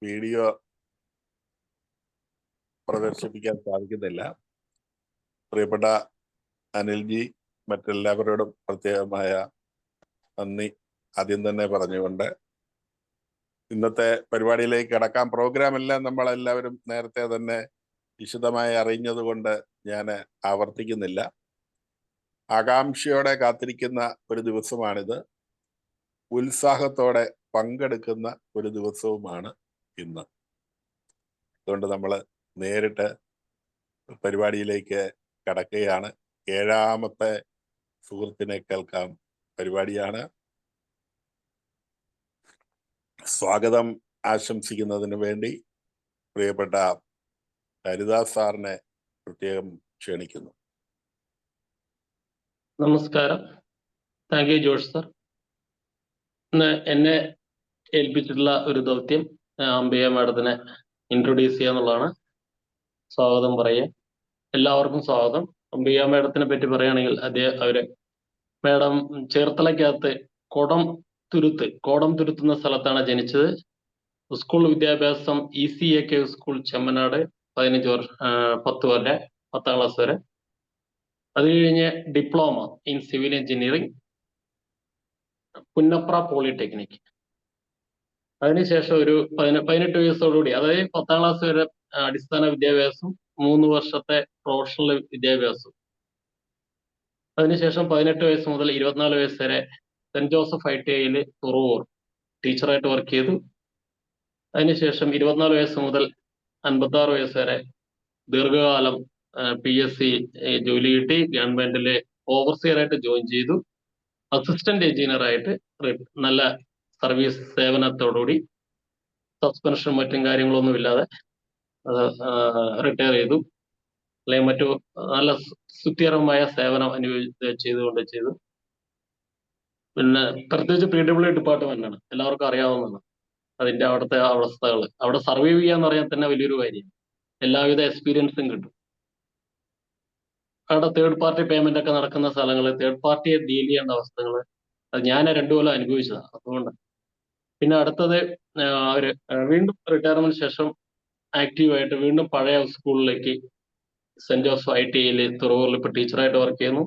Video പ്രദർശിപ്പിക്കാൻ സാധിക്കുന്നില്ല. പ്രിയപ്പെട്ട അനിൽജി, മറ്റെല്ലാവരോടും പ്രത്യേകമായ നന്ദി ആദ്യം തന്നെ പറഞ്ഞുകൊണ്ട് ഇന്നത്തെ പരിപാടിയിലേക്ക് കടക്കാം. പ്രോഗ്രാം എല്ലാം നമ്മളെല്ലാവരും നേരത്തെ തന്നെ വിശദമായി അറിഞ്ഞതുകൊണ്ട് ഞാൻ ആവർത്തിക്കുന്നില്ല. ആകാംക്ഷയോടെ കാത്തിരിക്കുന്ന ഒരു ദിവസമാണിത്. ഉത്സാഹത്തോടെ പങ്കെടുക്കുന്ന ഒരു ദിവസവുമാണ് ഇന്ന്. അതുകൊണ്ട് നമ്മൾ നേരിട്ട് പരിപാടിയിലേക്ക് കടക്കുകയാണ്. 7ാമത്തെ സുഹൃത്തിനെ കേൾക്കാം പരിപാടിയാണ്. സ്വാഗതം ആശംസിക്കുന്നതിന് വേണ്ടി പ്രിയപ്പെട്ട ഹരിദാസ് സാറിനെ പ്രത്യേകം ക്ഷണിക്കുന്നു. നമസ്കാരം. Thank U George sir. ഇന്ന് എന്നെ ഏൽപ്പിച്ചിട്ടുള്ള ഒരു ദൗത്യം അംബിക മാഡത്തിനെ ഇൻട്രൊഡ്യൂസ് ചെയ്യാന്നുള്ളതാണ്. സ്വാഗതം പറയുക. എല്ലാവർക്കും സ്വാഗതം. അംബിക മാഡത്തിനെ പറ്റി പറയുകയാണെങ്കിൽ അവര് മാഡം ചേർത്തലയ്ക്കകത്ത് കോടം തുരുത്ത് എന്ന സ്ഥലത്താണ് ജനിച്ചത്. സ്കൂൾ വിദ്യാഭ്യാസം ECAK സ്കൂൾ ചെമ്മനാട് 10 വരെ 10ാം ക്ലാസ് വരെ. അത് കഴിഞ്ഞ് diploma in civil engineering Punnapra polytechnic. അതിനുശേഷം ഒരു 18 വയസ്സോടുകൂടി, അതായത് 10ാം ക്ലാസ് വരെ അടിസ്ഥാന വിദ്യാഭ്യാസം, 3 വർഷത്തെ പ്രൊഫഷണൽ വിദ്യാഭ്യാസം. അതിനുശേഷം 18 വയസ്സ് മുതൽ 24 വയസ്സ് വരെ സെന്റ് ജോസഫ് ITIയിൽ തുറവൂർ ടീച്ചറായിട്ട് വർക്ക് ചെയ്തു. അതിനുശേഷം 24 വയസ്സ് മുതൽ 56 വയസ്സ് വരെ ദീർഘകാലം PSC ജോലി കിട്ടി. ഗവൺമെന്റിലെ ഓവർസിയറായിട്ട് ജോയിൻ ചെയ്തു. അസിസ്റ്റന്റ് എഞ്ചിനീയർ ആയിട്ട് നല്ല സർവീസ് സേവനത്തോടുകൂടി സസ്പെൻഷൻ മറ്റും കാര്യങ്ങളൊന്നും ഇല്ലാതെ റിട്ടയർ ചെയ്തു. അല്ലെങ്കിൽ മറ്റു നല്ല സുസ്ഥിരമായ സേവനം ചെയ്തു. പിന്നെ പ്രത്യേകിച്ച് PWD ഡിപ്പാർട്ട്മെന്റ് ആണ്, എല്ലാവർക്കും അറിയാവുന്നതാണ്. അതിന്റെ അവിടുത്തെ അവസ്ഥകൾ, അവിടെ സർവൈവ് ചെയ്യാന്ന് പറയാൻ തന്നെ വലിയൊരു കാര്യം. എല്ലാവിധ എക്സ്പീരിയൻസും കിട്ടും. അവിടെ തേർഡ് പാർട്ടി പേയ്മെന്റ് ഒക്കെ നടക്കുന്ന സ്ഥലങ്ങൾ, തേർഡ് പാർട്ടിയെ ഡീൽ ചെയ്യേണ്ട അവസ്ഥകൾ, അത് ഞാൻ 2 കൊല്ലം അനുഭവിച്ചതാണ്. അതുകൊണ്ട് പിന്നെ അടുത്തത് അവര് വീണ്ടും റിട്ടയർമെന്റ് ശേഷം ആക്റ്റീവായിട്ട് വീണ്ടും പഴയ സ്കൂളിലേക്ക് സെന്റ് ജോസഫ് ITIയിൽ തുറവൂരിൽ ഇപ്പൊ ടീച്ചറായിട്ട് വർക്ക് ചെയ്യുന്നു.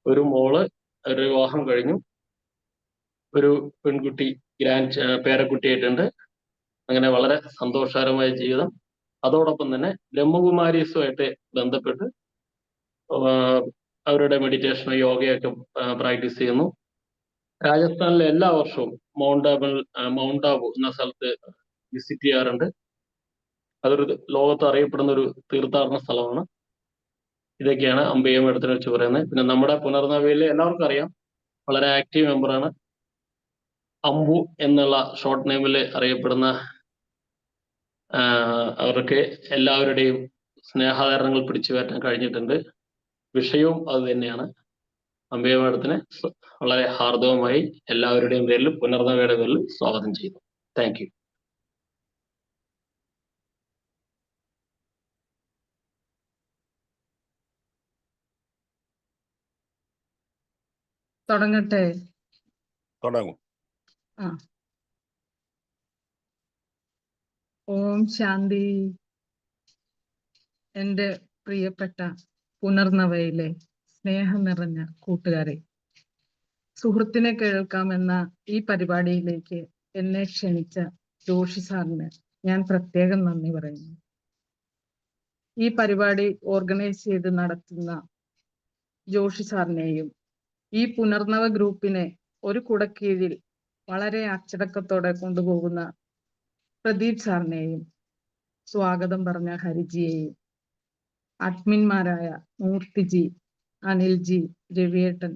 ഒരു മോള്, ഒരു വിവാഹം കഴിഞ്ഞു, ഒരു പെൺകുട്ടി പേരക്കുട്ടിയായിട്ടുണ്ട്. അങ്ങനെ വളരെ സന്തോഷകരമായ ജീവിതം. അതോടൊപ്പം തന്നെ ബ്രഹ്മകുമാരീസുമായിട്ട് ബന്ധപ്പെട്ട് അവരുടെ മെഡിറ്റേഷനോ യോഗയൊക്കെ പ്രാക്ടീസ് ചെയ്യുന്നു. രാജസ്ഥാനിലെ എല്ലാ വർഷവും മൗണ്ട് ആബു എന്ന സ്ഥലത്ത് വിസിറ്റ് ചെയ്യാറുണ്ട്. അതൊരു ലോകത്ത് അറിയപ്പെടുന്ന ഒരു തീർത്ഥാടന സ്ഥലമാണ്. ഇതൊക്കെയാണ് അംബിക മാഡത്തിനെ വെച്ച് പറയുന്നത്. പിന്നെ നമ്മുടെ പുനർനവയിലെ എല്ലാവർക്കും അറിയാം, വളരെ ആക്റ്റീവ് മെമ്പറാണ്. അമ്പു എന്നുള്ള ഷോർട്ട് നെയിമിൽ അറിയപ്പെടുന്ന അവർക്ക് എല്ലാവരുടെയും സ്നേഹാദരണങ്ങൾ പിടിച്ചു പറ്റാൻ കഴിഞ്ഞിട്ടുണ്ട്. വിഷയവും അത് തന്നെയാണ്. അംബിക മാഡത്തിനെ വളരെ ഹാർദവമായി എല്ലാവരുടെയും പേരിൽ, പുനർനവയുടെ പേരിൽ സ്വാഗതം ചെയ്യുന്നു. Thank you. തുടങ്ങട്ടെ? തുടങ്ങും. ഓം ശാന്തി. എൻ്റെ പ്രിയപ്പെട്ട പുനർനവയിലെ സ്നേഹം നിറഞ്ഞ കൂട്ടുകാരെ, സുഹൃത്തിനെ കേൾക്കാമെന്ന ഈ പരിപാടിയിലേക്ക് എന്നെ ക്ഷണിച്ച ജോഷി സാറിന് ഞാൻ പ്രത്യേകം നന്ദി പറയുന്നു. ഈ പരിപാടി ഓർഗനൈസ് ചെയ്ത് നടത്തുന്ന ജോഷി സാറിനെയും ഈ പുനർനവ ഗ്രൂപ്പിനെ ഒരു കുടക്കീഴിൽ വളരെ അച്ചടക്കത്തോടെ കൊണ്ടുപോകുന്ന പ്രദീപ് സാറിനെയും, സ്വാഗതം പറഞ്ഞ ഹരിജിയെയും, അഡ്മിന്മാരായ മൂർത്തിജി, അനിൽജി, രവിയേട്ടൻ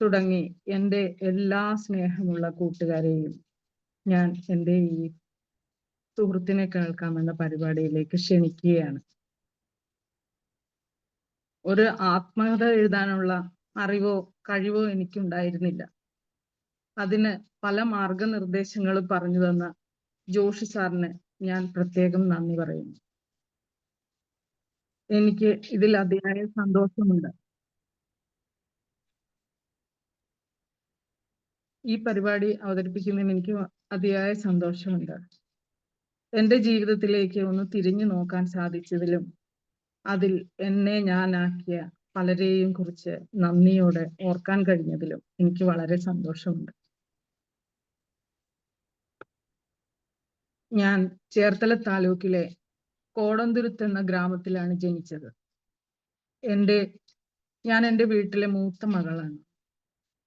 തുടങ്ങി എൻ്റെ എല്ലാ സ്നേഹമുള്ള കൂട്ടുകാരെയും ഞാൻ എൻ്റെ ഈ സുഹൃത്തിനെ കേൾക്കാമെന്ന പരിപാടിയിലേക്ക് ക്ഷണിക്കുകയാണ്. ഒരു ആത്മകഥ എഴുതാനുള്ള അറിവോ കഴിവോ എനിക്കുണ്ടായിരുന്നില്ല. അതിന് പല മാർഗനിർദ്ദേശങ്ങളും പറഞ്ഞു തന്ന ജോഷി സാറിന് ഞാൻ പ്രത്യേകം നന്ദി പറയുന്നു. എനിക്ക് ഇതിൽ അതിയായ സന്തോഷമുണ്ട്. ഈ പരിപാടി അവതരിപ്പിക്കുന്നതിന് എനിക്ക് അതിയായ സന്തോഷമുണ്ട്. എൻ്റെ ജീവിതത്തിലേക്ക് ഒന്ന് തിരിഞ്ഞു നോക്കാൻ സാധിച്ചതിലും അതിൽ എന്നെ ഞാനാക്കിയ പലരെയും കുറിച്ച് നന്ദിയോടെ ഓർക്കാൻ കഴിഞ്ഞതിലും എനിക്ക് വളരെ സന്തോഷമുണ്ട്. ഞാൻ ചേർത്തല താലൂക്കിലെ കോടന്തുരുത്ത് എന്ന ഗ്രാമത്തിലാണ് ജനിച്ചത്. ഞാൻ എൻ്റെ വീട്ടിലെ മൂത്ത മകളാണ്.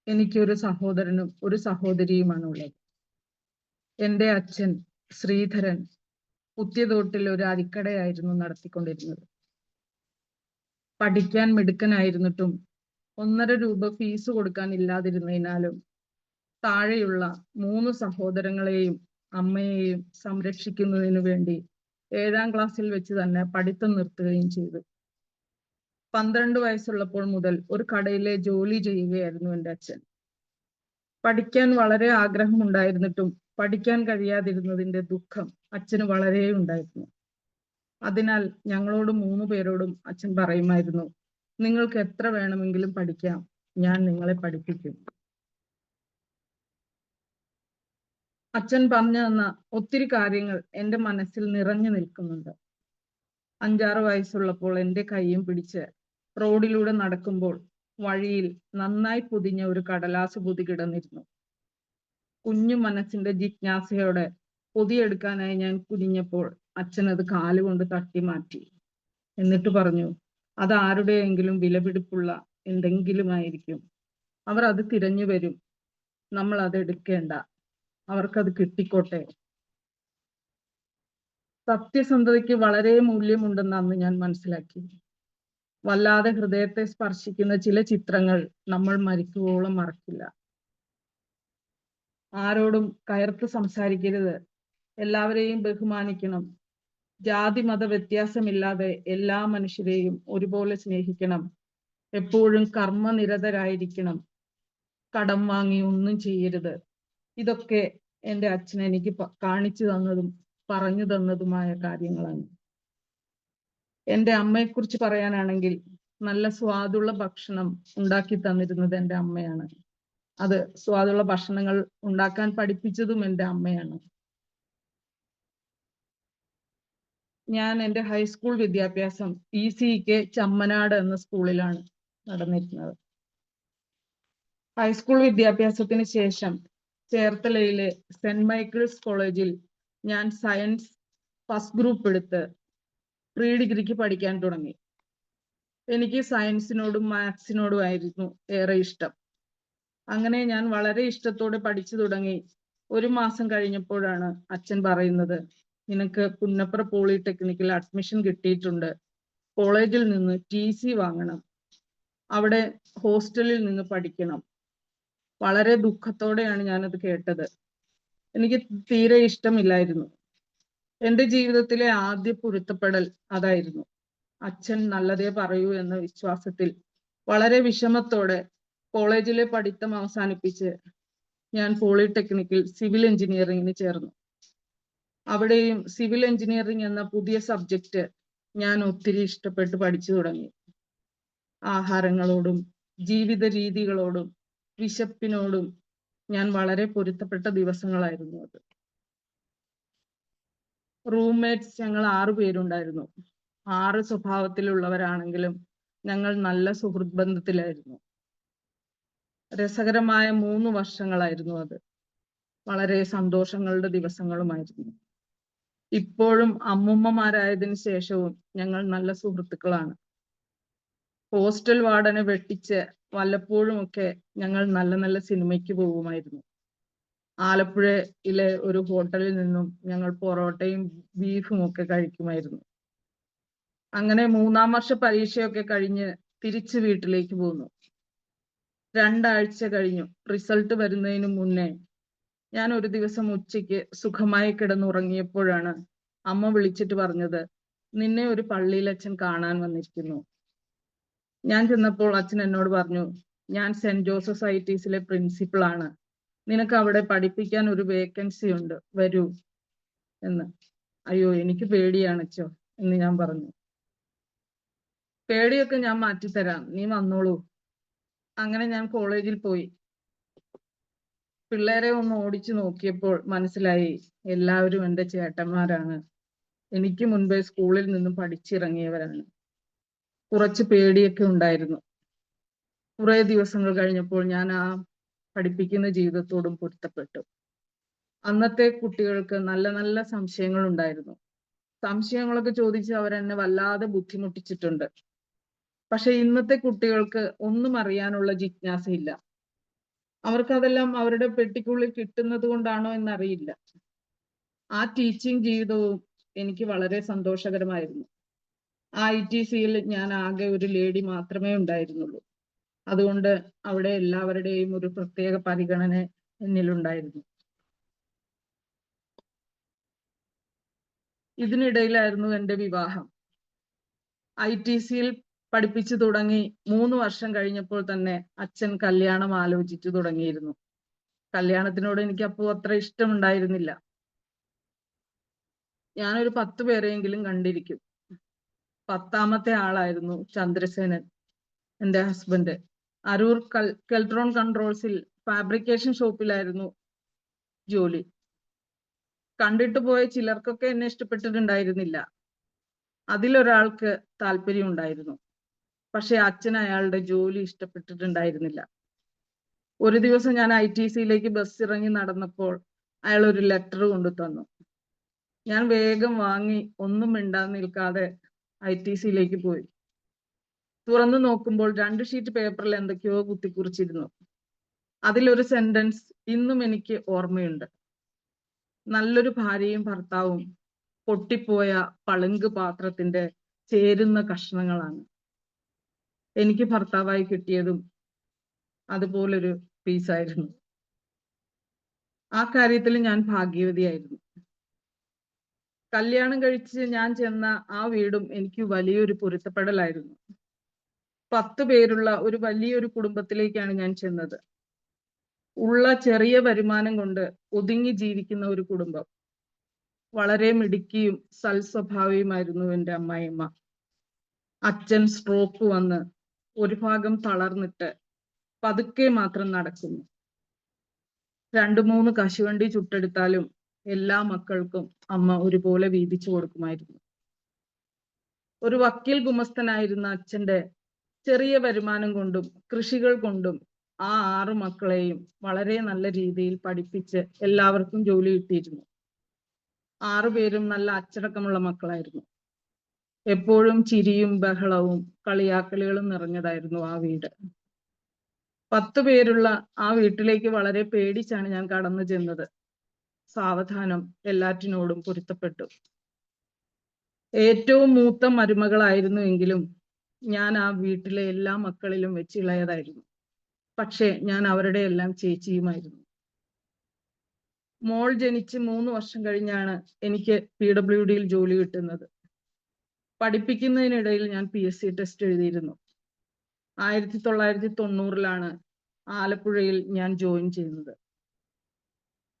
എനിക്കൊരു സഹോദരനും ഒരു സഹോദരിയുമാണ് ഉള്ളത്. എൻ്റെ അച്ഛൻ ശ്രീധരൻ പുത്തിയതോട്ടിൽ ഒരു അരിക്കടയായിരുന്നു നടത്തിക്കൊണ്ടിരുന്നത്. പഠിക്കാൻ മിടുക്കനായിരുന്നിട്ടും 1.5 രൂപ ഫീസ് കൊടുക്കാൻ ഇല്ലാതിരുന്നതിനാലും താഴെയുള്ള 3 സഹോദരങ്ങളെയും അമ്മയെയും സംരക്ഷിക്കുന്നതിനു വേണ്ടി 7ാം ക്ലാസ്സിൽ വെച്ച് തന്നെ പഠിത്തം നിർത്തുകയും ചെയ്തു. 12 വയസ്സുള്ളപ്പോൾ മുതൽ ഒരു കടയിലെ ജോലി ചെയ്യുകയായിരുന്നു എൻ്റെ അച്ഛൻ. പഠിക്കാൻ വളരെ ആഗ്രഹമുണ്ടായിരുന്നിട്ടും പഠിക്കാൻ കഴിയാതിരുന്നതിന്റെ ദുഃഖം അച്ഛന് വളരെ ഉണ്ടായിരുന്നു. അതിനാൽ ഞങ്ങളോട് 3 പേരോടും അച്ഛൻ പറയുമായിരുന്നു, നിങ്ങൾക്ക് എത്ര വേണമെങ്കിലും പഠിക്കാം, ഞാൻ നിങ്ങളെ പഠിപ്പിക്കും. അച്ഛൻ പറഞ്ഞു തന്ന ഒത്തിരി കാര്യങ്ങൾ എൻ്റെ മനസ്സിൽ നിറഞ്ഞു നിൽക്കുന്നുണ്ട്. 5-6 വയസ്സുള്ളപ്പോൾ എൻ്റെ കൈയും പിടിച്ച് റോഡിലൂടെ നടക്കുമ്പോൾ വഴിയിൽ നന്നായി പൊതിഞ്ഞ ഒരു കടലാസ് പൊതി കിടന്നിരുന്നു. കുഞ്ഞു മനസ്സിന്റെ ജിജ്ഞാസയോടെ പൊതിയെടുക്കാനായി ഞാൻ കുനിഞ്ഞപ്പോൾ അച്ഛൻ അത് കാലുകൊണ്ട് തട്ടി മാറ്റി. എന്നിട്ട് പറഞ്ഞു, അത് ആരുടെയെങ്കിലും വിലപിടിപ്പുള്ള എന്തെങ്കിലും ആയിരിക്കും. അവർ അത് തിരഞ്ഞു വരും, നമ്മൾ അത് എടുക്കേണ്ട, അവർക്കത് കിട്ടിക്കോട്ടെ. സത്യസന്ധതയ്ക്ക് വളരെ മൂല്യമുണ്ടെന്ന് അന്ന് ഞാൻ മനസ്സിലാക്കി. വല്ലാതെ ഹൃദയത്തെ സ്പർശിക്കുന്ന ചില ചിത്രങ്ങൾ നമ്മൾ മരിക്കുവോളം മറക്കില്ല. ആരോടും കയർത്ത് സംസാരിക്കരുത്, എല്ലാവരെയും ബഹുമാനിക്കണം, ജാതി മത വ്യത്യാസമില്ലാതെ എല്ലാ മനുഷ്യരെയും ഒരുപോലെ സ്നേഹിക്കണം, എപ്പോഴും കർമ്മനിരതരായിരിക്കണം, കടം വാങ്ങി ഒന്നും ചെയ്യരുത്. ഇതൊക്കെ എൻ്റെ അച്ഛൻ എനിക്ക് കാണിച്ചു തന്നതും പറഞ്ഞു തന്നതുമായ കാര്യങ്ങളാണ്. എൻ്റെ അമ്മയെക്കുറിച്ച് പറയാനാണെങ്കിൽ നല്ല സ്വാദുള്ള ഭക്ഷണം ഉണ്ടാക്കി തന്നിരുന്നത് എൻ്റെ അമ്മയാണ്. അത് സ്വാദുള്ള ഭക്ഷണങ്ങൾ ഉണ്ടാക്കാൻ പഠിപ്പിച്ചതും എൻ്റെ അമ്മയാണ്. ഞാൻ എൻ്റെ ഹൈസ്കൂൾ വിദ്യാഭ്യാസം ECK ചമ്മനാട് എന്ന സ്കൂളിലാണ് നടന്നിരുന്നത്. ഹൈസ്കൂൾ വിദ്യാഭ്യാസത്തിന് ശേഷം ചേർത്തലയിലെ സെന്റ് മൈക്കിൾസ് കോളേജിൽ ഞാൻ സയൻസ് ഫസ്റ്റ് ഗ്രൂപ്പ് എടുത്ത് പ്രീ ഡിഗ്രിക്ക് പഠിക്കാൻ തുടങ്ങി. എനിക്ക് സയൻസിനോടും മാത്സിനോടും ആയിരുന്നു ഏറെ ഇഷ്ടം. അങ്ങനെ ഞാൻ വളരെ ഇഷ്ടത്തോടെ പഠിച്ചു തുടങ്ങി. 1 മാസം കഴിഞ്ഞപ്പോഴാണ് അച്ഛൻ പറയുന്നത്, നിനക്ക് പുന്നപ്ര പോളിടെക്നിക്കിൽ അഡ്മിഷൻ കിട്ടിയിട്ടുണ്ട്, കോളേജിൽ നിന്ന് TC വാങ്ങണം, അവിടെ ഹോസ്റ്റലിൽ നിന്ന് പഠിക്കണം. വളരെ ദുഃഖത്തോടെയാണ് ഞാനത് കേട്ടത്. എനിക്ക് തീരെ ഇഷ്ടമില്ലായിരുന്നു. എൻ്റെ ജീവിതത്തിലെ ആദ്യ പൊരുത്തപ്പെടൽ അതായിരുന്നു. അച്ഛൻ നല്ലതേ പറയൂ എന്ന വിശ്വാസത്തിൽ വളരെ വിഷമത്തോടെ കോളേജിലെ പഠിത്തം അവസാനിപ്പിച്ച് ഞാൻ പോളിടെക്നിക്കിൽ സിവിൽ എഞ്ചിനീയറിംഗിന് ചേർന്നു. അവിടെയും സിവിൽ എഞ്ചിനീയറിംഗ് എന്ന പുതിയ സബ്ജക്റ്റ് ഞാൻ ഒത്തിരി ഇഷ്ടപ്പെട്ട് പഠിച്ചു തുടങ്ങി. ആഹാരങ്ങളോടും ജീവിത രീതികളോടും വിശപ്പിനോടും ഞാൻ വളരെ പൊരുത്തപ്പെട്ട ദിവസങ്ങളായിരുന്നു അത്. റൂംമേറ്റ്സ് ഞങ്ങൾ 6 പേരുണ്ടായിരുന്നു. 6 സ്വഭാവത്തിലുള്ളവരാണെങ്കിലും ഞങ്ങൾ നല്ല സുഹൃത്ത് ബന്ധത്തിലായിരുന്നു. രസകരമായ 3 വർഷങ്ങളായിരുന്നു അത്. വളരെ സന്തോഷങ്ങളുടെ ദിവസങ്ങളുമായിരുന്നു. ഇപ്പോഴും അമ്മുമ്മമാരായതിനു ശേഷവും ഞങ്ങൾ നല്ല സുഹൃത്തുക്കളാണ്. ഹോസ്റ്റൽ വാർഡനെ വെട്ടിച്ച് വല്ലപ്പോഴുമൊക്കെ ഞങ്ങൾ നല്ല നല്ല സിനിമയ്ക്ക് പോകുമായിരുന്നു. ആലപ്പുഴയിലെ ഒരു ഹോട്ടലിൽ നിന്നും ഞങ്ങൾ പൊറോട്ടയും ബീഫും ഒക്കെ കഴിക്കുമായിരുന്നു. അങ്ങനെ 3-ാം വർഷ പരീക്ഷയൊക്കെ കഴിഞ്ഞ് തിരിച്ച് വീട്ടിലേക്ക് പോന്നു. 2 ആഴ്ച കഴിഞ്ഞു. റിസൾട്ട് വരുന്നതിന് മുന്നേ ഞാൻ ഒരു ദിവസം ഉച്ചയ്ക്ക് സുഖമായി കിടന്നുറങ്ങിയപ്പോഴാണ് അമ്മ വിളിച്ചിട്ട് പറഞ്ഞത്, നിന്നെ ഒരു പള്ളിയിൽ അച്ഛൻ കാണാൻ വന്നിരിക്കുന്നു. ഞാൻ ചെന്നപ്പോൾ അച്ഛൻ എന്നോട് പറഞ്ഞു, ഞാൻ സെന്റ് ജോസഫ് ITസിലെ പ്രിൻസിപ്പൾ ആണ്, നിനക്ക് അവിടെ പഠിപ്പിക്കാൻ ഒരു വേക്കൻസി ഉണ്ട്, വരൂ എന്ന്. അയ്യോ, എനിക്ക് പേടിയാണ് അച്ഛോ എന്ന് ഞാൻ പറഞ്ഞു. പേടിയൊക്കെ ഞാൻ മാറ്റിത്തരാം, നീ വന്നോളൂ. അങ്ങനെ ഞാൻ കോളേജിൽ പോയി. പിള്ളേരെ ഒന്ന് ഓടിച്ചു നോക്കിയപ്പോൾ മനസ്സിലായി എല്ലാവരും എൻ്റെ ചേട്ടന്മാരാണ്. എനിക്ക് മുൻപേ സ്കൂളിൽ നിന്നും പഠിച്ചിറങ്ങിയവരാണ്. കുറച്ച് പേടിയൊക്കെ ഉണ്ടായിരുന്നു. കുറെ ദിവസങ്ങൾ കഴിഞ്ഞപ്പോൾ ഞാൻ ആ പഠിപ്പിക്കുന്ന ജീവിതത്തോടും പൊരുത്തപ്പെട്ടു. അന്നത്തെ കുട്ടികൾക്ക് നല്ല നല്ല സംശയങ്ങൾ ഉണ്ടായിരുന്നു. സംശയങ്ങളൊക്കെ ചോദിച്ച് അവരെന്നെ വല്ലാതെ ബുദ്ധിമുട്ടിച്ചിട്ടുണ്ട്. പക്ഷെ ഇന്നത്തെ കുട്ടികൾക്ക് ഒന്നും അറിയാനുള്ള ജിജ്ഞാസയില്ല. അവർക്കതെല്ലാം അവരുടെ പെട്ടിക്കുള്ളിൽ കിട്ടുന്നത് കൊണ്ടാണോ എന്നറിയില്ല. ആ ടീച്ചിങ് ജീവിതവും എനിക്ക് വളരെ സന്തോഷകരമായിരുന്നു. ആ ITCയിൽ ഞാൻ ആകെ ഒരു ലേഡി മാത്രമേ ഉണ്ടായിരുന്നുള്ളൂ. അതുകൊണ്ട് അവിടെ എല്ലാവരുടെയും ഒരു പ്രത്യേക പരിഗണന എന്നിലുണ്ടായിരുന്നു. ഇതിനിടയിലായിരുന്നു എൻ്റെ വിവാഹം. ITCയിൽ പഠിപ്പിച്ചു തുടങ്ങി 3 വർഷം കഴിഞ്ഞപ്പോൾ തന്നെ അച്ഛൻ കല്യാണം ആലോചിച്ചു തുടങ്ങിയിരുന്നു. കല്യാണത്തിനോട് എനിക്ക് അപ്പോൾ അത്ര ഇഷ്ടമുണ്ടായിരുന്നില്ല. ഞാനൊരു 10 പേരെയെങ്കിലും കണ്ടിരിക്കും. 10ാമത്തെ ആളായിരുന്നു ചന്ദ്രസേനൻ, എൻ്റെ ഹസ്ബൻഡ്. അരൂർ കെൽട്രോൺ കൺട്രോൾസിൽ ഫാബ്രിക്കേഷൻ ഷോപ്പിലായിരുന്നു ജോലി. കണ്ടിട്ട് പോയ ചിലർക്കൊക്കെ എന്നെ ഇഷ്ടപ്പെട്ടിട്ടുണ്ടായിരുന്നില്ല. അതിലൊരാൾക്ക് താല്പര്യം ഉണ്ടായിരുന്നു. പക്ഷെ അച്ഛൻ അയാളുടെ ജോലി ഇഷ്ടപ്പെട്ടിട്ടുണ്ടായിരുന്നില്ല. ഒരു ദിവസം ഞാൻ ITCയിലേക്ക് ബസ് ഇറങ്ങി നടന്നപ്പോൾ അയാൾ ഒരു ലെറ്റർ കൊണ്ടു തന്നു. ഞാൻ വേഗം വാങ്ങി ഒന്നും മിണ്ടാതെ നിൽക്കാതെ ITCയിലേക്ക് പോയി. തുറന്നു നോക്കുമ്പോൾ 2 ഷീറ്റ് പേപ്പറിൽ എന്തൊക്കെയോ കുത്തിക്കുറിച്ചിരുന്നു. അതിലൊരു സെന്റൻസ് ഇന്നും എനിക്ക് ഓർമ്മയുണ്ട്. നല്ലൊരു ഭാര്യയും ഭർത്താവും പൊട്ടിപ്പോയ പളുങ്ക് പാത്രത്തിന്റെ ചേരുന്ന കഷ്ണങ്ങളാണ്. എനിക്ക് ഭർത്താവായി കിട്ടിയതും അതുപോലൊരു പീസായിരുന്നു. ആ കാര്യത്തിൽ ഞാൻ ഭാഗ്യവതിയായിരുന്നു. കല്യാണം കഴിച്ച് ഞാൻ ചെന്ന ആ വീടും എനിക്ക് വലിയൊരു പൊരുത്തപ്പെടലായിരുന്നു. 10 പേരുള്ള ഒരു വലിയൊരു കുടുംബത്തിലേക്കാണ് ഞാൻ ചെന്നത്. ഉള്ള ചെറിയ വരുമാനം കൊണ്ട് ഒതുങ്ങി ജീവിക്കുന്ന ഒരു കുടുംബം. വളരെ മിടുക്കിയും സൽസ്വഭാവിയുമായിരുന്നു എൻ്റെ അമ്മായിയമ്മ. അച്ഛൻ സ്ട്രോക്ക് വന്ന് ഒരു ഭാഗം തളർന്നിട്ട് പതുക്കെ മാത്രം നടക്കുന്നു. 2-3 കശുവണ്ടി ചുട്ടെടുത്താലും എല്ലാ മക്കൾക്കും അമ്മ ഒരുപോലെ വീതിച്ചു കൊടുക്കുമായിരുന്നു. ഒരു വക്കീൽ ഗുമസ്തനായിരുന്ന അച്ഛൻ്റെ ചെറിയ വരുമാനം കൊണ്ടും കൃഷികൾ കൊണ്ടും ആ 6 മക്കളെയും വളരെ നല്ല രീതിയിൽ പഠിപ്പിച്ച് എല്ലാവർക്കും ജോലി കിട്ടിയിരുന്നു. 6 പേരും നല്ല അച്ചടക്കമുള്ള മക്കളായിരുന്നു. എപ്പോഴും ചിരിയും ബഹളവും കളിയാക്കലുകളും നിറഞ്ഞതായിരുന്നു ആ വീട്. 10 പേരുള്ള ആ വീട്ടിലേക്ക് വളരെ പേടിച്ചാണ് ഞാൻ കടന്നു ചെന്നത്. സാവധാനം എല്ലാറ്റിനോടും പൊരുത്തപ്പെട്ടു. ഏറ്റവും മൂത്ത മരുമകളായിരുന്നു എങ്കിലും ഞാൻ ആ വീട്ടിലെ എല്ലാ മക്കളിലും വെച്ച് ഇളയതായിരുന്നു. പക്ഷേ ഞാൻ അവരുടെ എല്ലാം ചേച്ചിയുമായിരുന്നു. മോൾ ജനിച്ച് 3 വർഷം കഴിഞ്ഞാണ് എനിക്ക് PWDയിൽ ജോലി കിട്ടുന്നത്. പഠിപ്പിക്കുന്നതിനിടയിൽ ഞാൻ PSC ടെസ്റ്റ് എഴുതിയിരുന്നു. 1990-ലാണ് ആലപ്പുഴയിൽ ഞാൻ ജോയിൻ ചെയ്യുന്നത്.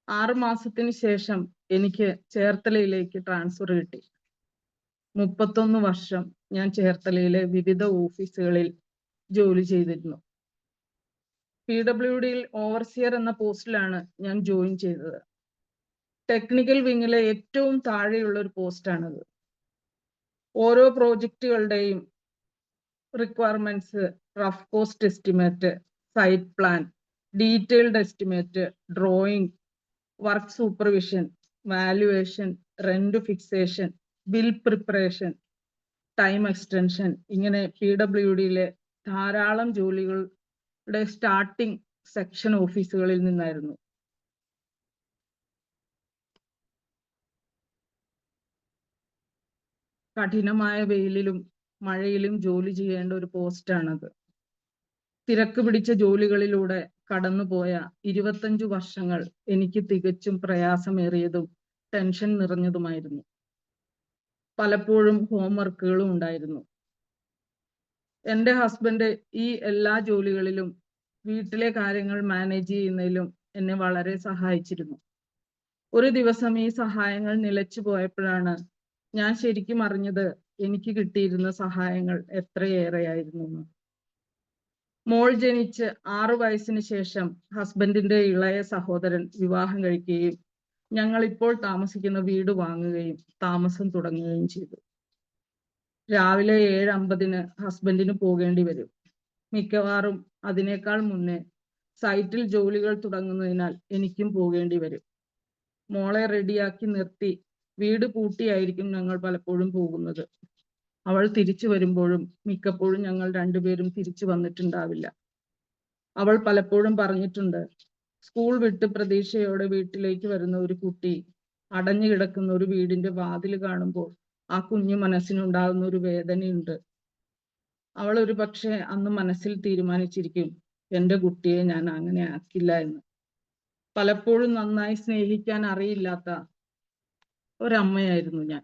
6 മാസത്തിന് ശേഷം എനിക്ക് ചേർത്തലയിലേക്ക് ട്രാൻസ്ഫർ കിട്ടി. 31 വർഷം ഞാൻ ചേർത്തലയിലെ വിവിധ ഓഫീസുകളിൽ ജോലി ചെയ്തിരുന്നു. PWDയിൽ ഓവർസിയർ എന്ന പോസ്റ്റിലാണ് ഞാൻ ജോയിൻ ചെയ്തത്. ടെക്നിക്കൽ വിങ്ങിലെ ഏറ്റവും താഴെയുള്ള ഒരു പോസ്റ്റാണത്. ഓരോ പ്രോജക്റ്റുകളുടെയും requirements, rough cost estimate, site plan, detailed estimate, drawing, work supervision, valuation, rent fixation, bill preparation, time extension, ഇങ്ങനെ PWDയിലെ ധാരാളം ജോലികളുടെ സ്റ്റാർട്ടിംഗ് സെക്ഷൻ ഓഫീസുകളിൽ നിന്നായിരുന്നു. കഠിനമായ വെയിലിലും മഴയിലും ജോലി ചെയ്യേണ്ട ഒരു പോസ്റ്റാണത്. തിരക്ക് പിടിച്ച ജോലികളിലൂടെ കടന്നുപോയ 25 വർഷങ്ങൾ എനിക്ക് തികച്ചും പ്രയാസമേറിയതും ടെൻഷൻ നിറഞ്ഞതുമായിരുന്നു. പലപ്പോഴും ഹോംവർക്കുകളും ഉണ്ടായിരുന്നു. എൻ്റെ ഹസ്ബൻഡ് ഈ എല്ലാ ജോലികളിലും വീട്ടിലെ കാര്യങ്ങൾ മാനേജ് ചെയ്യുന്നതിലും എന്നെ വളരെ സഹായിച്ചിരുന്നു. ഒരു ദിവസം ഈ സഹായങ്ങൾ നിലച്ചു പോയപ്പോഴാണ് ഞാൻ ശരിക്കും അറിഞ്ഞത് എനിക്ക് കിട്ടിയിരുന്ന സഹായങ്ങൾ എത്രയേറെയായിരുന്നു എന്ന്. മോൾ ജനിച്ച് 6 വയസ്സിന് ശേഷം ഹസ്ബൻഡിന്റെ ഇളയ സഹോദരൻ വിവാഹം കഴിക്കുകയും ഞങ്ങൾ ഇപ്പോൾ താമസിക്കുന്ന വീട് വാങ്ങുകയും താമസം തുടങ്ങുകയും ചെയ്തു. രാവിലെ 7:50 ഹസ്ബൻഡിന് പോകേണ്ടി വരും. മിക്കവാറും അതിനേക്കാൾ മുന്നേ സൈറ്റിൽ ജോലികൾ തുടങ്ങുന്നതിനാൽ എനിക്കും പോകേണ്ടി വരും. മോളെ റെഡിയാക്കി നിർത്തി വീട് പൂട്ടിയായിരിക്കും ഞങ്ങൾ പലപ്പോഴും പോകുന്നത്. അവൾ തിരിച്ചു വരുമ്പോഴും മിക്കപ്പോഴും ഞങ്ങൾ രണ്ടുപേരും തിരിച്ചു വന്നിട്ടുണ്ടാവില്ല. അവൾ പലപ്പോഴും പറഞ്ഞിട്ടുണ്ട്, സ്കൂൾ വിട്ട് പ്രതീക്ഷയോടെ വീട്ടിലേക്ക് വരുന്ന ഒരു കുട്ടി അടഞ്ഞു കിടക്കുന്ന ഒരു വീടിന്റെ വാതിൽ കാണുമ്പോൾ ആ കുഞ്ഞു മനസ്സിനുണ്ടാകുന്ന ഒരു വേദനയുണ്ട്. അവൾ ഒരു പക്ഷേ അന്ന് മനസ്സിൽ തീരുമാനിച്ചിരിക്കും, എൻ്റെ കുട്ടിയെ ഞാൻ അങ്ങനെ ആക്കില്ല എന്ന്. പലപ്പോഴും നന്നായി സ്നേഹിക്കാൻ അറിയില്ലാത്ത ഒരമ്മയായിരുന്നു ഞാൻ.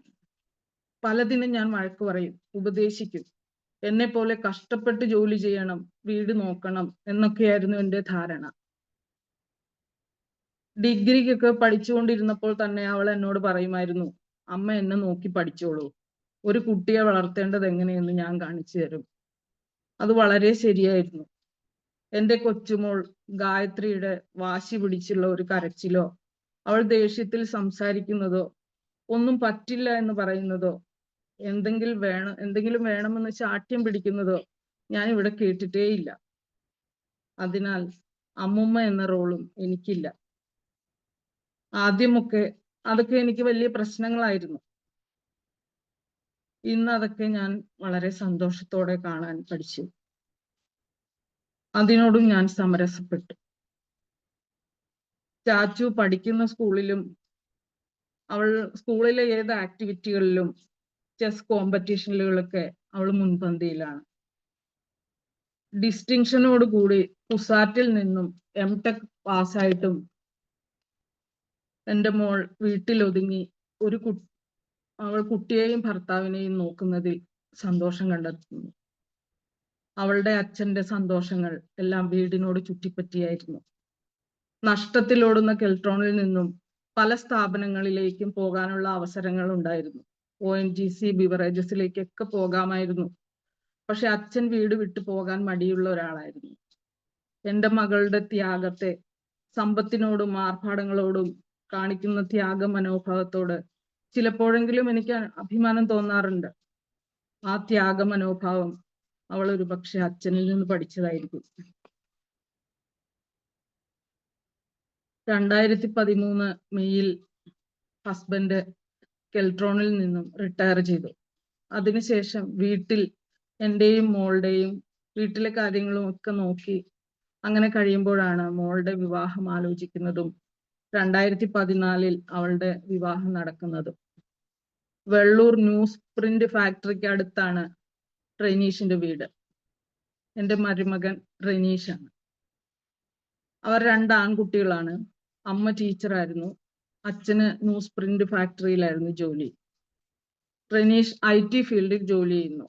പലതിനും ഞാൻ വഴക്ക് പറയും, ഉപദേശിക്കും. എന്നെ പോലെ കഷ്ടപ്പെട്ട് ജോലി ചെയ്യണം, വീട് നോക്കണം എന്നൊക്കെയായിരുന്നു എൻ്റെ ധാരണ. ഡിഗ്രിക്കൊക്കെ പഠിച്ചുകൊണ്ടിരുന്നപ്പോൾ തന്നെ അവൾ എന്നോട് പറയുമായിരുന്നു, അമ്മ എന്നെ നോക്കി പഠിച്ചോളൂ, ഒരു കുട്ടിയെ വളർത്തേണ്ടത് എങ്ങനെയെന്ന് ഞാൻ കാണിച്ചു തരും. അത് വളരെ ശരിയായിരുന്നു. എൻ്റെ കൊച്ചുമോൾ ഗായത്രിയുടെ വാശി പിടിച്ചുള്ള ഒരു കരച്ചിലോ അവൾ ദേഷ്യത്തിൽ സംസാരിക്കുന്നതോ ഒന്നും പറ്റില്ല എന്ന് പറയുന്നതോ എന്തെങ്കിലും വേണമെന്ന് ശാഠ്യം പിടിക്കുന്നതോ ഞാൻ ഇവിടെ കേട്ടിട്ടേയില്ല. അതിനാൽ അമ്മുമ്മ എന്ന റോളും എനിക്കില്ല. ആദ്യമൊക്കെ അതൊക്കെ എനിക്ക് വലിയ പ്രശ്നങ്ങളായിരുന്നു. ഇന്ന് അതൊക്കെ ഞാൻ വളരെ സന്തോഷത്തോടെ കാണാൻ പഠിച്ചു. അതിനോടും ഞാൻ സമരസപ്പെട്ടു. ചാച്ചു പഠിക്കുന്ന സ്കൂളിലും അവൾ സ്കൂളിലെ ഏത് ആക്ടിവിറ്റികളിലും ചെസ് കോമ്പറ്റീഷനുകളിലൊക്കെ അവൾ മുൻപന്തിയിലാണ്. ഡിസ്റ്റിങ്ഷനോട് കൂടി കുസാറ്റിൽ നിന്നും M.Tech പാസ്സായിട്ടും എൻ്റെ മോൾ വീട്ടിലൊതുങ്ങി അവൾ കുട്ടിയെയും ഭർത്താവിനെയും നോക്കുന്നതിൽ സന്തോഷം കണ്ടെത്തുന്നു. അവളുടെ അച്ഛൻ്റെ സന്തോഷങ്ങൾ എല്ലാം വീടിനോട് ചുറ്റിപ്പറ്റിയായിരുന്നു. നഷ്ടത്തിലോടുന്ന കെൽട്രോണിൽ നിന്നും പല സ്ഥാപനങ്ങളിലേക്കും പോകാനുള്ള അവസരങ്ങൾ ഉണ്ടായിരുന്നു. ONGC ബിവറേജസിലേക്കൊക്കെ പോകാമായിരുന്നു. പക്ഷെ അച്ഛൻ വീട് വിട്ടു പോകാൻ മടിയുള്ള ഒരാളായിരുന്നു. എൻ്റെ മകളുടെ ത്യാഗത്തെ, സമ്പത്തിനോടും ആർഭാടങ്ങളോടും കാണിക്കുന്ന ത്യാഗ മനോഭാവത്തോട് ചിലപ്പോഴെങ്കിലും എനിക്ക് അഭിമാനം തോന്നാറുണ്ട്. ആ ത്യാഗ മനോഭാവം അവൾ ഒരു പക്ഷെ അച്ഛനിൽ നിന്ന് പഠിച്ചതായിരിക്കും. 2013 മെയ്യിൽ ഹസ്ബൻഡ് കെൽട്രോണിൽ നിന്നും റിട്ടയർ ചെയ്തു. അതിനുശേഷം വീട്ടിൽ എൻ്റെയും മോളുടെയും വീട്ടിലെ കാര്യങ്ങളും ഒക്കെ നോക്കി അങ്ങനെ കഴിയുമ്പോഴാണ് മോളുടെ വിവാഹം ആലോചിക്കുന്നതും 2014 അവളുടെ വിവാഹം നടക്കുന്നതും. വെള്ളൂർ ന്യൂസ് പ്രിന്റ് ഫാക്ടറിക്ക് അടുത്താണ് റെനീഷിന്റെ വീട്. എൻ്റെ മരുമകൻ റെനീഷാണ്. അവർ 2 ആൺകുട്ടികളാണ്. അമ്മ ടീച്ചറായിരുന്നു, അച്ഛന് ന്യൂസ് പ്രിന്റ് ഫാക്ടറിയിലായിരുന്നു ജോലി. റെനീഷ് IT ഫീൽഡിൽ ജോലി ചെയ്യുന്നു.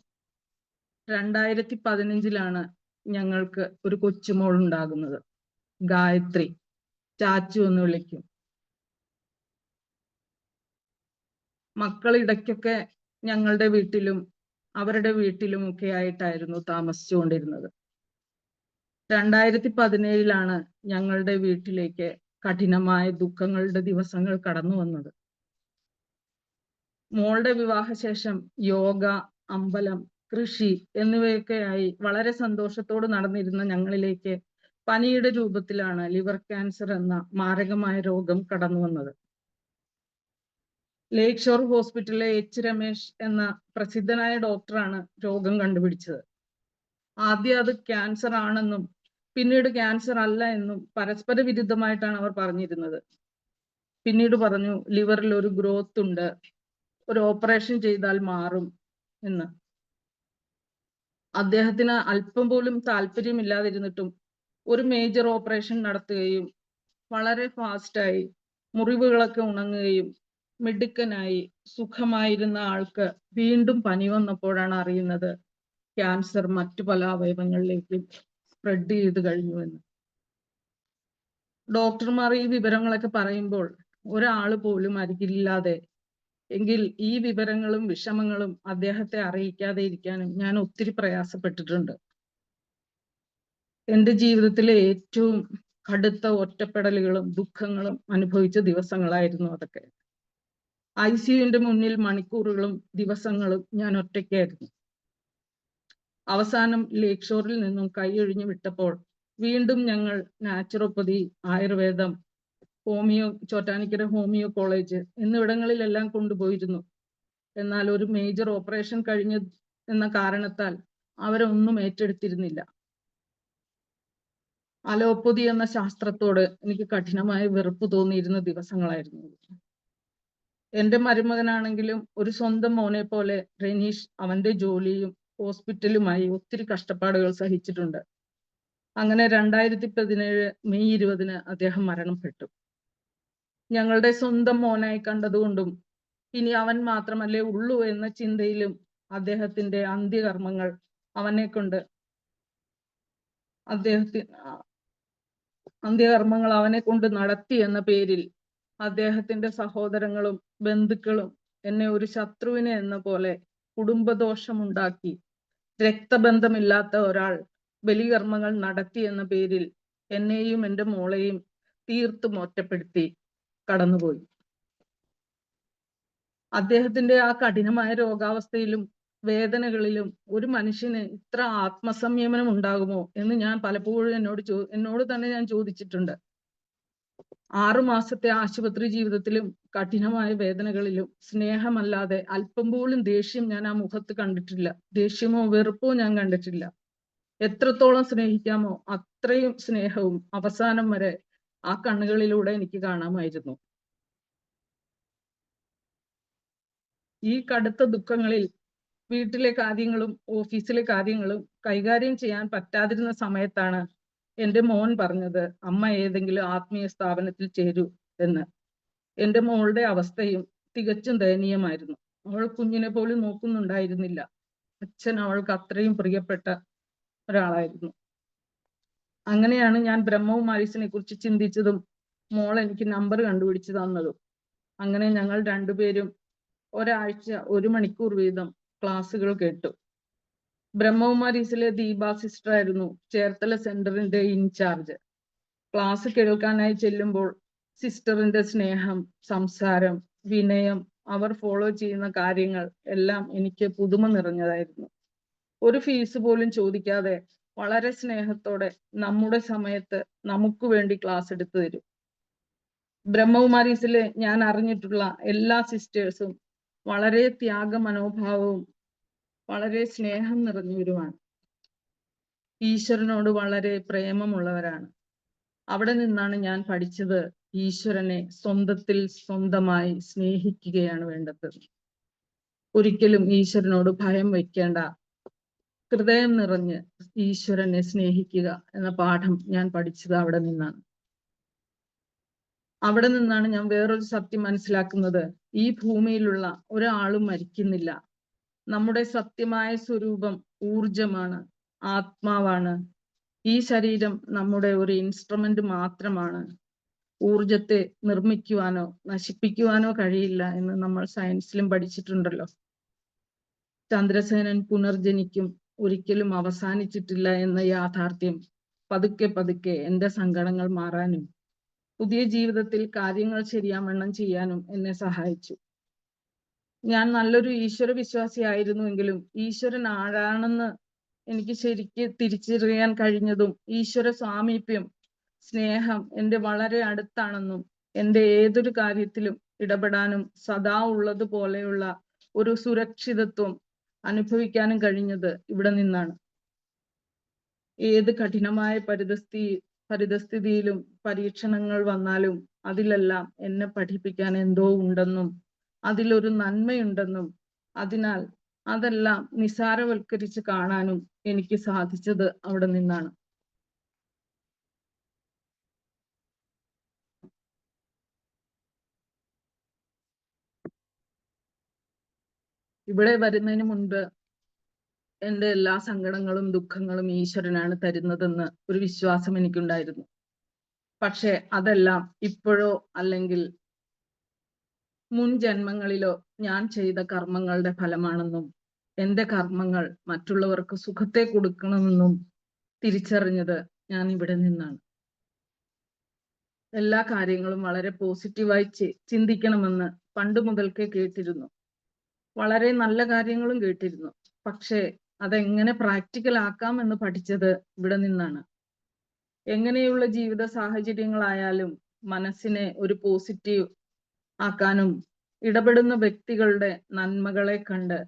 2015 ഞങ്ങൾക്ക് ഒരു കൊച്ചുമോൾ ഉണ്ടാകുന്നത്. ഗായത്രി, ചാച്ചു എന്ന് വിളിക്കും. മക്കൾ ഇടയ്ക്കൊക്കെ ഞങ്ങളുടെ വീട്ടിലും അവരുടെ വീട്ടിലും ഒക്കെ ആയിട്ടായിരുന്നു താമസിച്ചുകൊണ്ടിരുന്നത്. 2017 ഞങ്ങളുടെ വീട്ടിലേക്ക് കഠിനമായ ദുഃഖങ്ങളുടെ ദിവസങ്ങൾ കടന്നു വന്നത്. മോളുടെ വിവാഹശേഷം യോഗ, അമ്പലം, കൃഷി എന്നിവയൊക്കെയായി വളരെ സന്തോഷത്തോട് നടന്നിരുന്ന ഞങ്ങളിലേക്ക് പനിയുടെ രൂപത്തിലാണ് ലിവർ ക്യാൻസർ എന്ന മാരകമായ രോഗം കടന്നു വന്നത്. ലേക്ക് ഷോർ ഹോസ്പിറ്റലിലെ H. രമേശ് എന്ന പ്രസിദ്ധനായ ഡോക്ടറാണ് രോഗം കണ്ടുപിടിച്ചത്. ആദ്യം അത് ക്യാൻസർ ആണെന്നും പിന്നീട് ക്യാൻസർ അല്ല എന്നും പരസ്പര വിരുദ്ധമായിട്ടാണ് അവർ പറഞ്ഞിരുന്നത്. പിന്നീട് പറഞ്ഞു ലിവറിൽ ഒരു ഗ്രോത്ത് ഉണ്ട്, ഒരു ഓപ്പറേഷൻ ചെയ്താൽ മാറും എന്ന്. അദ്ദേഹത്തിന് അല്പം പോലും താല്പര്യമില്ലാതിരുന്നിട്ടും ഒരു മേജർ ഓപ്പറേഷൻ നടത്തുകയും വളരെ ഫാസ്റ്റായി മുറിവുകളൊക്കെ ഉണങ്ങുകയും മിടുക്കനായി സുഖമായിരുന്ന ആൾക്ക് വീണ്ടും പനി വന്നപ്പോഴാണ് അറിയുന്നത് ക്യാൻസർ മറ്റു പല അവയവങ്ങളിലേക്കും സ്പ്രെഡ് ചെയ്ത് കഴിഞ്ഞുവെന്ന്. ഡോക്ടർമാർ ഈ വിവരങ്ങളൊക്കെ പറയുമ്പോൾ ഒരാൾ പോലും അരികിലില്ലാതെ എങ്കിൽ ഈ വിവരങ്ങളും വിഷമങ്ങളും അദ്ദേഹത്തെ അറിയിക്കാതെ ഇരിക്കാനും ഞാൻ ഒത്തിരി പ്രയാസപ്പെട്ടിട്ടുണ്ട്. എൻ്റെ ജീവിതത്തിലെ ഏറ്റവും കടുത്ത ഒറ്റപ്പെടലുകളും ദുഃഖങ്ങളും അനുഭവിച്ച ദിവസങ്ങളായിരുന്നു അതൊക്കെ. ICUവിന്റെ മുന്നിൽ മണിക്കൂറുകളും ദിവസങ്ങളും ഞാൻ ഒറ്റയ്ക്കായിരുന്നു. അവസാനം ലേക്ക് ഷോറിൽ നിന്നും കൈയൊഴിഞ്ഞു വിട്ടപ്പോൾ വീണ്ടും ഞങ്ങൾ നാച്ചുറോപ്പതി, ആയുർവേദം, ഹോമിയോ, ചോറ്റാനിക്കര ഹോമിയോ കോളേജ് എന്നിവിടങ്ങളിലെല്ലാം കൊണ്ടുപോയിരുന്നു. എന്നാൽ ഒരു മേജർ ഓപ്പറേഷൻ കഴിഞ്ഞു എന്ന കാരണത്താൽ അവരൊന്നും ഏറ്റെടുത്തിരുന്നില്ല. അലോപ്പതി എന്ന ശാസ്ത്രത്തോട് എനിക്ക് കഠിനമായ വെറുപ്പ് തോന്നിയിരുന്ന ദിവസങ്ങളായിരുന്നു. എൻ്റെ മരുമകനാണെങ്കിലും ഒരു സ്വന്തം മോനെ പോലെ റെനീഷ് അവന്റെ ജോലിയും ഹോസ്പിറ്റലുമായി ഒത്തിരി കഷ്ടപ്പാടുകൾ സഹിച്ചിട്ടുണ്ട്. അങ്ങനെ 2017 മെയ് 20 അദ്ദേഹം മരണപ്പെട്ടു. ഞങ്ങളുടെ സ്വന്തം മോനായി കണ്ടതുകൊണ്ടും ഇനി അവൻ മാത്രമല്ലേ ഉള്ളൂ എന്ന ചിന്തയിലും അദ്ദേഹത്തിന്റെ അന്ത്യകർമ്മങ്ങൾ അവനെ കൊണ്ട് നടത്തി എന്ന പേരിൽ അദ്ദേഹത്തിന്റെ സഹോദരങ്ങളും ബന്ധുക്കളും എന്നെ ഒരു ശത്രുവിനെ എന്ന പോലെ കുടുംബദോഷമുണ്ടാക്കി, രക്തബന്ധമില്ലാത്ത ഒരാൾ ബലികർമ്മങ്ങൾ നടത്തി എന്ന പേരിൽ എന്നെയും എൻ്റെ മോളെയും തീർത്തും ഒറ്റപ്പെടുത്തി കടന്നുപോയി. അദ്ദേഹത്തിന്റെ ആ കഠിനമായ രോഗാവസ്ഥയിലും വേദനകളിലും ഒരു മനുഷ്യന് ഇത്ര ആത്മസംയമനം ഉണ്ടാകുമോ എന്ന് ഞാൻ പലപ്പോഴും എന്നോട് തന്നെ ഞാൻ ചോദിച്ചിട്ടുണ്ട്. 6 മാസത്തെ ആശുപത്രി ജീവിതത്തിലും കഠിനമായ വേദനകളിലും സ്നേഹമല്ലാതെ അല്പം പോലും ദേഷ്യം ഞാൻ ആ മുഖത്ത് കണ്ടിട്ടില്ല. ദേഷ്യമോ വെറുപ്പോ ഞാൻ കണ്ടിട്ടില്ല. എത്രത്തോളം സ്നേഹിക്കാമോ അത്രയും സ്നേഹവും അവസാനം വരെ ആ കണ്ണുകളിലൂടെ എനിക്ക് കാണാമായിരുന്നു. ഈ കടുത്ത ദുഃഖങ്ങളിൽ വീട്ടിലെ കാര്യങ്ങളും ഓഫീസിലെ കാര്യങ്ങളും കൈകാര്യം ചെയ്യാൻ പറ്റാതിരുന്ന സമയത്താണ് എൻ്റെ മോൻ പറഞ്ഞത്, അമ്മ ഏതെങ്കിലും ആത്മീയ സ്ഥാപനത്തിൽ ചേരൂ എന്ന്. എൻ്റെ മോളുടെ അവസ്ഥയും തികച്ചും ദയനീയമായിരുന്നു. അവൾ കുഞ്ഞിനെ പോലും നോക്കുന്നുണ്ടായിരുന്നില്ല. അച്ഛൻ അവൾക്ക് അത്രയും പ്രിയപ്പെട്ട ഒരാളായിരുന്നു. അങ്ങനെയാണ് ഞാൻ ബ്രഹ്മകുമാരീസിനെ കുറിച്ച് ചിന്തിച്ചതും മോൾ എനിക്ക് നമ്പർ കണ്ടുപിടിച്ച് തന്നതും. അങ്ങനെ ഞങ്ങൾ രണ്ടുപേരും ഒരാഴ്ച 1 മണിക്കൂർ വീതം ക്ലാസ്സുകൾ കേട്ടു. ബ്രഹ്മകുമാരീസിലെ ദീപ സിസ്റ്റർ ആയിരുന്നു ചേർത്തല സെന്ററിന്റെ ഇൻചാർജ്. ക്ലാസ് കേൾക്കാനായി ചെല്ലുമ്പോൾ സിസ്റ്ററിന്റെ സ്നേഹം, സംസാരം, വിനയം, അവർ ഫോളോ ചെയ്യുന്ന കാര്യങ്ങൾ എല്ലാം എനിക്ക് പുതുമ നിറഞ്ഞതായിരുന്നു. ഒരു ഫീസ് പോലും ചോദിക്കാതെ വളരെ സ്നേഹത്തോടെ നമ്മുടെ സമയത്ത് നമുക്ക് വേണ്ടി ക്ലാസ് എടുത്തു തരും. ബ്രഹ്മകുമാരീസിലെ ഞാൻ അറിഞ്ഞിട്ടുള്ള എല്ലാ സിസ്റ്റേഴ്സും വളരെ ത്യാഗ മനോഭാവവും വളരെ സ്നേഹം നിറഞ്ഞവരുമാണ്. ഈശ്വരനോട് വളരെ പ്രേമമുള്ളവരാണ്. അവിടെ നിന്നാണ് ഞാൻ പഠിച്ചത്, ഈശ്വരനെ സ്വന്തമായി സ്നേഹിക്കുകയാണ് വേണ്ടത്. ഒരിക്കലും ഈശ്വരനോട് ഭയം വയ്ക്കേണ്ട, ഹൃദയം നിറഞ്ഞ് ഈശ്വരനെ സ്നേഹിക്കുക എന്ന പാഠം ഞാൻ പഠിച്ചത് അവിടെ നിന്നാണ്. അവിടെ നിന്നാണ് ഞാൻ വേറൊരു സത്യം മനസ്സിലാക്കുന്നത്, ഈ ഭൂമിയിലുള്ള ഒരാളും മരിക്കുന്നില്ല. നമ്മുടെ സത്യമായ സ്വരൂപം ഊർജമാണ്, ആത്മാവാണ്. ഈ ശരീരം നമ്മുടെ ഒരു ഇൻസ്ട്രുമെന്റ് മാത്രമാണ്. ഊർജത്തെ നിർമ്മിക്കുവാനോ നശിപ്പിക്കുവാനോ കഴിയില്ല എന്ന് നമ്മൾ സയൻസിലും പഠിച്ചിട്ടുണ്ടല്ലോ. ചന്ദ്രസേനൻ പുനർജനിക്കും, ഒരിക്കലും അവസാനിച്ചിട്ടില്ല എന്ന യാഥാർത്ഥ്യം പതുക്കെ എൻ്റെ സങ്കടങ്ങൾ മാറാനും പുതിയ ജീവിതത്തിൽ കാര്യങ്ങൾ ശരിയാവണ്ണം ചെയ്യാനും എന്നെ സഹായിച്ചു. ഞാൻ നല്ലൊരു ഈശ്വര വിശ്വാസിയായിരുന്നുവെങ്കിലും ഈശ്വരൻ ആരാണെന്ന് എനിക്ക് ശരിക്ക് തിരിച്ചറിയാൻ കഴിഞ്ഞതും ഈശ്വര സാമീപ്യം, സ്നേഹം എൻ്റെ വളരെ അടുത്താണെന്നും എൻ്റെ ഏതൊരു കാര്യത്തിലും ഇടപെടാനും സദാ ഉള്ളതുപോലെയുള്ള ഒരു സുരക്ഷിതത്വം അനുഭവിക്കാനും കഴിഞ്ഞത് ഇവിടെ നിന്നാണ്. ഏത് കഠിനമായ പരിതസ്ഥിതിയിലും പരീക്ഷണങ്ങൾ വന്നാലും അതിലെല്ലാം എന്നെ പഠിപ്പിക്കാൻ എന്തോ ഉണ്ടെന്നും അതിലൊരു നന്മയുണ്ടെന്നും അതിനാൽ അതെല്ലാം നിസാരവൽക്കരിച്ച് കാണാനും എനിക്ക് സാധിച്ചത് അവിടെ നിന്നാണ്. ഇവിടെ വരുന്നതിന് മുൻപ് എൻ്റെ എല്ലാ സങ്കടങ്ങളും ദുഃഖങ്ങളും ഈശ്വരനാണ് തരുന്നതെന്ന് ഒരു വിശ്വാസം എനിക്കുണ്ടായിരുന്നു. പക്ഷെ അതെല്ലാം ഇപ്പോഴോ അല്ലെങ്കിൽ മുൻ ജന്മങ്ങളിലോ ഞാൻ ചെയ്ത കർമ്മങ്ങളുടെ ഫലമാണെന്നും എൻ്റെ കർമ്മങ്ങൾ മറ്റുള്ളവർക്ക് സുഖത്തെ കൊടുക്കണമെന്നും തിരിച്ചറിഞ്ഞത് ഞാൻ ഇവിടെ നിന്നാണ്. എല്ലാ കാര്യങ്ങളും വളരെ പോസിറ്റീവായി ചിന്തിക്കണമെന്ന് പണ്ട് മുതൽക്കേ കേട്ടിരുന്നു. വളരെ നല്ല കാര്യങ്ങളും കേട്ടിരുന്നു. പക്ഷേ അതെങ്ങനെ പ്രാക്ടിക്കൽ ആക്കാം എന്ന് പഠിച്ചത് ഇവിടെ നിന്നാണ്. എങ്ങനെയുള്ള ജീവിത സാഹചര്യങ്ങളായാലും മനസ്സിനെ ഒരു പോസിറ്റീവ് ആക്കാനും ഇടപെടുന്ന വ്യക്തികളുടെ നന്മകളെ കണ്ട്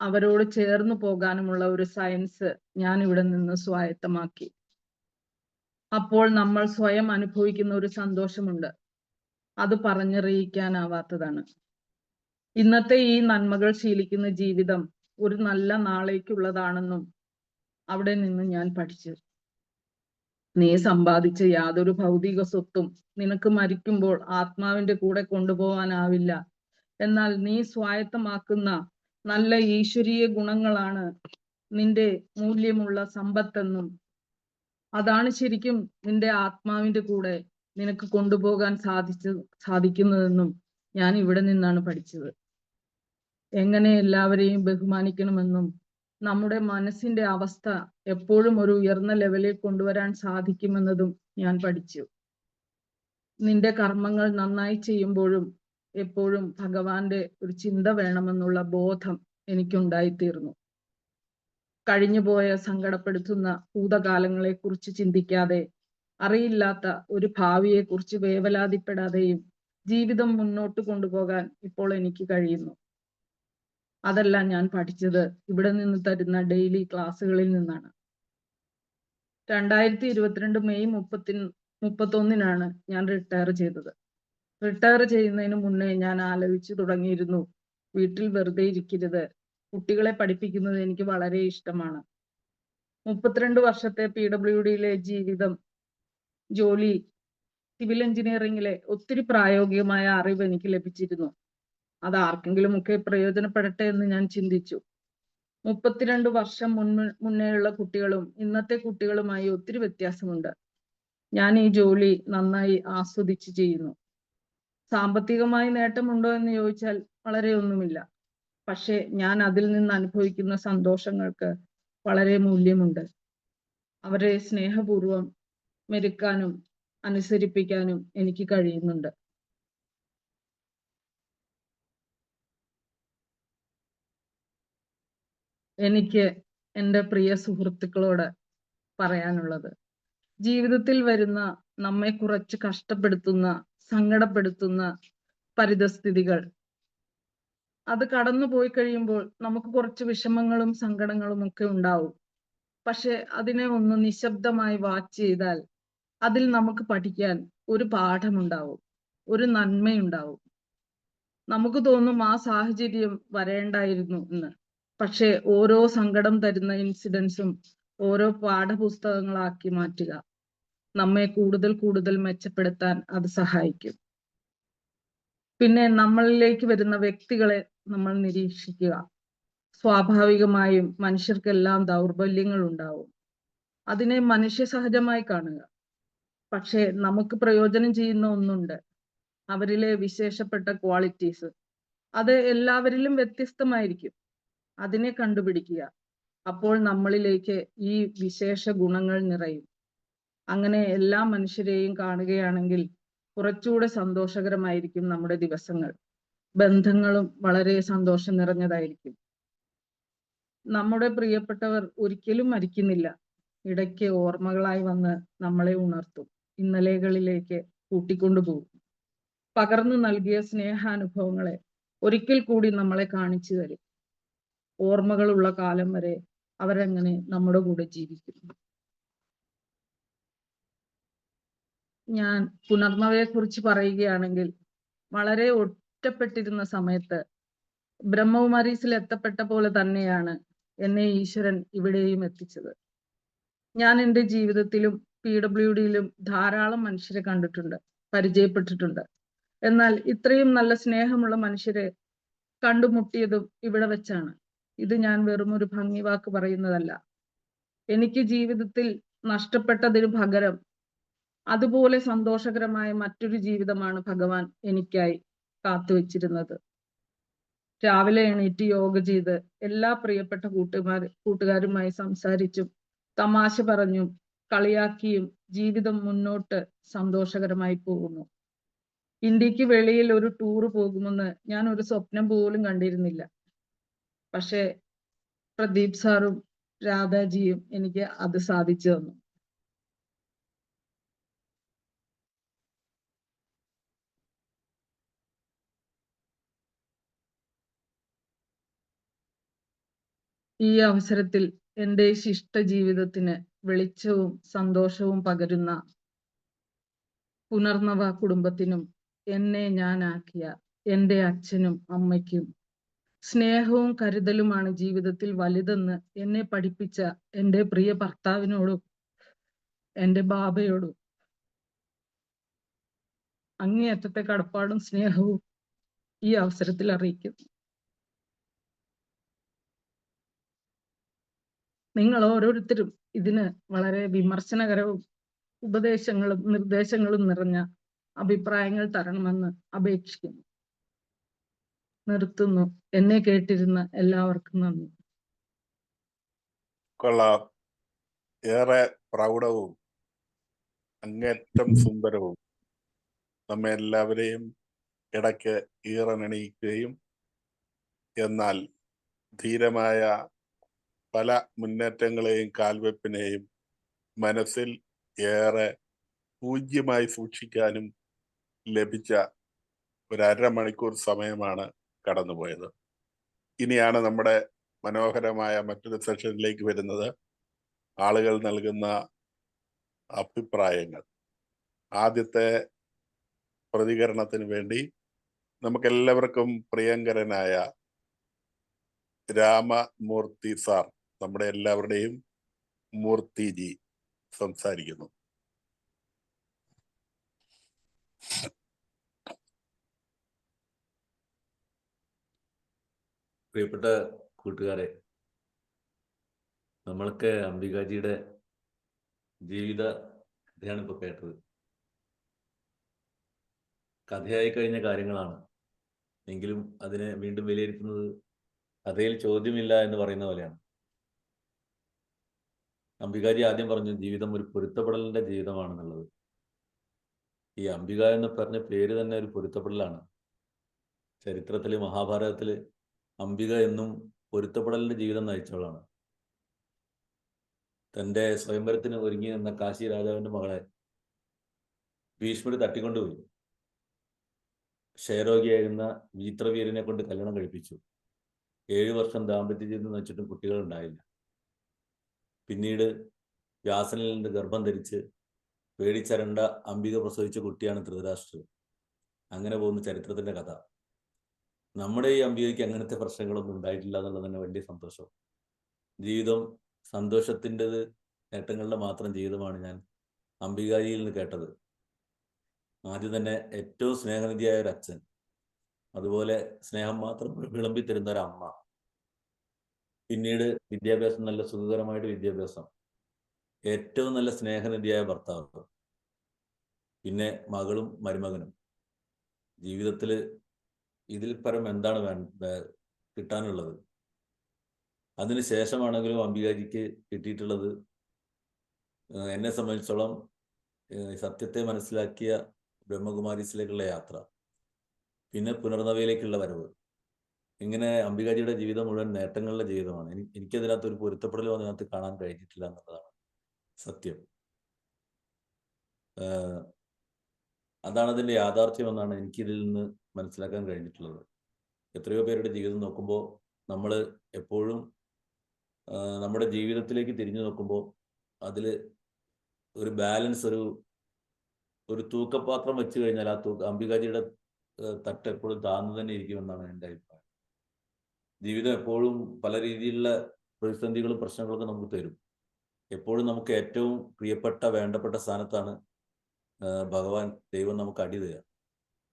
അവരോട് ചേർന്ന് പോകാനുമുള്ള ഒരു സയൻസ് ഞാൻ ഇവിടെ നിന്ന് സ്വായത്തമാക്കി. അപ്പോൾ നമ്മൾ സ്വയം അനുഭവിക്കുന്ന ഒരു സന്തോഷമുണ്ട്. അത് പറഞ്ഞറിയിക്കാനാവാത്തതാണ്. ഇന്നത്തെ ഈ നന്മകൾ ശീലിക്കുന്ന ജീവിതം ഒരു നല്ല നാളേക്കുള്ളതാണെന്നും അവിടെ നിന്ന് ഞാൻ പഠിച്ചു. നീ സമ്പാദിച്ച യാതൊരു ഭൗതിക സ്വത്തും നിനക്ക് മരിക്കുമ്പോൾ ആത്മാവിന്റെ കൂടെ കൊണ്ടുപോകാനാവില്ല. എന്നാൽ നീ സ്വായത്തമാക്കുന്ന നല്ല ഈശ്വരീയ ഗുണങ്ങളാണ് നിന്റെ മൂല്യമുള്ള സമ്പത്തെന്നും അതാണ് ശരിക്കും നിന്റെ ആത്മാവിന്റെ കൂടെ നിനക്ക് കൊണ്ടുപോകാൻ സാധിക്കുന്നതെന്നും ഞാൻ ഇവിടെ നിന്നാണ് പഠിച്ചത്. എങ്ങനെ എല്ലാവരെയും ബഹുമാനിക്കണമെന്നും നമ്മുടെ മനസ്സിന്റെ അവസ്ഥ എപ്പോഴും ഒരു ഉയർന്ന ലെവലിൽ കൊണ്ടുവരാൻ സാധിക്കുമെന്നതും ഞാൻ പഠിച്ചു. നിന്റെ കർമ്മങ്ങൾ നന്നായി ചെയ്യുമ്പോഴും എപ്പോഴും ഭഗവാന്റെ ഒരു ചിന്ത വേണമെന്നുള്ള ബോധം എനിക്കുണ്ടായിത്തീർന്നു. കഴിഞ്ഞുപോയ സങ്കടപ്പെടുത്തുന്ന ഭൂതകാലങ്ങളെ കുറിച്ച് ചിന്തിക്കാതെ, അറിയില്ലാത്ത ഒരു ഭാവിയെ കുറിച്ച് വേവലാതിപ്പെടാതെയും ജീവിതം മുന്നോട്ട് കൊണ്ടുപോകാൻ ഇപ്പോൾ എനിക്ക് കഴിയുന്നു. അതെല്ലാം ഞാൻ പഠിച്ചത് ഇവിടെ നിന്ന് തരുന്ന ഡെയിലി ക്ലാസ്സുകളിൽ നിന്നാണ്. 2022 മെയ് 31 ഞാൻ റിട്ടയർ ചെയ്തത്. റിട്ടയർ ചെയ്യുന്നതിന് മുന്നേ ഞാൻ ആലോചിച്ചു തുടങ്ങിയിരുന്നു, വീട്ടിൽ വെറുതെ ഇരിക്കരുത്, കുട്ടികളെ പഠിപ്പിക്കുന്നത് എനിക്ക് വളരെ ഇഷ്ടമാണ്. 32 വർഷത്തെ PWDയിലെ ജീവിതം, ജോലി, സിവിൽ എഞ്ചിനീയറിംഗിലെ ഒത്തിരി പ്രായോഗികമായ അറിവ് എനിക്ക് ലഭിച്ചിരുന്നു. അത് ആർക്കെങ്കിലും ഒക്കെ പ്രയോജനപ്പെടട്ടെ എന്ന് ഞാൻ ചിന്തിച്ചു. 32 വർഷം മുന്നേയുള്ള കുട്ടികളും ഇന്നത്തെ കുട്ടികളുമായി ഒത്തിരി വ്യത്യാസമുണ്ട്. ഞാൻ ഈ ജോലി നന്നായി ആസ്വദിച്ച് ചെയ്യുന്നു. സാമ്പത്തികമായി നേട്ടമുണ്ടോ എന്ന് ചോദിച്ചാൽ വളരെ ഒന്നുമില്ല. പക്ഷേ ഞാൻ അതിൽ നിന്ന് അനുഭവിക്കുന്ന സന്തോഷങ്ങൾക്ക് വളരെ മൂല്യമുണ്ട്. അവരെ സ്നേഹപൂർവം മെരുക്കാനും അനുസരിപ്പിക്കാനും എനിക്ക് കഴിയുന്നുണ്ട്. എനിക്ക് എൻ്റെ പ്രിയ സുഹൃത്തുക്കളോട് പറയാനുള്ളത്, ജീവിതത്തിൽ വരുന്ന നമ്മെ കുറച്ച് കഷ്ടപ്പെടുത്തുന്ന, സങ്കടപ്പെടുത്തുന്ന പരിതസ്ഥിതികൾ, അത് കടന്നു പോയി കഴിയുമ്പോൾ നമുക്ക് കുറച്ച് വിഷമങ്ങളും സങ്കടങ്ങളും ഒക്കെ ഉണ്ടാവും. പക്ഷെ അതിനെ ഒന്ന് നിശബ്ദമായി വാച്ച് ചെയ്താൽ അതിൽ നമുക്ക് പഠിക്കാൻ ഒരു പാഠമുണ്ടാവും, ഒരു നന്മയുണ്ടാവും. നമുക്ക് തോന്നും ആ സാഹചര്യം വരേണ്ടായിരുന്നു എന്ന്. പക്ഷെ ഓരോ സങ്കടം തരുന്ന ഇൻസിഡൻസും ഓരോ പാഠപുസ്തകങ്ങളാക്കി മാറ്റുക. നമ്മെ കൂടുതൽ കൂടുതൽ മെച്ചപ്പെടുത്താൻ അത് സഹായിക്കും. പിന്നെ നമ്മളിലേക്ക് വരുന്ന വ്യക്തികളെ നമ്മൾ നിരീക്ഷിക്കുക. സ്വാഭാവികമായും മനുഷ്യർക്കെല്ലാം ദൗർബല്യങ്ങൾ ഉണ്ടാവും. അതിനെ മനുഷ്യ സഹജമായി കാണുക. പക്ഷെ നമുക്ക് പ്രയോജനം ചെയ്യുന്ന ഒന്നുണ്ട്, അവരിലെ വിശേഷപ്പെട്ട ക്വാളിറ്റീസ്. അത് എല്ലാവരിലും വ്യത്യസ്തമായിരിക്കും. അതിനെ കണ്ടുപിടിക്കുക. അപ്പോൾ നമ്മളിലേക്ക് ഈ വിശേഷ ഗുണങ്ങൾ നിറയും. അങ്ങനെ എല്ലാ മനുഷ്യരെയും കാണുകയാണെങ്കിൽ കുറച്ചുകൂടെ സന്തോഷകരമായിരിക്കും നമ്മുടെ ദിവസങ്ങൾ. ബന്ധങ്ങളും വളരെ സന്തോഷം നിറഞ്ഞതായിരിക്കും. നമ്മുടെ പ്രിയപ്പെട്ടവർ ഒരിക്കലും മരിക്കുന്നില്ല. ഇടയ്ക്ക് ഓർമ്മകളായി വന്ന് നമ്മളെ ഉണർത്തും, ഇന്നലെകളിലേക്ക് കൂട്ടിക്കൊണ്ടുപോകും. പകർന്നു നൽകിയ സ്നേഹാനുഭവങ്ങളെ ഒരിക്കൽ കൂടി നമ്മളെ കാണിച്ചു തരും. ഓർമ്മകളുള്ള കാലം വരെ അവരങ്ങനെ നമ്മുടെ കൂടെ ജീവിക്കും. ഞാൻ പുനർനവയെ കുറിച്ച് പറയുകയാണെങ്കിൽ, വളരെ ഒറ്റപ്പെട്ടിരുന്ന സമയത്ത് ബ്രഹ്മകുമാരീസിൽ എത്തപ്പെട്ട പോലെ തന്നെയാണ് എന്നെ ഈശ്വരൻ ഇവിടെയും എത്തിച്ചത്. ഞാൻ എൻ്റെ ജീവിതത്തിലും PWDയിലും ധാരാളം മനുഷ്യരെ കണ്ടിട്ടുണ്ട്, പരിചയപ്പെട്ടിട്ടുണ്ട്. എന്നാൽ ഇത്രയും നല്ല സ്നേഹമുള്ള മനുഷ്യരെ കണ്ടുമുട്ടിയതും ഇവിടെ വെച്ചാണ്. ഇത് ഞാൻ വെറും ഒരു ഭംഗി വാക്ക് പറയുന്നതല്ല. എനിക്ക് ജീവിതത്തിൽ നഷ്ടപ്പെട്ടതിന് പകരം അതുപോലെ സന്തോഷകരമായ മറ്റൊരു ജീവിതമാണ് ഭഗവാൻ എനിക്കായി കാത്തുവച്ചിരുന്നത്. രാവിലെ എണീറ്റ് യോഗ ചെയ്ത് എല്ലാ പ്രിയപ്പെട്ട കൂട്ടുകാരുമായി സംസാരിച്ചും തമാശ പറഞ്ഞും കളിയാക്കിയും ജീവിതം മുന്നോട്ട് സന്തോഷകരമായി പോകുന്നു. ഇന്ത്യക്ക് വെളിയിൽ ഒരു ടൂർ പോകുമെന്ന് ഞാൻ ഒരു സ്വപ്നം പോലും കണ്ടിരുന്നില്ല. പക്ഷേ പ്രദീപ് സാറും രാധാജിയും എനിക്ക് അത് സാധിച്ചു തന്നു. ഈ അവസരത്തിൽ എൻ്റെ ശിഷ്ട ജീവിതത്തിന് വെളിച്ചവും സന്തോഷവും പകരുന്ന പുനർനവ കുടുംബത്തിനും എന്നെ ഞാനാക്കിയ എൻ്റെ അച്ഛനും അമ്മയ്ക്കും സ്നേഹവും കരുതലുമാണ് ജീവിതത്തിൽ വലുതെന്ന് എന്നെ പഠിപ്പിച്ച എൻ്റെ പ്രിയ ഭർത്താവിനോടും എൻ്റെ ബാബയോടും അങ്ങേയറ്റത്തെ കടപ്പാടും സ്നേഹവും ഈ അവസരത്തിൽ അറിയിക്കുന്നു. നിങ്ങൾ ഓരോരുത്തരും ഇതിന് വളരെ വിമർശനകരവും ഉപദേശങ്ങളും നിർദ്ദേശങ്ങളും നിറഞ്ഞ അഭിപ്രായങ്ങൾ തരണമെന്ന് അപേക്ഷിക്കുന്നു. നിർത്തുന്നു. എന്നെ കേട്ടിരുന്ന എല്ലാവർക്കും നന്ദി. കൊള്ളാം. ഏറെ പ്രൗഢവും അങ്ങേറ്റം സുന്ദരവും നമ്മെ എല്ലാവരെയും ഇടയ്ക്ക് ഈറനണിയിക്കുകയും എന്നാൽ ധീരമായ പല മുന്നേറ്റങ്ങളെയും കാൽവെപ്പിനെയും മനസ്സിൽ ഏറെ പൂജ്യമായി സൂക്ഷിക്കാനും ലഭിച്ച ഒരു അരമണിക്കൂർ സമയമാണ് കടന്നുപോയത്. ഇനിയാണ് നമ്മുടെ മനോഹരമായ മറ്റൊരു സെഷനിലേക്ക് വരുന്നത്. ആളുകൾ നൽകുന്ന അഭിപ്രായങ്ങൾ. ആദ്യത്തെ പ്രതികരണത്തിന് വേണ്ടി നമുക്കെല്ലാവർക്കും പ്രിയങ്കരനായ രാമമൂർത്തി സാർ, നമ്മുടെ എല്ലാവരുടെയും മൂർത്തിജി സംസാരിക്കുന്നു. പ്രിയപ്പെട്ട കൂട്ടുകാരെ, നമ്മൾക്ക് അംബികാജിയുടെ ജീവിത കഥയാണ് ഇപ്പോൾ കേട്ടത്. കഥയായി കഴിഞ്ഞ കാര്യങ്ങളാണ്, എങ്കിലും അതിനെ വീണ്ടും വിലയിരുത്തുന്നത് കഥയിൽ ചോദ്യമില്ല എന്ന് പറയുന്ന പോലെയാണ്. അംബികാജി ആദ്യം പറഞ്ഞു ജീവിതം ഒരു പൊരുത്തപ്പെടലിന്റെ ജീവിതമാണെന്നുള്ളത്. ഈ അംബിക എന്ന് പറഞ്ഞ പേര് തന്നെ ഒരു പൊരുത്തപ്പെടലാണ്. ചരിത്രത്തില്, മഹാഭാരതത്തില് അംബിക എന്നും പൊരുത്തപ്പെടലിന്റെ ജീവിതം നയിച്ചവളാണ്. തൻ്റെ സ്വയംവരത്തിന് ഒരുങ്ങി നിന്ന കാശി രാജാവിന്റെ മകളെ ഭീഷ്മർ തട്ടിക്കൊണ്ടുപോയി. ക്ഷയരോഗിയായിരുന്ന വിചിത്രവീരനെ കൊണ്ട് കല്യാണം കഴിപ്പിച്ചു. 7 വർഷം ദാമ്പത്യ ജീവിതം നയിച്ചിട്ടും കുട്ടികൾ ഉണ്ടായില്ല. പിന്നീട് വ്യാസനിൽ നിന്ന് ഗർഭം ധരിച്ച് പേടിച്ചരണ്ട അംബിക പ്രസവിച്ച കുട്ടിയാണ് ധൃതരാഷ്ട്രർ. അങ്ങനെ പോകുന്ന ചരിത്രത്തിന്റെ കഥ. നമ്മുടെ ഈ അംബികയ്ക്ക് അങ്ങനത്തെ പ്രശ്നങ്ങളൊന്നും ഉണ്ടായിട്ടില്ല എന്നുള്ളത് തന്നെ വലിയ സന്തോഷം. ജീവിതം സന്തോഷത്തിൻ്റെത്, നേട്ടങ്ങളുടെ മാത്രം ജീവിതമാണ് ഞാൻ അംബികാജിയിൽ നിന്ന് കേട്ടത്. ആദ്യം തന്നെ ഏറ്റവും സ്നേഹനിധിയായ ഒരു അച്ഛൻ, അതുപോലെ സ്നേഹം മാത്രം വിളമ്പിത്തരുന്ന ഒരു അമ്മ, പിന്നീട് വിദ്യാഭ്യാസം, നല്ല സുഖകരമായിട്ട് വിദ്യാഭ്യാസം, ഏറ്റവും നല്ല സ്നേഹനിധിയായ ഭർത്താവ്, പിന്നെ മകളും മരുമകനും. ജീവിതത്തിൽ ഇതിൽ പരം എന്താണ് കിട്ടാനുള്ളത്? അതിനുശേഷമാണെങ്കിലും അംബികാജിക്ക് കിട്ടിയിട്ടുള്ളത്, എന്നെ സംബന്ധിച്ചോളം, സത്യത്തെ മനസ്സിലാക്കിയ ബ്രഹ്മകുമാരീസിലേക്കുള്ള യാത്ര, പിന്നെ പുനർനവയിലേക്കുള്ള വരവ്. ഇങ്ങനെ അംബികാജിയുടെ ജീവിതം മുഴുവൻ നേട്ടങ്ങളുടെ ജീവിതമാണ്. എനിക്കതിനകത്ത് ഒരു പൊരുത്തപ്പെടലും അതിനകത്ത് കാണാൻ കഴിഞ്ഞിട്ടില്ല എന്നുള്ളതാണ് സത്യം. അതാണ് അതിൻ്റെ യാഥാർത്ഥ്യമെന്നാണ് എനിക്കിതിൽ നിന്ന് മനസ്സിലാക്കാൻ കഴിഞ്ഞിട്ടുള്ളത്. എത്രയോ പേരുടെ ജീവിതം നോക്കുമ്പോൾ നമ്മൾ എപ്പോഴും നമ്മുടെ ജീവിതത്തിലേക്ക് തിരിഞ്ഞു നോക്കുമ്പോൾ അതിൽ ഒരു ബാലൻസ്, ഒരു തൂക്കപാത്രം വെച്ച് കഴിഞ്ഞാൽ ആ അംബികാജിയുടെ തട്ട് എപ്പോഴും താഴ്ന്നു തന്നെ ഇരിക്കുമെന്നാണ് എൻ്റെ അഭിപ്രായം. ജീവിതം എപ്പോഴും പല രീതിയിലുള്ള പ്രതിസന്ധികളും പ്രശ്നങ്ങളൊക്കെ നമുക്ക് തരും. എപ്പോഴും നമുക്ക് ഏറ്റവും പ്രിയപ്പെട്ട, വേണ്ടപ്പെട്ട സ്ഥാനത്താണ് ഭഗവാൻ, ദൈവം നമുക്ക് അടി തരിക.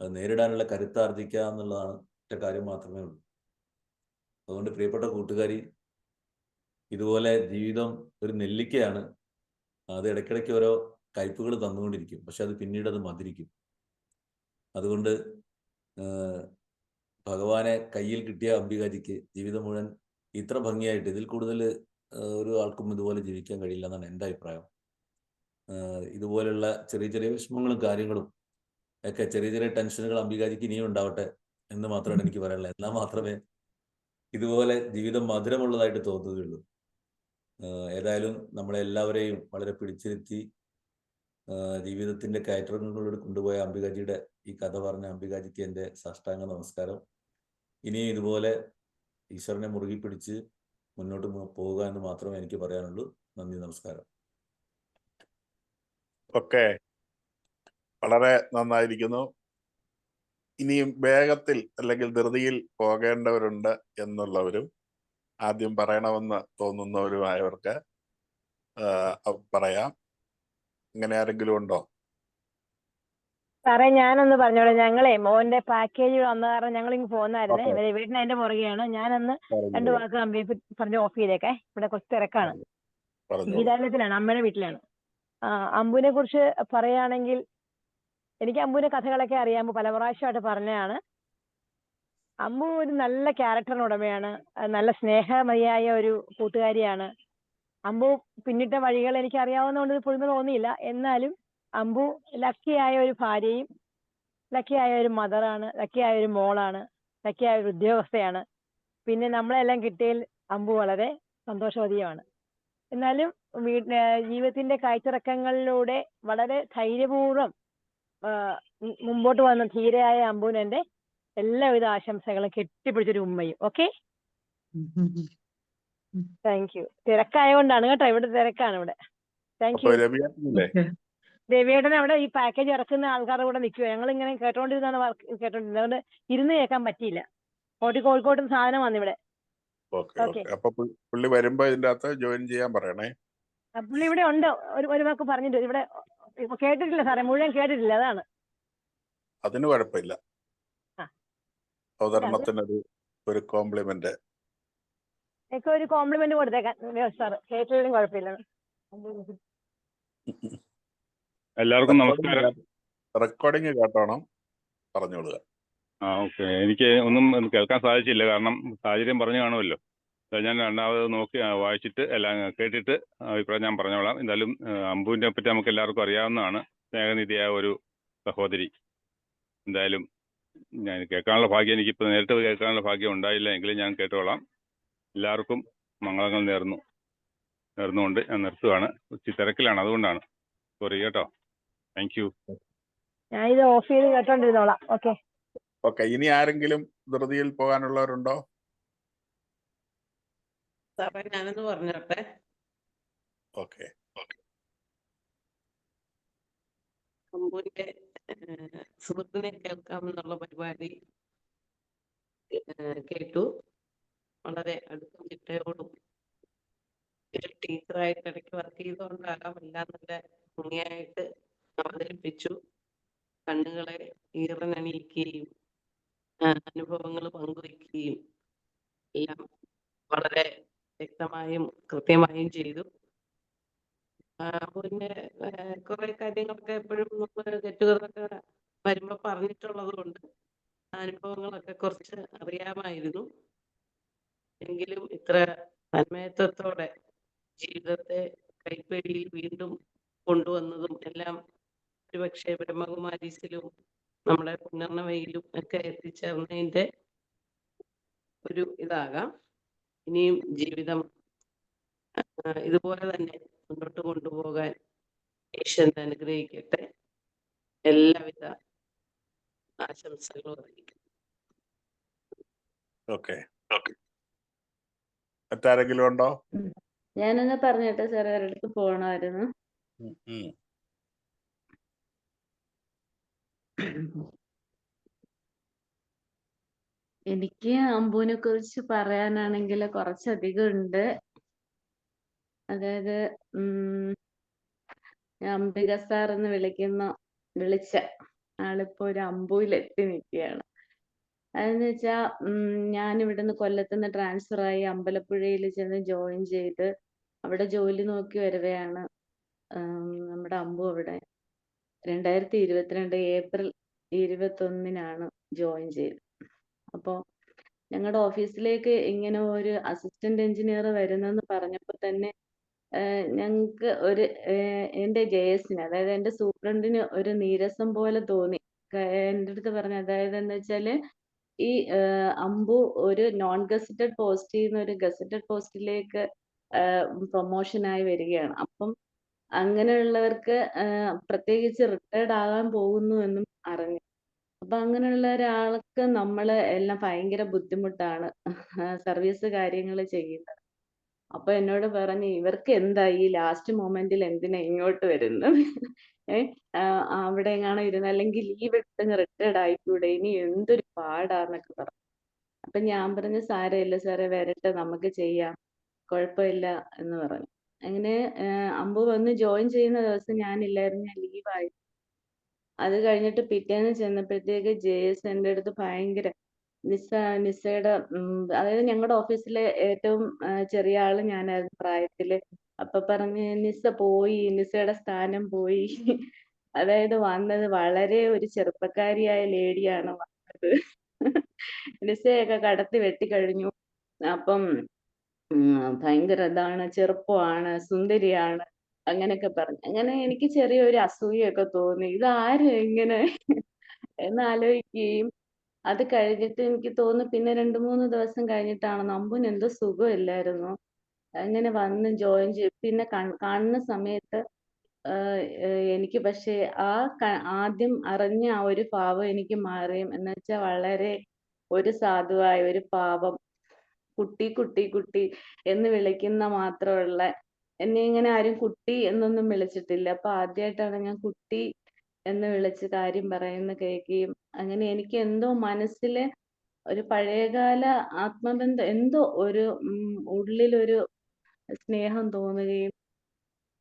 അത് നേരിടാനുള്ള കരുത്താർജിക്കുക എന്നുള്ളതാണ് ഒറ്റ കാര്യം മാത്രമേ ഉള്ളൂ. അതുകൊണ്ട് പ്രിയപ്പെട്ട കൂട്ടുകാരി, ഇതുപോലെ ജീവിതം ഒരു നെല്ലിക്കയാണ്. അത് ഇടയ്ക്കിടയ്ക്ക് ഓരോ കയ്പുകൾ തന്നുകൊണ്ടിരിക്കും, പക്ഷെ അത് പിന്നീട് അത് മധുരിക്കും. അതുകൊണ്ട് ഭഗവാനെ കയ്യിൽ കിട്ടിയ അംബികാജിക്ക് ജീവിതം മുഴുവൻ ഇത്ര ഭംഗിയായിട്ട്, ഇതിൽ കൂടുതൽ ഒരു ആൾക്കും ഇതുപോലെ ജീവിക്കാൻ കഴിയില്ല എന്നാണ് എൻ്റെ അഭിപ്രായം. ഇതുപോലുള്ള ചെറിയ ചെറിയ വിഷമങ്ങളും കാര്യങ്ങളും ഒക്കെ, ചെറിയ ചെറിയ ടെൻഷനുകൾ അംബികാജിക്ക് ഇനിയും ഉണ്ടാവട്ടെ എന്ന് മാത്രമാണ് എനിക്ക് പറയാനുള്ളത്. എന്നാൽ മാത്രമേ ഇതുപോലെ ജീവിതം മധുരമുള്ളതായിട്ട് തോന്നുകയുള്ളൂ. ഏതായാലും നമ്മളെ എല്ലാവരെയും വളരെ പിടിച്ചിരുത്തി ജീവിതത്തിന്റെ കയറ്റങ്ങളിലൂടെ കൊണ്ടുപോയ അംബികാജിയുടെ ഈ കഥ പറഞ്ഞ അംബികാജിക്ക് എൻ്റെ സാഷ്ടാംഗ നമസ്കാരം. ഇനിയും ഇതുപോലെ ഈശ്വരനെ മുറുകി പിടിച്ച് മുന്നോട്ട് പോവുക എന്ന് മാത്രമേ എനിക്ക് പറയാനുള്ളൂ. നന്ദി, നമസ്കാരം. ഒക്കെ വളരെ നന്നായിരിക്കുന്നു. ഇനിയും വേഗത്തിൽ അല്ലെങ്കിൽ ധൃതിയിൽ പോകേണ്ടവരുണ്ട് എന്നുള്ളവരും ആദ്യം പറയണമെന്ന് തോന്നുന്നവരുമായവർക്ക് പറയാം. ഇങ്ങനെ ആരെങ്കിലും ഉണ്ടോ? സാറേ, ഞാനൊന്ന് പറഞ്ഞോളൂ. ഞങ്ങളെ മോന്റെ പാക്കേജ് വന്ന കാരണം ഞങ്ങൾ ഇങ്ങ് പോന്നായിരുന്നേ. വീട്ടിന് അതിന്റെ പുറകെയാണ്. ഞാനൊന്ന് രണ്ടു വാക്ക് അമ്പയെ പറഞ്ഞ് ഓഫ് ചെയ്തേക്കെ. ഇവിടെ കുറച്ച് തിരക്കാണ്. വിദ്യാലയത്തിലാണ്, അമ്മയുടെ വീട്ടിലാണ്. അമ്പുവിനെ കുറിച്ച് പറയുകയാണെങ്കിൽ, എനിക്ക് അമ്പുവിന്റെ കഥകളൊക്കെ അറിയാം. പല പ്രാവശ്യമായിട്ട് പറഞ്ഞതാണ്. അമ്പു ഒരു നല്ല ക്യാരക്ടറിന് ഉടമയാണ്. നല്ല സ്നേഹമതിയായ ഒരു കൂട്ടുകാരിയാണ്. അമ്പു പിന്നിട്ട വഴികൾ എനിക്ക് അറിയാവുന്നതുകൊണ്ട് പുതുമ തോന്നിയില്ല. എന്നാലും അമ്പു ലക്കിയായ ഒരു ഭാര്യയും ലക്കിയായ ഒരു മദറാണ്, ലക്കിയായ ഒരു മോളാണ്, ലക്കിയായ ഒരു ഉദ്യോഗസ്ഥയാണ്. പിന്നെ നമ്മളെല്ലാം കിട്ടിയതിൽ അമ്പു വളരെ സന്തോഷവതിയുമാണ്. എന്നാലും ജീവിതത്തിന്റെ കാഴ്ചറക്കങ്ങളിലൂടെ വളരെ ധൈര്യപൂർവ്വം മുമ്പോട്ട് വന്ന ധീരയായ അമ്പുവിന് എൻ്റെ എല്ലാവിധ ആശംസകളും, കെട്ടിപ്പിടിച്ചൊരു ഉമ്മയും. Okay, thank U. തിരക്കായതുകൊണ്ടാണ് കേട്ടോ, ഇവിടെ തിരക്കാണ് ഇവിടെ. Thank you. രവിയേട്ടൻ അവിടെ ഈ പാക്കേജ് ഇറക്കുന്ന ആൾക്കാരുടെ കൂടെ നിൽക്കുക. ഞങ്ങൾ ഇങ്ങനെ കേട്ടോണ്ടിരുന്നാണ് കേട്ടോണ്ടിരുന്നത്. അതുകൊണ്ട് ഇരുന്ന് കേൾക്കാൻ പറ്റിയില്ല. കോഴിക്കോട്ട് സാധനം വന്നിവിടെ. അപ്പൊ പുള്ളി വരുമ്പോ ഇതിന്റെ അകത്ത് ജോയിൻ ചെയ്യാൻ പറയണേ. പുള്ളി ഇവിടെ ഉണ്ട്. ഒരു വാക്ക് പറഞ്ഞിട്ട് ഇവിടെ കേട്ടിട്ടില്ല സാറേ, മുഴുവൻ കേട്ടിട്ടില്ല, അതാണ്. അതിന് കുഴപ്പമില്ല. അവതരണത്തിന് ഒരു കോംപ്ലിമെന്റ്, ഒരു കോംപ്ലിമെന്റ് കൊടുത്തേക്കാൻ സാറ്. കേട്ടിട്ടും കുഴപ്പമില്ല. എല്ലാവർക്കും നമസ്കാരം. റെക്കോർഡിങ് കേട്ടോണം, പറഞ്ഞോളുക. ഓക്കെ. എനിക്ക് ഒന്നും കേൾക്കാൻ സാധിച്ചില്ല, കാരണം സാഹചര്യം പറഞ്ഞു കാണുമല്ലോ. ഞാൻ രണ്ടാമത് നോക്കി വായിച്ചിട്ട് എല്ലാം കേട്ടിട്ട് അഭിപ്രായം ഞാൻ പറഞ്ഞോളാം. എന്തായാലും അമ്പുവിനെ പറ്റി നമുക്ക് എല്ലാവർക്കും അറിയാവുന്നതാണ്. സ്നേഹനിധിയായ ഒരു സഹോദരി. എന്തായാലും ഞാൻ കേൾക്കാനുള്ള ഭാഗ്യം, എനിക്കിപ്പോൾ നേരിട്ട് കേൾക്കാനുള്ള ഭാഗ്യം ഉണ്ടായില്ല, എങ്കിലും ഞാൻ കേട്ടോളാം. എല്ലാവർക്കും മംഗളങ്ങൾ നേർന്നുകൊണ്ട് ഞാൻ നിർത്തുകയാണ്. ഉച്ച തിരക്കിലാണ്, അതുകൊണ്ടാണ്. സോറി കേട്ടോ. Thank you. ഞാൻ ഇത് ഓഫ് ചെയ്ത് കേട്ടോണ്ടിരുന്നോളാം. ഓക്കെ. ഇനി ആരെങ്കിലും ധൃതിയിൽ പോകാനുള്ളവരുണ്ടോ? സാറേ, ഞാനൊന്ന് പറഞ്ഞോട്ടെ. ഓക്കെ. അമ്പുവിന്റെ സുഹൃത്തിനെ കേൾക്കാമെന്നുള്ള പരിപാടി കേട്ടു. വളരെ അടുത്ത ചിട്ടയോടും ഒരു ടീച്ചറായിട്ട് ഇടയ്ക്ക് വർക്ക് ചെയ്തുകൊണ്ടാകാം എല്ലാം നല്ല ഭംഗിയായിട്ട് അവതരിപ്പിച്ചു. കണ്ണുകളെ ഈറനണിയിക്കുകയും അനുഭവങ്ങൾ പങ്കുവയ്ക്കുകയും എല്ലാം വളരെ വ്യക്തമായും കൃത്യമായും ചെയ്തു. പിന്നെ കുറെ കാര്യങ്ങളൊക്കെ എപ്പോഴും നമ്മൾ തെറ്റുകളൊക്കെ വരുമ്പോൾ പറഞ്ഞിട്ടുള്ളത് കൊണ്ട് അനുഭവങ്ങളൊക്കെ കുറച്ച് അറിയാമായിരുന്നു. എങ്കിലും ഇത്ര തന്മയത്വത്തോടെ ജീവിതത്തെ കൈപ്പിടിയിൽ വീണ്ടും കൊണ്ടുവന്നതും എല്ലാം ഒരുപക്ഷെ ബ്രഹ്മകുമാരീസിലും നമ്മുടെ പുനർണവയിലും ഒക്കെ എത്തിച്ചേർന്നതിൻ്റെ ഒരു ഇതാകാം. ഇനിയും ജീവിതം ഇതുപോലെ തന്നെ മുന്നോട്ട് കൊണ്ടുപോകാൻ ഈശ്വരൻ അനുഗ്രഹിക്കട്ടെ. എല്ലാവിധ ആശംസകളും അറിയിക്കും. ഓക്കെ. മറ്റാരെങ്കിലും ഉണ്ടോ? ഞാനൊന്ന് പറഞ്ഞിട്ട് സാർ ഒരിടത്ത് പോകണമായിരുന്നു. എനിക്ക് അമ്പുവിനെ കുറിച്ച് പറയാനാണെങ്കിൽ കുറച്ചധികം ഉണ്ട്. അതായത് അംബിക സാർ എന്ന് വിളിച്ച ആളിപ്പോ ഒരു അമ്പുവിലെത്തി നിൽക്കുകയാണ്. അതെന്ന് വെച്ചാ ഞാൻ ഇവിടുന്ന് കൊല്ലത്തുനിന്ന് ട്രാൻസ്ഫർ ആയി അമ്പലപ്പുഴയിൽ ചെന്ന് ജോയിൻ ചെയ്ത് അവിടെ ജോലി നോക്കി വരവെയാണ് നമ്മുടെ അമ്പു അവിടെ 2022 ഏപ്രിൽ 21 ജോയിൻ ചെയ്തത്. അപ്പോൾ ഞങ്ങളുടെ ഓഫീസിലേക്ക് ഇങ്ങനെ ഒരു അസിസ്റ്റന്റ് എഞ്ചിനീയർ വരുന്നെന്ന് പറഞ്ഞപ്പോൾ തന്നെ ഞങ്ങൾക്ക് ഒരു എൻ്റെ ജെഎസിന്, അതായത് എൻ്റെ സൂപ്രണ്ടിന് ഒരു നീരസം പോലെ തോന്നി. എൻ്റെ അടുത്ത് പറഞ്ഞു, അതായത് എന്ന് വെച്ചാൽ ഈ അമ്പു ഒരു നോൺ ഗസറ്റഡ് പോസ്റ്റിൽ നിന്ന് ഒരു ഗസറ്റഡ് പോസ്റ്റിലേക്ക് പ്രൊമോഷനായി വരികയാണ്. അപ്പം അങ്ങനെയുള്ളവർക്ക് പ്രത്യേകിച്ച് റിട്ടയർഡ് ആകാൻ പോകുന്നു എന്നും അറിഞ്ഞു. അപ്പൊ അങ്ങനെയുള്ള ഒരാൾക്ക് നമ്മൾ എല്ലാം ഭയങ്കര ബുദ്ധിമുട്ടാണ് സർവീസ് കാര്യങ്ങൾ ചെയ്യുന്നത്. അപ്പൊ എന്നോട് പറഞ്ഞു, ഇവർക്ക് എന്താ ഈ ലാസ്റ്റ് മൊമെന്റിൽ എന്തിനാ ഇങ്ങോട്ട് വരുന്നത്? അവിടെ എങ്ങാണോ ഇരുന്ന് അല്ലെങ്കിൽ ലീവ് എടുത്തങ്ങ് റിട്ടയർഡ് ആയിക്കൂടെ, ഇനി എന്തൊരു പാടാന്നൊക്കെ പറഞ്ഞു. അപ്പൊ ഞാൻ പറഞ്ഞു, സാരമില്ല സാറേ, വരട്ടെ, നമുക്ക് ചെയ്യാം, കുഴപ്പമില്ല എന്ന് പറഞ്ഞു. അങ്ങനെ അമ്പു വന്ന് ജോയിൻ ചെയ്യുന്ന ദിവസം ഞാനില്ലായിരുന്നു, ഞാൻ ലീവായി. അത് കഴിഞ്ഞിട്ട് പിറ്റേന്ന് ചെന്നപ്പോഴത്തേക്ക് ജെഎസ് എൻ്റെ അടുത്ത് ഭയങ്കര നിസ്സയുടെ അതായത് ഞങ്ങളുടെ ഓഫീസിലെ ഏറ്റവും ചെറിയ ആള് ഞാനായിരുന്നു പ്രായത്തില്. അപ്പൊ പറഞ്ഞ്, നിസ്സയുടെ സ്ഥാനം പോയി. അതായത് വന്നത് വളരെ ഒരു ചെറുപ്പക്കാരിയായ ലേഡിയാണ് വന്നത്. നിസ്സയൊക്കെ കടത്തി വെട്ടിക്കഴിഞ്ഞു. അപ്പം ഭയങ്കര ഇതാണ്, ചെറുപ്പമാണ്, സുന്ദരിയാണ്, അങ്ങനെയൊക്കെ പറഞ്ഞു. അങ്ങനെ എനിക്ക് ചെറിയൊരു അസൂയൊക്കെ തോന്നി, ഇതാരും ഇങ്ങനെ എന്ന് ആലോചിക്കുകയും അത് കഴിഞ്ഞിട്ട് എനിക്ക് തോന്നുന്നു പിന്നെ 2-3 ദിവസം കഴിഞ്ഞിട്ടാണ് അമ്പുന് എന്തോ സുഖമില്ലായിരുന്നു. അങ്ങനെ വന്ന് ജോയിൻ ചെയ്തു. പിന്നെ കാണുന്ന സമയത്ത് എനിക്ക് പക്ഷേ ആദ്യം അറിഞ്ഞ ആ ഒരു ഭാവം എനിക്ക് മാറിയും, എന്ന് വെച്ചാൽ വളരെ ഒരു സാധുവായ ഒരു പാവം കുട്ടി കുട്ടി കുട്ടി എന്ന് വിളിക്കുന്ന മാത്രമുള്ള, എന്നെ ഇങ്ങനെ ആരും കുട്ടി എന്നൊന്നും വിളിച്ചിട്ടില്ല. അപ്പൊ ആദ്യമായിട്ടാണ് ഞാൻ കുട്ടി എന്ന് വിളിച്ച് കാര്യം പറയുന്ന കേൾക്കുകയും, അങ്ങനെ എനിക്ക് എന്തോ മനസ്സിലെ ഒരു പഴയകാല ആത്മബന്ധം, എന്തോ ഒരു ഉള്ളിലൊരു സ്നേഹം തോന്നുകയും,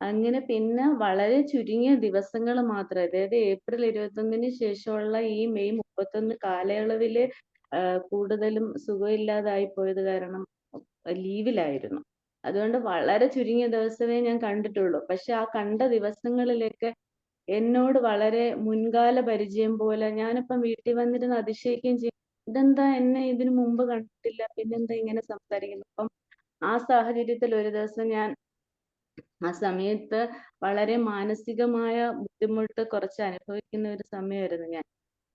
അങ്ങനെ പിന്നെ വളരെ ചുരുങ്ങിയ ദിവസങ്ങൾ മാത്രം, അതായത് ഏപ്രിൽ 21-ന് ശേഷമുള്ള ഈ മെയ് 31 കാലയളവില് കൂടുതലും സുഖമില്ലാതായി പോയത് കാരണം ലീവിലായിരുന്നു. അതുകൊണ്ട് വളരെ ചുരുങ്ങിയ ദിവസമേ ഞാൻ കണ്ടിട്ടുള്ളൂ. പക്ഷെ ആ കണ്ട ദിവസങ്ങളിലൊക്കെ എന്നോട് വളരെ മുൻകാല പരിചയം പോലെ, ഞാനിപ്പം വീട്ടിൽ വന്നിരുന്ന് അതിശയിക്കുകയും ചെയ്യും, ഇതെന്താ എന്നെ ഇതിനു മുമ്പ് കണ്ടിട്ടില്ല, പിന്നെന്താ ഇങ്ങനെ സംസാരിക്കുന്നത്. അപ്പം ആ സാഹചര്യത്തിൽ ഒരു ദിവസം ഞാൻ ആ സമയത്ത് വളരെ മാനസികമായ ബുദ്ധിമുട്ട് കുറച്ച് അനുഭവിക്കുന്ന ഒരു സമയമായിരുന്നു ഞാൻ.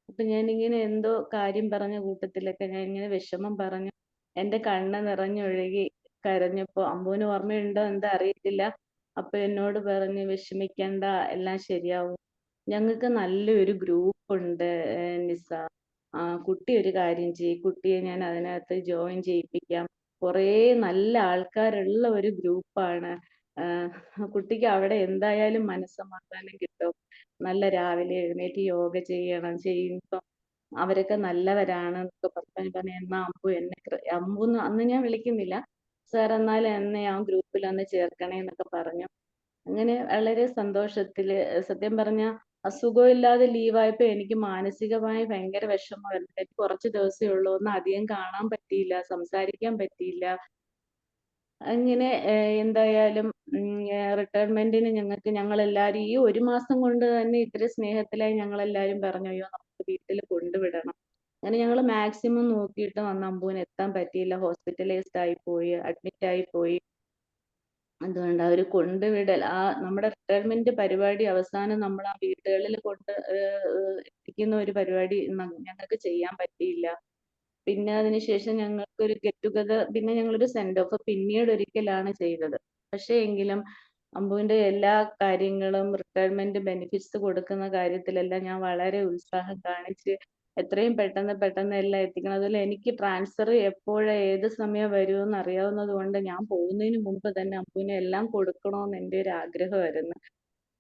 അപ്പൊ ഞാനിങ്ങനെ എന്തോ കാര്യം പറഞ്ഞ കൂട്ടത്തിലൊക്കെ ഞാൻ ഇങ്ങനെ വിഷമം പറഞ്ഞു. എൻ്റെ കണ്ണ് നിറഞ്ഞൊഴുകി കരഞ്ഞപ്പോ അമ്പുവിന് ഓർമ്മയുണ്ടോ എന്താ അറിയത്തില്ല. അപ്പൊ എന്നോട് പറഞ്ഞ്, വിഷമിക്കണ്ട, എല്ലാം ശരിയാവും. ഞങ്ങൾക്ക് നല്ലൊരു ഗ്രൂപ്പ് ഉണ്ട് നിസ. കുട്ടി ഒരു കാര്യം ചെയ്യ്, കുട്ടിയെ ഞാൻ അതിനകത്ത് ജോയിൻ ചെയ്യിപ്പിക്കാം. കുറേ നല്ല ആൾക്കാരുള്ള ഒരു ഗ്രൂപ്പാണ്. കുട്ടിക്ക് അവിടെ എന്തായാലും മനസ്സമാധാനം കിട്ടും. നല്ല രാവിലെ എഴുന്നേറ്റ് യോഗ ചെയ്യുമ്പം അവരൊക്കെ നല്ലവരാണ് എന്നൊക്കെ പറഞ്ഞു. എന്നാ അമ്പു അന്ന് ഞാൻ വിളിക്കുന്നില്ല സാർ, എന്നാലും എന്നെ ആ ഗ്രൂപ്പിൽ ഒന്ന് ചേർക്കണേ എന്നൊക്കെ പറഞ്ഞു. അങ്ങനെ വളരെ സന്തോഷത്തില്, സത്യം പറഞ്ഞ അസുഖമില്ലാതെ ലീവായപ്പോ എനിക്ക് മാനസികമായി ഭയങ്കര വിഷമമായിരുന്നു. എനിക്ക് കുറച്ച് ദിവസമേ ഉള്ളൂ, ഒന്നും അധികം കാണാൻ പറ്റിയില്ല, സംസാരിക്കാൻ പറ്റിയില്ല. അങ്ങനെ എന്തായാലും റിട്ടയർമെന്റിന് ഞങ്ങളെല്ലാരും ഈ 1 മാസം കൊണ്ട് തന്നെ ഇത്ര സ്നേഹത്തിലായി ഞങ്ങളെല്ലാരും പറഞ്ഞു, അയ്യോ നമുക്ക് വീട്ടിൽ കൊണ്ടുവിടണം. അങ്ങനെ ഞങ്ങൾ മാക്സിമം നോക്കിയിട്ട് വന്ന അമ്പുവിന് എത്താൻ പറ്റിയില്ല, ഹോസ്പിറ്റലൈസ്ഡ് ആയി പോയി, അഡ്മിറ്റ് ആയി പോയി. അതുകൊണ്ട് ആ ഒരു കൊണ്ടുവിടൽ, നമ്മുടെ റിട്ടയർമെന്റ് പരിപാടി അവസാനം നമ്മൾ ആ വീടുകളിൽ എത്തിക്കുന്ന ഒരു പരിപാടി ഞങ്ങൾക്ക് ചെയ്യാൻ പറ്റിയില്ല. പിന്നെ അതിനുശേഷം ഞങ്ങൾക്കൊരു ഗെറ്റ് ടുഗദർ, പിന്നെ ഞങ്ങളൊരു സെൻഡ് ഓഫ് പിന്നീട് ഒരിക്കലാണ് ചെയ്തത്. പക്ഷേ എങ്കിലും അമ്പുവിന്റെ എല്ലാ കാര്യങ്ങളും റിട്ടയർമെന്റ് ബെനിഫിറ്റ്സ് കൊടുക്കുന്ന കാര്യത്തിലെല്ലാം ഞാൻ വളരെ ഉത്സാഹം കാണിച്ച് എത്രയും പെട്ടെന്ന് എല്ലാം എത്തിക്കണം. അതുപോലെ എനിക്ക് ട്രാൻസ്ഫർ ഏത് സമയം വരുമെന്ന് അറിയാവുന്നത് കൊണ്ട് ഞാൻ പോകുന്നതിന് മുമ്പ് തന്നെ അമ്പുവിനെ എല്ലാം കൊടുക്കണമെന്ന് എൻ്റെ ഒരു ആഗ്രഹമായിരുന്നു.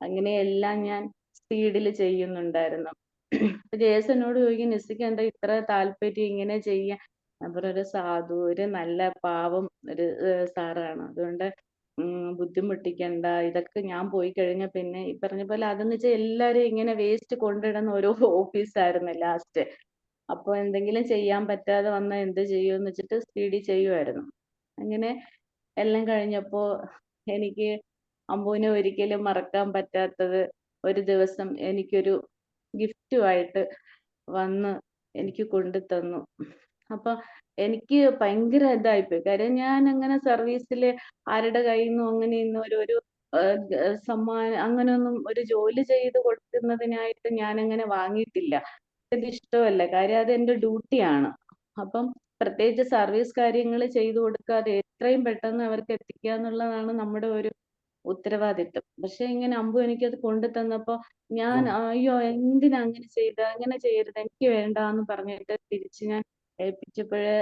അങ്ങനെ എല്ലാം ഞാൻ സ്പീഡിൽ ചെയ്യുന്നുണ്ടായിരുന്നു. ജേസ് എന്നോട് ചോദിക്കും, നിസ്സിക്ക് എന്താ ഇത്ര താല്പര്യം ഇങ്ങനെ ചെയ്യാൻ? അവരൊരു സാധു, ഒരു നല്ല പാവം ഒരു സാറാണ്, അതുകൊണ്ട് ബുദ്ധിമുട്ടിക്കണ്ട. ഇതൊക്കെ ഞാൻ പോയി കഴിഞ്ഞ പിന്നെ ഈ പറഞ്ഞ പോലെ അതെന്ന് വെച്ചാൽ എല്ലാരും ഇങ്ങനെ വേസ്റ്റ് കൊണ്ടിടുന്ന ഓരോ ഓഫീസായിരുന്നു ലാസ്റ്റ്. അപ്പൊ എന്തെങ്കിലും ചെയ്യാൻ പറ്റാതെ വന്നാൽ എന്ത് ചെയ്യുമെന്ന് വെച്ചിട്ട് സ്പീഡിൽ ചെയ്യുമായിരുന്നു. അങ്ങനെ എല്ലാം കഴിഞ്ഞപ്പോ എനിക്ക് അമ്പുവിനെ ഒരിക്കലും മറക്കാൻ പറ്റാത്തത്, ഒരു ദിവസം എനിക്കൊരു ഗിഫ്റ്റുമായിട്ട് വന്ന് എനിക്ക് കൊണ്ടു തന്നു. അപ്പൊ എനിക്ക് ഭയങ്കര ഇതായിപ്പോയി. കാര്യം ഞാൻ അങ്ങനെ സർവീസിൽ ആരുടെ കയ്യിൽ നിന്നും അങ്ങനെയൊന്നും ഒരു സമ്മാനം അങ്ങനെയൊന്നും ഒരു ജോലി ചെയ്ത് കൊടുക്കുന്നതിനായിട്ട് ഞാൻ അങ്ങനെ വാങ്ങിയിട്ടില്ല. ഇത് ഇഷ്ടമല്ല. കാര്യം അത് എന്റെ ഡ്യൂട്ടിയാണ്. അപ്പം പ്രത്യേകിച്ച് സർവീസ് കാര്യങ്ങൾ ചെയ്തു കൊടുക്കാതെ എത്രയും പെട്ടെന്ന് അവർക്ക് എത്തിക്കുക എന്നുള്ളതാണ് നമ്മുടെ ഒരു ഉത്തരവാദിത്വം. പക്ഷെ ഇങ്ങനെ അമ്പു എനിക്കത് കൊണ്ടു തന്നപ്പോ ഞാൻ അയ്യോ എന്തിനാ അങ്ങനെ ചെയ്ത, അങ്ങനെ ചെയ്യരുത്, എനിക്ക് വേണ്ടാന്ന് പറഞ്ഞിട്ട് തിരിച്ച് ഞാൻ ഏൽപ്പിച്ചപ്പോഴ്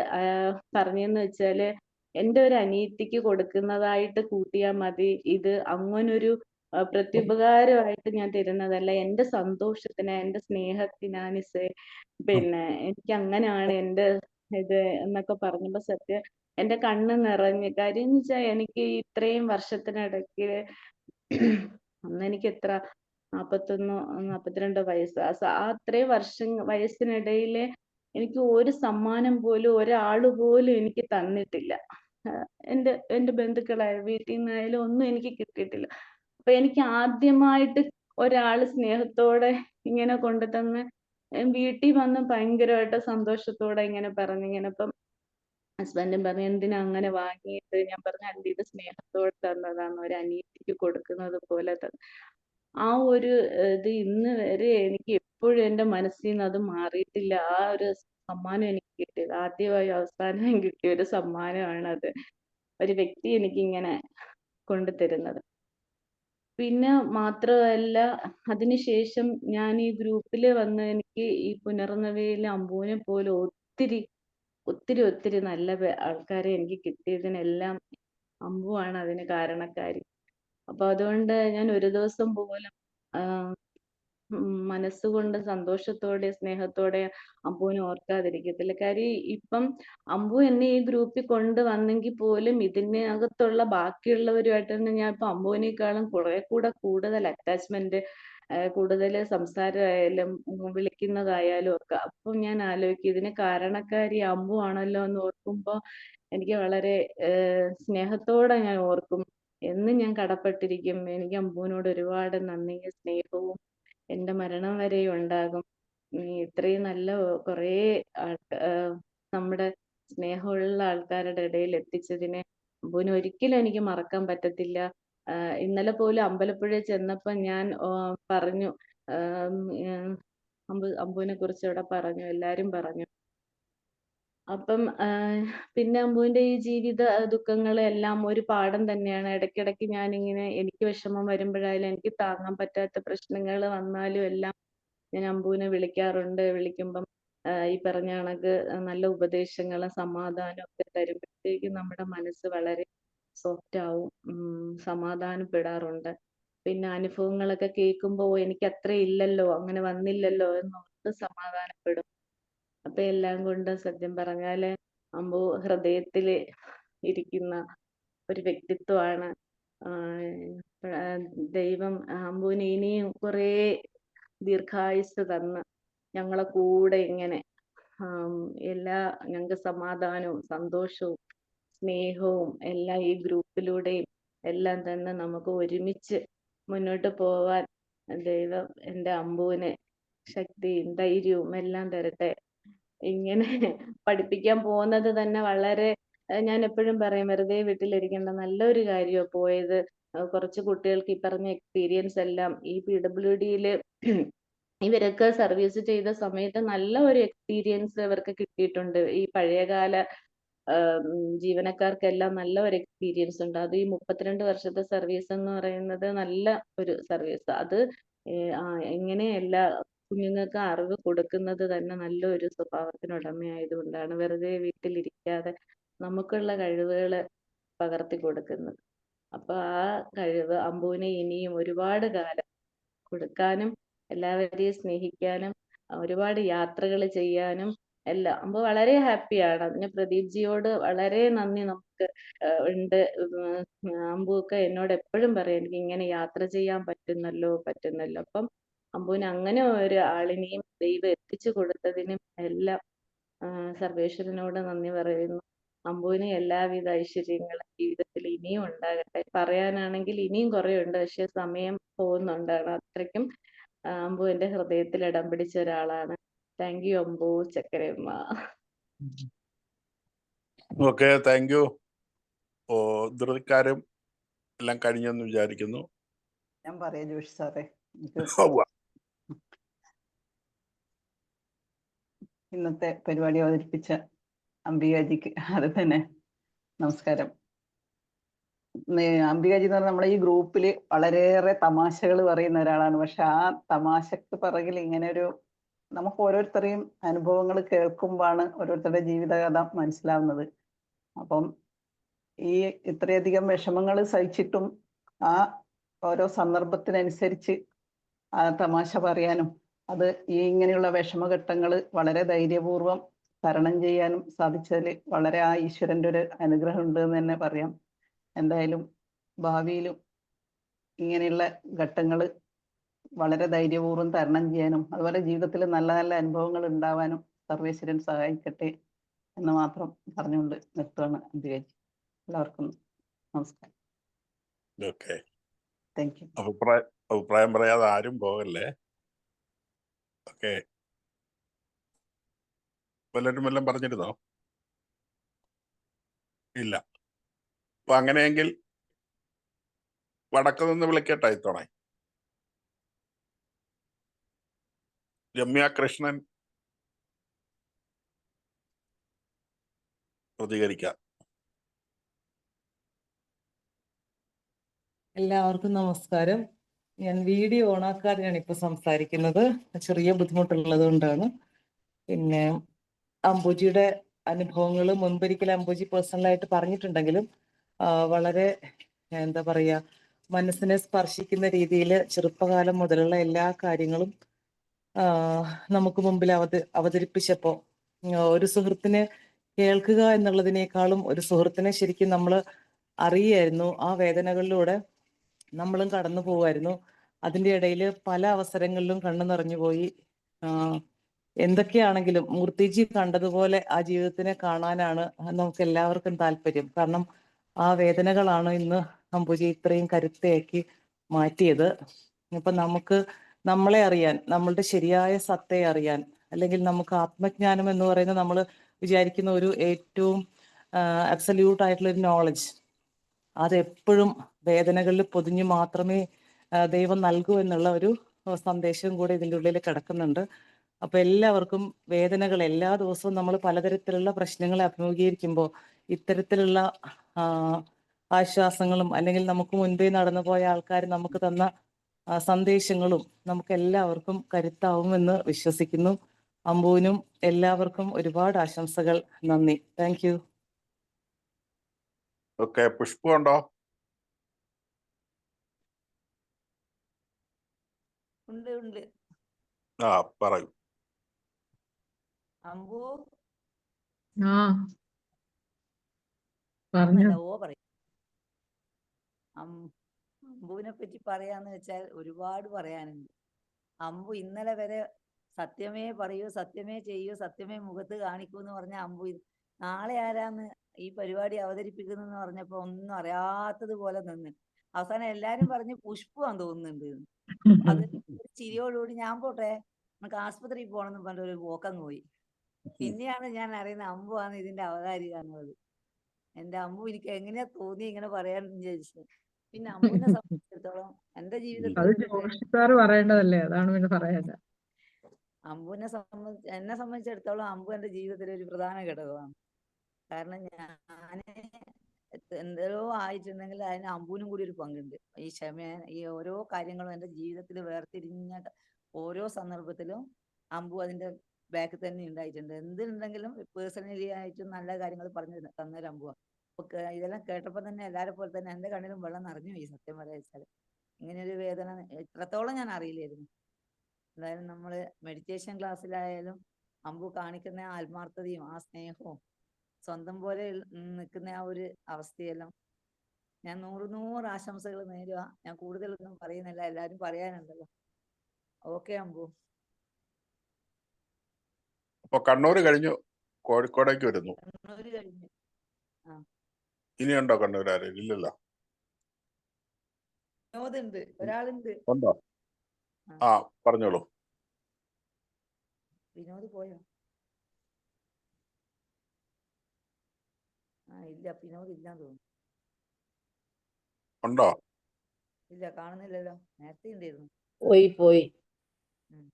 പറഞ്ഞെന്ന് വെച്ചാല് എന്റെ ഒരു അനിയത്തിക്ക് കൊടുക്കുന്നതായിട്ട് കൂട്ടിയാ മതി, ഇത് അങ്ങനൊരു പ്രത്യുപകാരമായിട്ട് ഞാൻ തരുന്നതല്ല, എന്റെ സന്തോഷത്തിന് എന്റെ സ്നേഹത്തിനാണ് പിന്നെ എനിക്ക് അങ്ങനെയാണ് എന്റെ ഇത് എന്നൊക്കെ പറഞ്ഞപ്പോ സത്യം എന്റെ കണ്ണ് നിറഞ്ഞ്. കാര്യം എന്ന് വെച്ചാൽ എനിക്ക് ഇത്രയും വർഷത്തിനിടയ്ക്ക് അന്ന് എനിക്ക് എത്ര 42 വയസ്സ്. ആ അത്രയും വയസ്സിനിടയില് എനിക്ക് ഒരു സമ്മാനം പോലും ഒരാള് പോലും എനിക്ക് തന്നിട്ടില്ല. എന്റെ ബന്ധുക്കളായ വീട്ടിൽ നിന്നായാലും ഒന്നും എനിക്ക് കിട്ടിയിട്ടില്ല. അപ്പൊ എനിക്ക് ആദ്യമായിട്ട് ഒരാള് സ്നേഹത്തോടെ ഇങ്ങനെ കൊണ്ടുതന്ന് വീട്ടിൽ വന്ന് ഭയങ്കരമായിട്ട് സന്തോഷത്തോടെ ഇങ്ങനെ പറഞ്ഞു. ഇങ്ങനെ ഇപ്പം ഹസ്ബൻഡും പറഞ്ഞു എന്തിനാ അങ്ങനെ വാങ്ങിയിട്ട്. ഞാൻ പറഞ്ഞു അല്ല ഇത് സ്നേഹത്തോടെ തന്നതാണ്, ഒരു അനിയത്തിക്ക് കൊടുക്കുന്നത് പോലെ തന്നെ. ആ ഒരു ഇത് ഇന്ന് വരെ എനിക്ക് എപ്പോഴും എന്റെ മനസ്സിൽ നിന്ന് അത് മാറിയിട്ടില്ല. ആ ഒരു സമ്മാനം എനിക്ക് കിട്ടിയത് ആദ്യമായി അവസാനവും കിട്ടിയ ഒരു സമ്മാനമാണ് അത്, ഒരു വ്യക്തി എനിക്ക് ഇങ്ങനെ കൊണ്ടുതരുന്നത്. പിന്നെ മാത്രമല്ല അതിനുശേഷം ഞാൻ ഈ ഗ്രൂപ്പിൽ വന്ന് എനിക്ക് ഈ പുനർനവയിലെ അമ്പുവിനെ പോലെ ഒത്തിരി ഒത്തിരി ഒത്തിരി നല്ല ആൾക്കാരെ എനിക്ക് കിട്ടിയതിനെല്ലാം അമ്പുവാണ് അതിന് കാരണക്കാരി. അപ്പൊ അതുകൊണ്ട് ഞാൻ ഒരു ദിവസം പോലും മനസ്സുകൊണ്ട് സന്തോഷത്തോടെ സ്നേഹത്തോടെ അമ്പുവിനെ ഓർക്കാതിരിക്കത്തില്ല. കാര്യം ഇപ്പം അമ്പു എന്നെ ഈ ഗ്രൂപ്പിൽ കൊണ്ടുവന്നെങ്കിൽ പോലും ഇതിനകത്തുള്ള ബാക്കിയുള്ളവരുമായിട്ട് തന്നെ ഞാൻ ഇപ്പൊ അമ്പുവിനേക്കാളും കുറെ കൂടെ കൂടുതൽ അറ്റാച്ച്മെന്റ്, കൂടുതൽ സംസാരമായാലും വിളിക്കുന്നതായാലും ഒക്കെ. അപ്പം ഞാൻ ആലോചിക്കും ഇതിന് കാരണക്കാരി അമ്പു ആണല്ലോ എന്ന് ഓർക്കുമ്പോ എനിക്ക് വളരെ സ്നേഹത്തോടെ ഞാൻ ഓർക്കും. എന്നും ഞാൻ കടപ്പെട്ടിരിക്കും. എനിക്ക് അമ്പുവിനോട് ഒരുപാട് നന്ദിയും സ്നേഹവും എന്റെ മരണം വരെയും ഉണ്ടാകും. ഇത്രയും നല്ല കുറേ നമ്മുടെ സ്നേഹമുള്ള ആൾക്കാരുടെ ഇടയിൽ എത്തിച്ചതിനെ അമ്പുവിനെ ഒരിക്കലും എനിക്ക് മറക്കാൻ പറ്റത്തില്ല. ഇന്നലെ പോലും അമ്പലപ്പുഴയിൽ ചെന്നപ്പോ ഞാൻ പറഞ്ഞു, അമ്പുവിനെ കുറിച്ച് അവിടെ പറഞ്ഞു, എല്ലാരും പറഞ്ഞു. അപ്പം പിന്നെ അമ്പുവിന്റെ ഈ ജീവിത ദുഃഖങ്ങളെല്ലാം ഒരു പാഠം തന്നെയാണ്. ഇടയ്ക്കിടയ്ക്ക് ഞാനിങ്ങനെ എനിക്ക് വിഷമം വരുമ്പോഴായാലും എനിക്ക് താങ്ങാൻ പറ്റാത്ത പ്രശ്നങ്ങൾ വന്നാലും എല്ലാം ഞാൻ അമ്പുവിനെ വിളിക്കാറുണ്ട്. വിളിക്കുമ്പം ഈ പറഞ്ഞ കണക്ക് നല്ല ഉപദേശങ്ങളും സമാധാനവും ഒക്കെ തരുമ്പോഴത്തേക്കും നമ്മുടെ മനസ്സ് വളരെ സോഫ്റ്റ് ആവും, സമാധാനപ്പെടാറുണ്ട്. പിന്നെ അനുഭവങ്ങളൊക്കെ കേൾക്കുമ്പോൾ എനിക്ക് അത്ര ഇല്ലല്ലോ, അങ്ങനെ വന്നില്ലല്ലോ എന്നോർത്ത് സമാധാനപ്പെടും. അപ്പൊ എല്ലാം കൊണ്ട് സത്യം പറഞ്ഞാല് അമ്പു ഹൃദയത്തില് ഇരിക്കുന്ന ഒരു വ്യക്തിത്വമാണ്. ദൈവം അമ്പുവിന് ഇനിയും കുറേ ദീർഘായുസ് തന്ന് ഞങ്ങളെ കൂടെ ഇങ്ങനെ ഞങ്ങൾക്ക് സമാധാനവും സന്തോഷവും സ്നേഹവും എല്ലാം ഈ ഗ്രൂപ്പിലൂടെയും എല്ലാം തന്നെ നമുക്ക് ഒരുമിച്ച് മുന്നോട്ട് പോവാൻ ദൈവം എൻ്റെ അമ്പുവിന് ശക്തിയും ധൈര്യവും എല്ലാം തരട്ടെ. ഇങ്ങനെ പഠിപ്പിക്കാൻ പോകുന്നത് തന്നെ വളരെ ഞാൻ എപ്പോഴും പറയും വെറുതെ വീട്ടിലിരിക്കേണ്ട, നല്ലൊരു കാര്യമാണ് പോയത്. കുറച്ച് കുട്ടികൾക്ക് ഈ പറഞ്ഞ എക്സ്പീരിയൻസ് എല്ലാം ഈ PWDയില് ഇവരൊക്കെ സർവീസ് ചെയ്ത സമയത്ത് നല്ല ഒരു എക്സ്പീരിയൻസ് അവർക്ക് കിട്ടിയിട്ടുണ്ട്. ഈ പഴയകാല ജീവനക്കാർക്കെല്ലാം നല്ല ഒരു എക്സ്പീരിയൻസ് ഉണ്ട്. അത് ഈ 32 വർഷത്തെ സർവീസ് എന്ന് പറയുന്നത് നല്ല ഒരു സർവീസ്. അത് എങ്ങനെ എല്ലാ കുഞ്ഞുങ്ങൾക്ക് അറിവ് കൊടുക്കുന്നത് തന്നെ നല്ലൊരു സ്വഭാവത്തിന് ഉടമയായതുകൊണ്ടാണ്. വെറുതെ വീട്ടിലിരിക്കാതെ നമുക്കുള്ള കഴിവുകൾ പകർത്തി കൊടുക്കുന്നത്. അപ്പൊ ആ കഴിവ് അമ്പുവിനെ ഇനിയും ഒരുപാട് കാലം കൊടുക്കാനും എല്ലാവരെയും സ്നേഹിക്കാനും ഒരുപാട് യാത്രകൾ ചെയ്യാനും എല്ലാം അമ്പു വളരെ ഹാപ്പിയാണ്. അതിന് പ്രദീപ് ജിയോട് വളരെ നന്ദി നമുക്ക് ഉണ്ട്. അമ്പുവൊക്കെ എന്നോട് എപ്പോഴും പറയും എനിക്ക് ഇങ്ങനെ യാത്ര ചെയ്യാൻ പറ്റുന്നല്ലോ. അപ്പം അമ്പുവിന് അങ്ങനെ ഒരു ആളിനെയും ദൈവം എത്തിച്ചു കൊടുത്തതിനും എല്ലാം സർവേശ്വരനോട് നന്ദി പറയുന്നു. അമ്പുവിന് എല്ലാവിധ ഐശ്വര്യങ്ങളും ജീവിതത്തിൽ ഇനിയും ഉണ്ടാകട്ടെ. പറയാനാണെങ്കിൽ ഇനിയും കുറെ ഉണ്ട്, പക്ഷെ സമയം പോകുന്നുണ്ടാണ്. അത്രയ്ക്കും അമ്പു എൻ്റെ ഹൃദയത്തിൽ ഇടം പിടിച്ച ഒരാളാണ്. താങ്ക് യു അമ്പു ചക്കരയമ്മ. Okay, thank you. ധൃതിക്കാരും എല്ലാം കഴിഞ്ഞെന്ന് വിചാരിക്കുന്നു. ഞാൻ പറയാം ജോഷി സാറേ, എനിക്ക് ഉവ്വ. ഇന്നത്തെ പരിപാടി അവതരിപ്പിച്ച അംബികാജിക്ക് അത് തന്നെ നമസ്കാരം. അംബികാജി എന്ന് പറഞ്ഞാൽ നമ്മുടെ ഈ ഗ്രൂപ്പിൽ വളരെയേറെ തമാശകൾ പറയുന്ന ഒരാളാണ്. പക്ഷെ ആ തമാശക്ക് പിറകിൽ ഇങ്ങനെ ഒരു നമുക്ക് ഓരോരുത്തരെയും അനുഭവങ്ങൾ കേൾക്കുമ്പോഴാണ് ഓരോരുത്തരുടെ ജീവിതകഥ മനസ്സിലാവുന്നത്. അപ്പം ഈ ഇത്രയധികം വിഷമങ്ങൾ സഹിച്ചിട്ടും ആ ഓരോ സന്ദർഭത്തിനനുസരിച്ച് ആ തമാശ പറയാനും അത് ഈ ഇങ്ങനെയുള്ള വിഷമഘട്ടങ്ങൾ വളരെ ധൈര്യപൂർവ്വം തരണം ചെയ്യാനും സാധിച്ചതിൽ വളരെ ആ ഈശ്വരൻ്റെ ഒരു അനുഗ്രഹം ഉണ്ട് എന്ന് തന്നെ പറയാം. എന്തായാലും ഭാവിയിലും ഇങ്ങനെയുള്ള ഘട്ടങ്ങൾ വളരെ ധൈര്യപൂർവ്വം തരണം ചെയ്യാനും അതുപോലെ ജീവിതത്തിൽ നല്ല നല്ല അനുഭവങ്ങൾ ഉണ്ടാവാനും സർവേശ്വരൻ സഹായിക്കട്ടെ എന്ന് മാത്രം പറഞ്ഞുകൊണ്ട് നിർത്തുകയാണ് അംബികാജി. എല്ലാവർക്കും നമസ്കാരം. Okay, thank U. അഭിപ്രായം പറയാതെ ആരും പോകല്ലേ. ഓക്കെ, വല്ലവരും വല്ലതും പറഞ്ഞിരുന്നോ? ഇല്ല. അപ്പൊ അങ്ങനെയെങ്കിൽ വടക്ക് നിന്ന് വിളിക്കട്ടെ ഇത്തവണ. രമ്യ കൃഷ്ണൻ പ്രതികരിക്കാം. എല്ലാവർക്കും നമസ്കാരം. ഞാൻ വീഡിയോ ഓണാക്കാതെയാണ് ഇപ്പൊ സംസാരിക്കുന്നത്, ചെറിയ ബുദ്ധിമുട്ടുള്ളത് കൊണ്ടാണ്. പിന്നെ അംബുജിയുടെ അനുഭവങ്ങൾ മുൻപൊരിക്കൽ അംബുജി പേഴ്സണലായിട്ട് പറഞ്ഞിട്ടുണ്ടെങ്കിലും വളരെ എന്താ പറയാ, മനസ്സിനെ സ്പർശിക്കുന്ന രീതിയിൽ ചെറുപ്പകാലം മുതലുള്ള എല്ലാ കാര്യങ്ങളും നമുക്ക് മുമ്പിൽ അവതരിപ്പിച്ചപ്പോൾ ഒരു സുഹൃത്തിനെ കേൾക്കുക എന്നുള്ളതിനേക്കാളും ഒരു സുഹൃത്തിനെ ശരിക്കും നമ്മൾ അറിയായിരുന്നു. ആ വേദനകളിലൂടെ നമ്മളും കടന്നു പോവായിരുന്നു. അതിൻ്റെ ഇടയിൽ പല അവസരങ്ങളിലും കണ്ണു നിറഞ്ഞുപോയി. എന്തൊക്കെയാണെങ്കിലും മൂർത്തിജി കണ്ടതുപോലെ ആ ജീവിതത്തിനെ കാണാനാണ് നമുക്ക് എല്ലാവർക്കും താല്പര്യം. കാരണം ആ വേദനകളാണ് ഇന്ന് അംബുജി ഇത്രയും കരുത്തയാക്കി മാറ്റിയത്. ഇപ്പൊ നമുക്ക് നമ്മളെ അറിയാൻ, നമ്മളുടെ ശരിയായ സത്തയെ അറിയാൻ, അല്ലെങ്കിൽ നമുക്ക് ആത്മജ്ഞാനം എന്ന് പറയുന്നത് നമ്മൾ വിചാരിക്കുന്ന ഒരു ഏറ്റവും അബ്സല്യൂട്ട് ആയിട്ടുള്ള ഒരു നോളജ്, അതെപ്പോഴും വേദനകളിൽ പൊതിഞ്ഞു മാത്രമേ ദൈവം നൽകൂ എന്നുള്ള ഒരു സന്ദേശവും കൂടെ ഇതിൻ്റെ ഉള്ളിൽ കിടക്കുന്നുണ്ട്. അപ്പൊ എല്ലാവർക്കും വേദനകൾ, എല്ലാ ദിവസവും നമ്മൾ പലതരത്തിലുള്ള പ്രശ്നങ്ങളെ അഭിമുഖീകരിക്കുമ്പോൾ ഇത്തരത്തിലുള്ള ആശ്വാസങ്ങളും അല്ലെങ്കിൽ നമുക്ക് മുൻപേ നടന്നു പോയ ആൾക്കാർ നമുക്ക് തന്ന സന്ദേശങ്ങളും നമുക്ക് എല്ലാവർക്കും കരുത്താവുമെന്ന് വിശ്വസിക്കുന്നു. അമ്പുവിനും എല്ലാവർക്കും ഒരുപാട് ആശംസകൾ. നന്ദി. Thank you. ഓക്കെ, പുഷ്പമുണ്ടോ? ഉണ്ട് ഉണ്ട്. ആ, പറയൂ. അമ്പു പറഞ്ഞു. ഓ പറയും. അമ്പുവിനെ പറ്റി പറയാന്ന് വെച്ചാൽ ഒരുപാട് പറയാനുണ്ട്. അമ്പു ഇന്നലെ വരെ സത്യമേ പറയൂ, സത്യമേ ചെയ്യൂ, സത്യമേ മുഖത്ത് കാണിക്കൂ എന്ന് പറഞ്ഞ അമ്പു നാളെ ആരാന്ന് ഈ പരിപാടി അവതരിപ്പിക്കുന്നെന്ന് പറഞ്ഞപ്പോ ഒന്നും അറിയാത്തതുപോലെ നിന്ന് അവസാനം എല്ലാരും പറഞ്ഞ് പുഷ്പമാന്ന് തോന്നുന്നുണ്ട്. അത് ചിരിയോടുകൂടി ഞാൻ പോട്ടെ നമുക്ക് ആസ്പത്രിയിൽ പോകണമെന്ന് പറഞ്ഞ ഒരു പോക്കങ്ങ് പോയി. പിന്നെയാണ് ഞാൻ അറിയുന്നത് അമ്പുവാണ് ഇതിന്റെ അവതാരിക എന്നുള്ളത്. എന്റെ അമ്പു എനിക്ക് എങ്ങനെയാ തോന്നി ഇങ്ങനെ പറയാൻ വിചാരിച്ചു. പിന്നെ അമ്പുവിനെ സംബന്ധിച്ചിടത്തോളം എന്റെ ജീവിതത്തിൽ പറയേണ്ടതല്ലേ, അതാണ് പിന്നെ പറയാൻ. എന്നെ സംബന്ധിച്ചിടത്തോളം അമ്പു എന്റെ ജീവിതത്തിലെ ഒരു പ്രധാന ഘടകമാണ്. കാരണം ഞാൻ എന്തോ ആയിട്ടുണ്ടെങ്കിൽ അതിന് അമ്പുവിനും കൂടി ഒരു പങ്കുണ്ട്. ഈ ഈ ഓരോ കാര്യങ്ങളും എന്റെ ജീവിതത്തിൽ വേർതിരിഞ്ഞ ഓരോ സന്ദർഭത്തിലും അമ്പു അതിന്റെ ബാക്കിൽ തന്നെ ഉണ്ടായിട്ടുണ്ട്. എന്തുണ്ടെങ്കിലും പേഴ്സണലി ആയിട്ടും നല്ല കാര്യങ്ങൾ പറഞ്ഞു തന്നൊരു അമ്പുവാണ്. അപ്പൊ ഇതെല്ലാം കേട്ടപ്പോൾ തന്നെ എല്ലാവരെ പോലെ തന്നെ എന്റെ കണ്ണിലും വെള്ളം നിറഞ്ഞു പോയി. സത്യം പറയാ വെച്ചാൽ ഇങ്ങനെയൊരു വേദന ഇത്രത്തോളം ഞാൻ അറിയില്ലായിരുന്നു. എന്തായാലും നമ്മള് മെഡിറ്റേഷൻ ക്ലാസ്സിലായാലും അമ്പു കാണിക്കുന്ന ആത്മാർത്ഥതയും ആ സ്നേഹവും സ്വന്തം പോലെ നിൽക്കുന്ന ആ ഒരു അവസ്ഥയെല്ലാം ഞാൻ 100 ആശംസകൾ നേരുക. ഞാൻ കൂടുതലൊന്നും പറയുന്നില്ല, എല്ലാരും പറയാനുണ്ടല്ലോ. ഓക്കെ അമ്പു. അപ്പൊ കണ്ണൂര് കഴിഞ്ഞു, കോഴിക്കോടേക്ക് വരുന്നു. കണ്ണൂര് കഴിഞ്ഞു. ഇനിയുണ്ടോ കണ്ണൂർ ആരും? ഇല്ലല്ലോ. വിനോദുണ്ട്, ഒരാളുണ്ട്. ഉണ്ടോ? ആ, പറഞ്ഞോളൂ. വിനോദ് പോയോ? ഇല്ല, വിനോദ് ഇല്ലാന്ന് തോന്നുന്നു. ഉണ്ടോ? ഇല്ല, കാണുന്നില്ലല്ലോ. നേരത്തെ ഉണ്ടായിരുന്നു. പോയി. ഉം.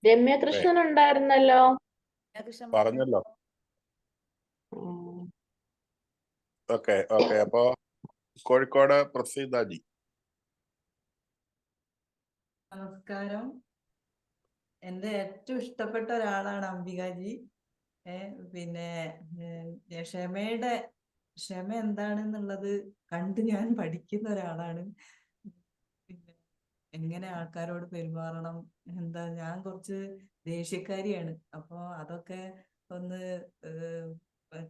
രമ്യകൃഷ്ണൻ ഉണ്ടായിരുന്നല്ലോ. കൃഷ്ണൻ പറഞ്ഞല്ലോ. ഉം. ഓക്കെ അപ്പോ കോഴിക്കോട് പ്രസീതാജി. നമസ്കാരം. എൻ്റെ ഏറ്റവും ഇഷ്ടപ്പെട്ട ഒരാളാണ് അംബികാജി. പിന്നെ ക്ഷമ എന്താണെന്നുള്ളത് കണ്ട് ഞാൻ പഠിക്കുന്ന ഒരാളാണ്. പിന്നെ എങ്ങനെ ആൾക്കാരോട് പെരുമാറണം, ഞാൻ കുറച്ച് ദേഷ്യക്കാരിയാണ്. അപ്പോൾ അതൊക്കെ ഒന്ന്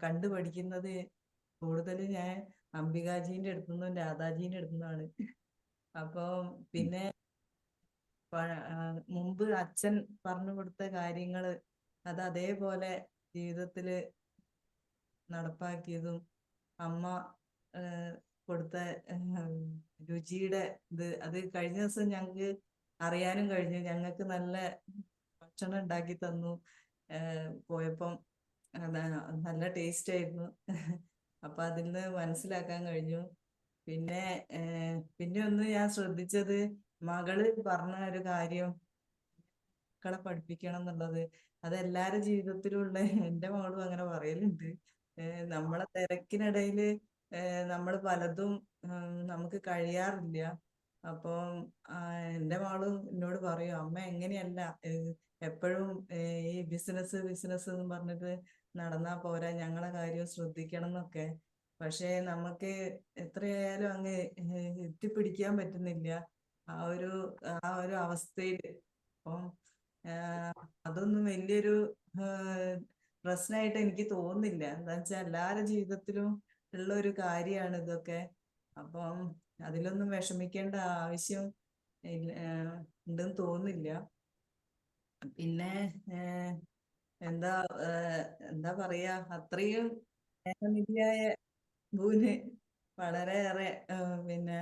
കണ്ടു പഠിക്കുന്നത് കൂടുതൽ ഞാൻ അംബികാജീൻ്റെ അടുത്തുനിന്നും രാധാജീൻ്റെ അടുത്തുനിന്നാണ്. അപ്പോൾ പിന്നെ മുമ്പ് അച്ഛൻ പറഞ്ഞു കൊടുത്ത കാര്യങ്ങള് അത് അതേപോലെ ജീവിതത്തില് നടപ്പാക്കിയതും അമ്മ കൊടുത്ത രുചിയുടെ അത് കഴിഞ്ഞ ദിവസം ഞങ്ങൾക്ക് അറിയാനും കഴിഞ്ഞു. ഞങ്ങൾക്ക് നല്ല ഭക്ഷണം ഉണ്ടാക്കി തന്നു. പോയപ്പം നല്ല ടേസ്റ്റ് ആയിരുന്നു. അപ്പൊ അതിൽ നിന്ന് മനസ്സിലാക്കാൻ കഴിഞ്ഞു. പിന്നെ ഒന്ന് ഞാൻ ശ്രദ്ധിച്ചത്, മകള് പറഞ്ഞ ഒരു കാര്യം, മക്കളെ പഠിപ്പിക്കണം എന്നുള്ളത്. അത് എല്ലാവരുടെ ജീവിതത്തിലുള്ള, എൻ്റെ മകളും അങ്ങനെ പറയലുണ്ട്. നമ്മളെ തിരക്കിനിടയില് നമ്മൾ പലതും നമുക്ക് കഴിയാറില്ല. അപ്പം എൻ്റെ മകളും എന്നോട് പറയും, അമ്മ എങ്ങനെയല്ല എപ്പോഴും ഈ ബിസിനസ് എന്ന് പറഞ്ഞിട്ട് നടന്നാ പോരാ, ഞങ്ങളെ കാര്യം ശ്രദ്ധിക്കണം എന്നൊക്കെ. പക്ഷെ നമുക്ക് എത്രയായാലും അങ്ങ് എത്തിപ്പിടിക്കാൻ പറ്റുന്നില്ല ആ ഒരു അവസ്ഥയിൽ. അപ്പം അതൊന്നും വലിയൊരു പ്രശ്നമായിട്ട് എനിക്ക് തോന്നുന്നില്ല. എന്താ വെച്ചാൽ എല്ലാവരുടെ ജീവിതത്തിലും ഉള്ള ഒരു കാര്യമാണ് ഇതൊക്കെ. അപ്പം അതിലൊന്നും വിഷമിക്കേണ്ട ആവശ്യം ഉണ്ടെന്ന് തോന്നുന്നില്ല. പിന്നെ എന്താ പറയാ, അത്രയും സ്നേഹനിധിയായ ഭൂന് വളരെയേറെ പിന്നെ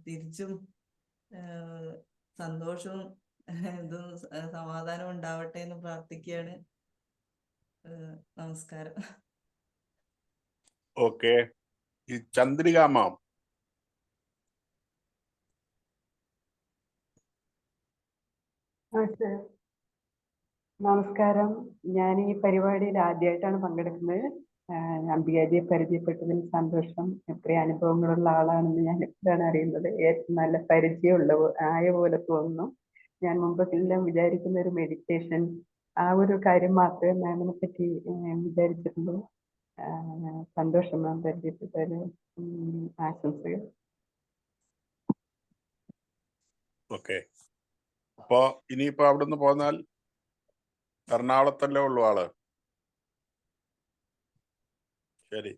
തിരിച്ചും സന്തോഷവും ഇതും സമാധാനവും ഉണ്ടാവട്ടെ എന്ന് പ്രാർത്ഥിക്കുകയാണ്. നമസ്കാരം. ഓക്കെ. ഈ ചന്ദ്രിക മാം. നമസ്കാരം. ഞാൻ ഈ പരിപാടിയിൽ ആദ്യമായിട്ടാണ് പങ്കെടുക്കുന്നത്. അംബികാജിയെ പരിചയപ്പെട്ടതിൽ സന്തോഷം. എത്രയും അനുഭവങ്ങളുള്ള ആളാണെന്ന് ഞാൻ ഇപ്പോഴാണ് അറിയുന്നത്. ഏറ്റവും നല്ല പരിചയമുള്ള ആയ പോലെ തോന്നുന്നു. ഞാൻ മുമ്പെല്ലാം വിചാരിക്കുന്ന ഒരു മെഡിറ്റേഷൻ, ആ ഒരു കാര്യം മാത്രമേ മാമിനെ പറ്റി വിചാരിച്ചിട്ടുള്ളൂ. സന്തോഷം മാം പരിചയപ്പെട്ടതിന്. ആശംസകൾ. ഓക്കെ. അപ്പോ ഇനിയിപ്പോ അവിടുന്ന് പോന്നാൽ എറണാകുളത്തല്ലേ ഉള്ളു ആള്? ശരി,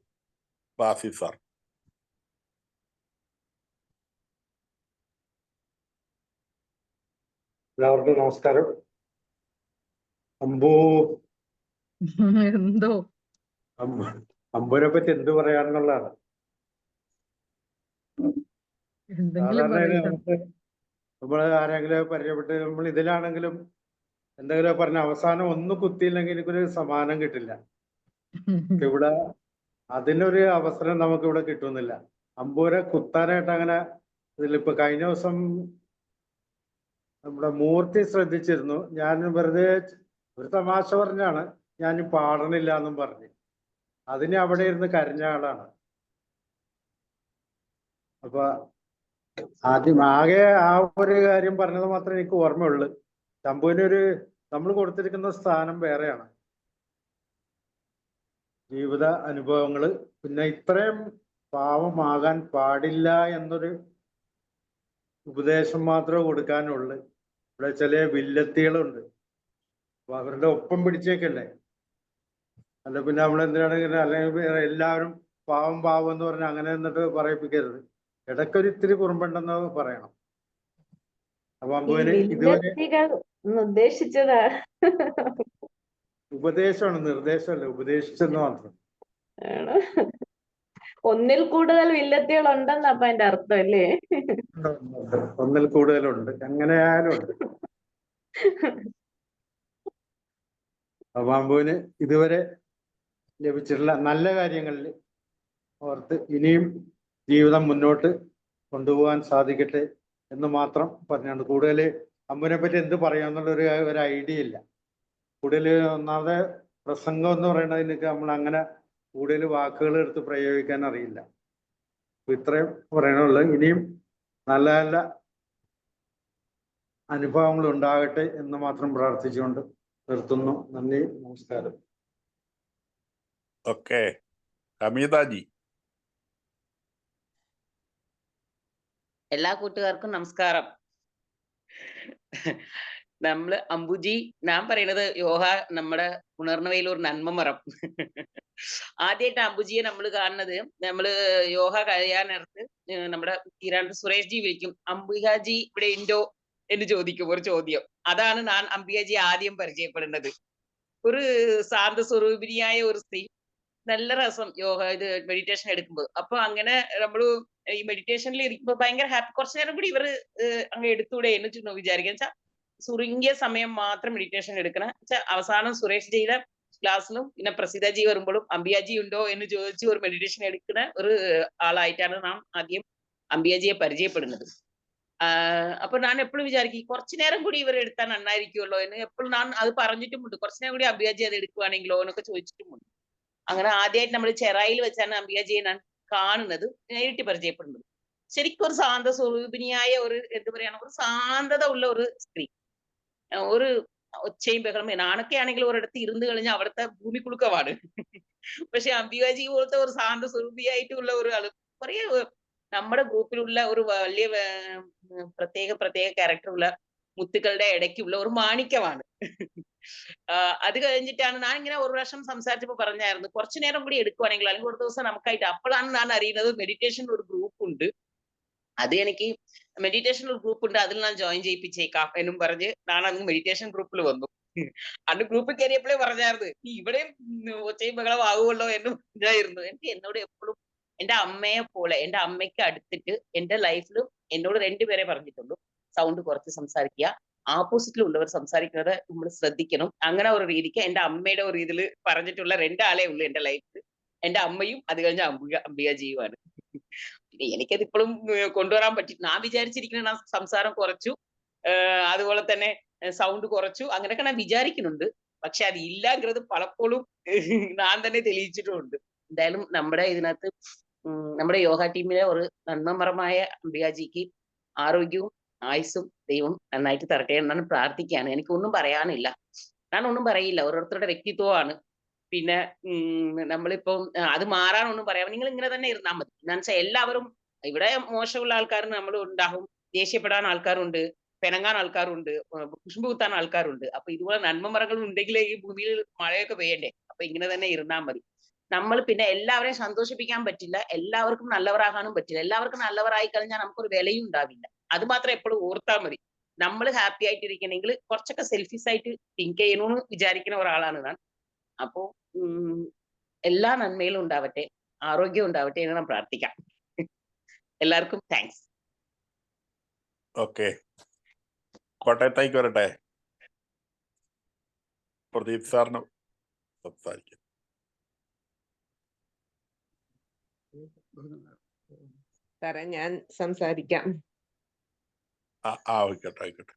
ബാസി സാർ. എല്ലാവർക്കും നമസ്കാരം. അമ്പുവിനെ പറ്റി എന്ത് പറയാനുള്ളതാണ്? സാധാരണ നമ്മൾ ആരെങ്കിലും പരിചയപ്പെട്ട് നമ്മൾ ഇതിലാണെങ്കിലും എന്തെങ്കിലും പറഞ്ഞ അവസാനം ഒന്നും കുത്തിയില്ലെങ്കിൽ എനിക്കൊരു സമാധാനം കിട്ടില്ല. ഇവിടെ അതിനൊരു അവസരം നമുക്ക് ഇവിടെ കിട്ടുന്നില്ല. അമ്പൂരെ കുത്താനായിട്ട് അങ്ങനെ ഇതിലിപ്പോ കഴിഞ്ഞ ദിവസം നമ്മുടെ മൂർത്തി ശ്രദ്ധിച്ചിരുന്നു. ഞാൻ വെറുതെ ഒരു തമാശ പറഞ്ഞാണ്, ഞാൻ പാടണില്ല എന്നും പറഞ്ഞ്. അതിന് അവിടെ ഇരുന്ന് കരഞ്ഞ ആളാണ്. അപ്പൊ ആദ്യം ആകെ ആ ഒരു കാര്യം പറഞ്ഞത് മാത്രമേ എനിക്ക് ഓർമ്മയുള്ളൂ. ശംഭുവിനൊരു നമ്മൾ കൊടുത്തിരിക്കുന്ന സ്ഥാനം വേറെയാണ്. ജീവിത അനുഭവങ്ങള്, പിന്നെ ഇത്രയും പാവമാകാൻ പാടില്ല എന്നൊരു ഉപദേശം മാത്രമേ കൊടുക്കാനുള്ളൂ. ഇവിടെ ചില വില്ലത്തികളുണ്ട്, അപ്പൊ അവരുടെ ഒപ്പം പിടിച്ചേക്കല്ലേ. അല്ല പിന്നെ നമ്മളെന്തിനാണ് ഇങ്ങനെ, അല്ലെങ്കിൽ എല്ലാവരും പാവം എന്ന് പറഞ്ഞാൽ അങ്ങനെ എന്നിട്ട് പറയിപ്പിക്കരുത്. ഇടയ്ക്കൊരു ഇത്തിരി കുറുമ്പുണ്ടെന്ന് പറയണം. അപ്പൊ അമ്പുവിന് ഇതുവരെ ഉദ്ദേശിച്ചതാ, ഉപദേശമാണ്, നിർദ്ദേശമല്ല, ഉപദേശിച്ചെന്ന് മാത്രം. ഒന്നിൽ കൂടുതൽ വില്ലത്തികൾ ഉണ്ടെന്ന് അപ്പൊ അതിന്റെ അർത്ഥം അല്ലേ? ഒന്നിൽ കൂടുതലുണ്ട്, എങ്ങനെയായാലും ഉണ്ട്. അപ്പൊ അമ്പുവിന് ഇതുവരെ ലഭിച്ചിട്ടുള്ള നല്ല കാര്യങ്ങളിൽ ഓർത്ത് ഇനിയും ജീവിതം മുന്നോട്ട് കൊണ്ടുപോകാൻ സാധിക്കട്ടെ എന്ന് മാത്രം പറഞ്ഞുകൊണ്ട് കൂടുതൽ അമ്പുവിനെ പറ്റി എന്ത് പറയാന്നുള്ള ഒരു ഐഡിയ ഇല്ല. കൂടുതൽ ഒന്നാമതെ പ്രസംഗം എന്ന് പറയുന്നതിനൊക്കെ നമ്മൾ അങ്ങനെ കൂടുതൽ വാക്കുകൾ എടുത്ത് പ്രയോഗിക്കാൻ അറിയില്ല. ഇത്രയും പറയാനുള്ളത്. ഇനിയും നല്ല നല്ല അനുഭവങ്ങൾ ഉണ്ടാകട്ടെ എന്ന് മാത്രം പ്രാർത്ഥിച്ചുകൊണ്ട് നിർത്തുന്നു. നന്ദി, നമസ്കാരം. ഓക്കെ, ഹമീദാജി. എല്ലാ കൂട്ടുകാർക്കും നമസ്കാരം. നമ്മള് അംബുജി, ഞാൻ പറയുന്നത് യോഹ നമ്മുടെ ഉണർന്നവയിൽ ഒരു നന്മ മരം. ആദ്യമായിട്ട് അംബുജിയെ നമ്മൾ കാണുന്നത്, നമ്മള് യോഹ കഴിയാൻ നേരത്ത് നമ്മുടെ തീരാണ്ട് സുരേഷ് ജി വിളിക്കും, അംബികാജി ഇവിടെ ഉണ്ടോ എന്ന് ചോദിക്കും ഒരു ചോദ്യം. അതാണ് ഞാൻ അംബികാജി ആദ്യം പരിചയപ്പെടുന്നത്. ഒരു ശാന്ത സ്വരൂപിണിയായ ഒരു സ്ത്രീ, നല്ല രസം യോഗ ഇത് മെഡിറ്റേഷൻ എടുക്കുമ്പോൾ. അപ്പൊ അങ്ങനെ നമ്മള് ഈ മെഡിറ്റേഷനിൽ ഇരിക്കുമ്പോൾ ഭയങ്കര ഹാപ്പി. കുറച്ചു നേരം കൂടി ഇവര് അങ്ങ് എടുത്തൂടെ എന്ന് വിചാരിക്കുക. വെച്ചാൽ ചുരുങ്ങിയ സമയം മാത്രം മെഡിറ്റേഷൻ എടുക്കണം. വെച്ചാൽ അവസാനം സുരേഷ് ജിയുടെ ക്ലാസ്സിലും പിന്നെ പ്രസിദ്ധജി വരുമ്പോഴും അംബിയാജി ഉണ്ടോ എന്ന് ചോദിച്ച് ഒരു മെഡിറ്റേഷൻ എടുക്കുന്ന ഒരു ആളായിട്ടാണ് നാം ആദ്യം അംബിയാജിയെ പരിചയപ്പെടുന്നത്. അപ്പൊ ഞാൻ എപ്പോഴും വിചാരിക്കും കുറച്ചു നേരം കൂടി ഇവർ എടുത്താൽ നന്നായിരിക്കുമല്ലോ എന്ന്. എപ്പോഴും ഞാൻ അത് പറഞ്ഞിട്ടുമുണ്ട്, കുറച്ചു നേരം കൂടി അംബിയാജി അത് എടുക്കുവാണെങ്കിലോ എന്നൊക്കെ ചോദിച്ചിട്ടുമുണ്ട്. അങ്ങനെ ആദ്യമായിട്ട് നമ്മൾ ചെറായിൽ വെച്ചാണ് അംബികാജിയെ ഞാൻ കാണുന്നത്, നേരിട്ട് പരിചയപ്പെടുന്നത്. ശരിക്കും ഒരു ശാന്ത സ്വരൂപിണിയായ ഒരു എന്താ പറയണ, ഒരു ശാന്തത ഉള്ള ഒരു സ്ത്രീ. ഒരു ഒച്ചയും ബഹളം, നാണൊക്കെ ആണെങ്കിൽ ഒരിടത്ത് ഇരുന്ന് കഴിഞ്ഞാൽ അവിടുത്തെ ഭൂമി കുലുക്കമാണ്. പക്ഷെ അംബികാജി പോലത്തെ ഒരു ശാന്ത സ്വരൂപിയായിട്ടുള്ള ഒരു ആള്, കുറേ നമ്മുടെ ഗ്രൂപ്പിലുള്ള ഒരു വലിയ പ്രത്യേക ക്യാരക്ടറുള്ള മുത്തുക്കളുടെ ഇടയ്ക്കുള്ള ഒരു മാണിക്യമാണ്. അത് കഴിഞ്ഞിട്ടാണ് ഞാൻ ഇങ്ങനെ ഒരു പ്രാവശ്യം സംസാരിച്ചപ്പോ പറഞ്ഞായിരുന്നു കുറച്ചു നേരം കൂടി എടുക്കുവാണെങ്കിൽ അല്ലെങ്കിൽ ഒരു ദിവസം നമുക്കായിട്ട്. അപ്പോഴാണ് ഞാൻ അറിയുന്നത് മെഡിറ്റേഷൻ ഒരു ഗ്രൂപ്പ് ഉണ്ട്. അത് എനിക്ക് മെഡിറ്റേഷൻ ഒരു ഗ്രൂപ്പ് ഉണ്ട്, അതിൽ ഞാൻ ജോയിൻ ചെയ്യിപ്പിച്ചേക്കാം എന്നും പറഞ്ഞ് ഞാൻ അന്ന് മെഡിറ്റേഷൻ ഗ്രൂപ്പിൽ വന്നു. അന്ന് ഗ്രൂപ്പിൽ കയറിയപ്പോഴേ പറഞ്ഞായിരുന്നു ഇവിടെയും ഒച്ചയും ബഹളം ആകുമല്ലോ എന്നും ഇതായിരുന്നു. എന്നോട് എപ്പോഴും എന്റെ അമ്മയെ പോലെ, എന്റെ അമ്മയ്ക്ക് അടുത്തിട്ട് എന്റെ ലൈഫിലും എന്നോട് രണ്ടുപേരെ പറഞ്ഞിട്ടുള്ളൂ, സൗണ്ട് കുറച്ച് സംസാരിക്കുക, ആപ്പോസിറ്റിലുള്ളവർ സംസാരിക്കുന്നത് നമ്മൾ ശ്രദ്ധിക്കണം. അങ്ങനെ ഒരു രീതിക്ക് എന്റെ അമ്മയുടെ ഒരു ഇതിൽ പറഞ്ഞിട്ടുള്ള രണ്ടാളേ ഉള്ളൂ എന്റെ ലൈഫിൽ. എന്റെ അമ്മയും അത് കഴിഞ്ഞ അംബികാജിയുമാണ്. പിന്നെ എനിക്കത് ഇപ്പോഴും കൊണ്ടുവരാൻ പറ്റി. ഞാൻ വിചാരിച്ചിരിക്കുന്ന സംസാരം കുറച്ചു, അതുപോലെ തന്നെ സൗണ്ട് കുറച്ചു, അങ്ങനെയൊക്കെ ഞാൻ വിചാരിക്കുന്നുണ്ട്. പക്ഷെ അത് ഇല്ലാங்கிறது പലപ്പോഴും ഞാൻ തന്നെ തെളിയിച്ചിട്ടുമുണ്ട്. എന്തായാലും നമ്മുടെ ഇതിനകത്ത് നമ്മുടെ യോഗ ടീമിലെ ഒരു നന്മമരമായ അംബികാജിക്ക് ആരോഗ്യവും ആയുസ്സും ദൈവം നന്നായിട്ട് തരട്ടെ എന്നാണ് പ്രാർത്ഥിക്കുകയാണ്. എനിക്കൊന്നും പറയാനില്ല, ഞാൻ ഒന്നും പറയില്ല. ഓരോരുത്തരുടെ വ്യക്തിത്വമാണ്. പിന്നെ നമ്മളിപ്പം അത് മാറാനൊന്നും പറയാം. നിങ്ങൾ ഇങ്ങനെ തന്നെ ഇരുന്നാൽ മതി. എന്താണെന്ന് വെച്ചാൽ എല്ലാവരും ഇവിടെ മോശമുള്ള ആൾക്കാർ നമ്മൾ ഉണ്ടാകും, ദേഷ്യപ്പെടാൻ ആൾക്കാരുണ്ട്, പിണങ്ങാൻ ആൾക്കാരുണ്ട്, കുശുമ്പ് കുത്താൻ ആൾക്കാരുണ്ട്. അപ്പൊ ഇതുപോലെ നന്മമരങ്ങൾ ഉണ്ടെങ്കിലേ ഈ ഭൂമിയിൽ മഴയൊക്കെ പെയ്യണ്ടേ. അപ്പൊ ഇങ്ങനെ തന്നെ ഇരുന്നാൽ മതി. നമ്മൾ പിന്നെ എല്ലാവരെയും സന്തോഷിപ്പിക്കാൻ പറ്റില്ല, എല്ലാവർക്കും നല്ലവരാകാനും പറ്റില്ല. എല്ലാവർക്കും നല്ലവരായി കഴിഞ്ഞാൽ നമുക്കൊരു വിലയും ഉണ്ടാവില്ല. അത് മാത്രം എപ്പോഴും ഓർത്താൽ മതി. നമ്മൾ ഹാപ്പി ആയിട്ടിരിക്കണമെങ്കിൽ കുറച്ചൊക്കെ സെൽഫിഷ് ആയിട്ട് തിങ്ക് ചെയ്യണമെന്ന് വിചാരിക്കുന്ന ഒരാളാണ് ഞാൻ. അപ്പോ എല്ലാ നന്മയിലും ഉണ്ടാവട്ടെ, ആരോഗ്യം ഉണ്ടാവട്ടെ എന്ന് ഞാൻ പ്രാർത്ഥിക്കാം. എല്ലാവർക്കും താങ്ക്സ്. ഓക്കെ, കോട്ടയത്തേക്ക് വരട്ടെ. പ്രദീപ് സാറിന് സംസാരിക്കാം. സാറേ ഞാൻ സംസാരിക്കാം. ആയിക്കോട്ടെ.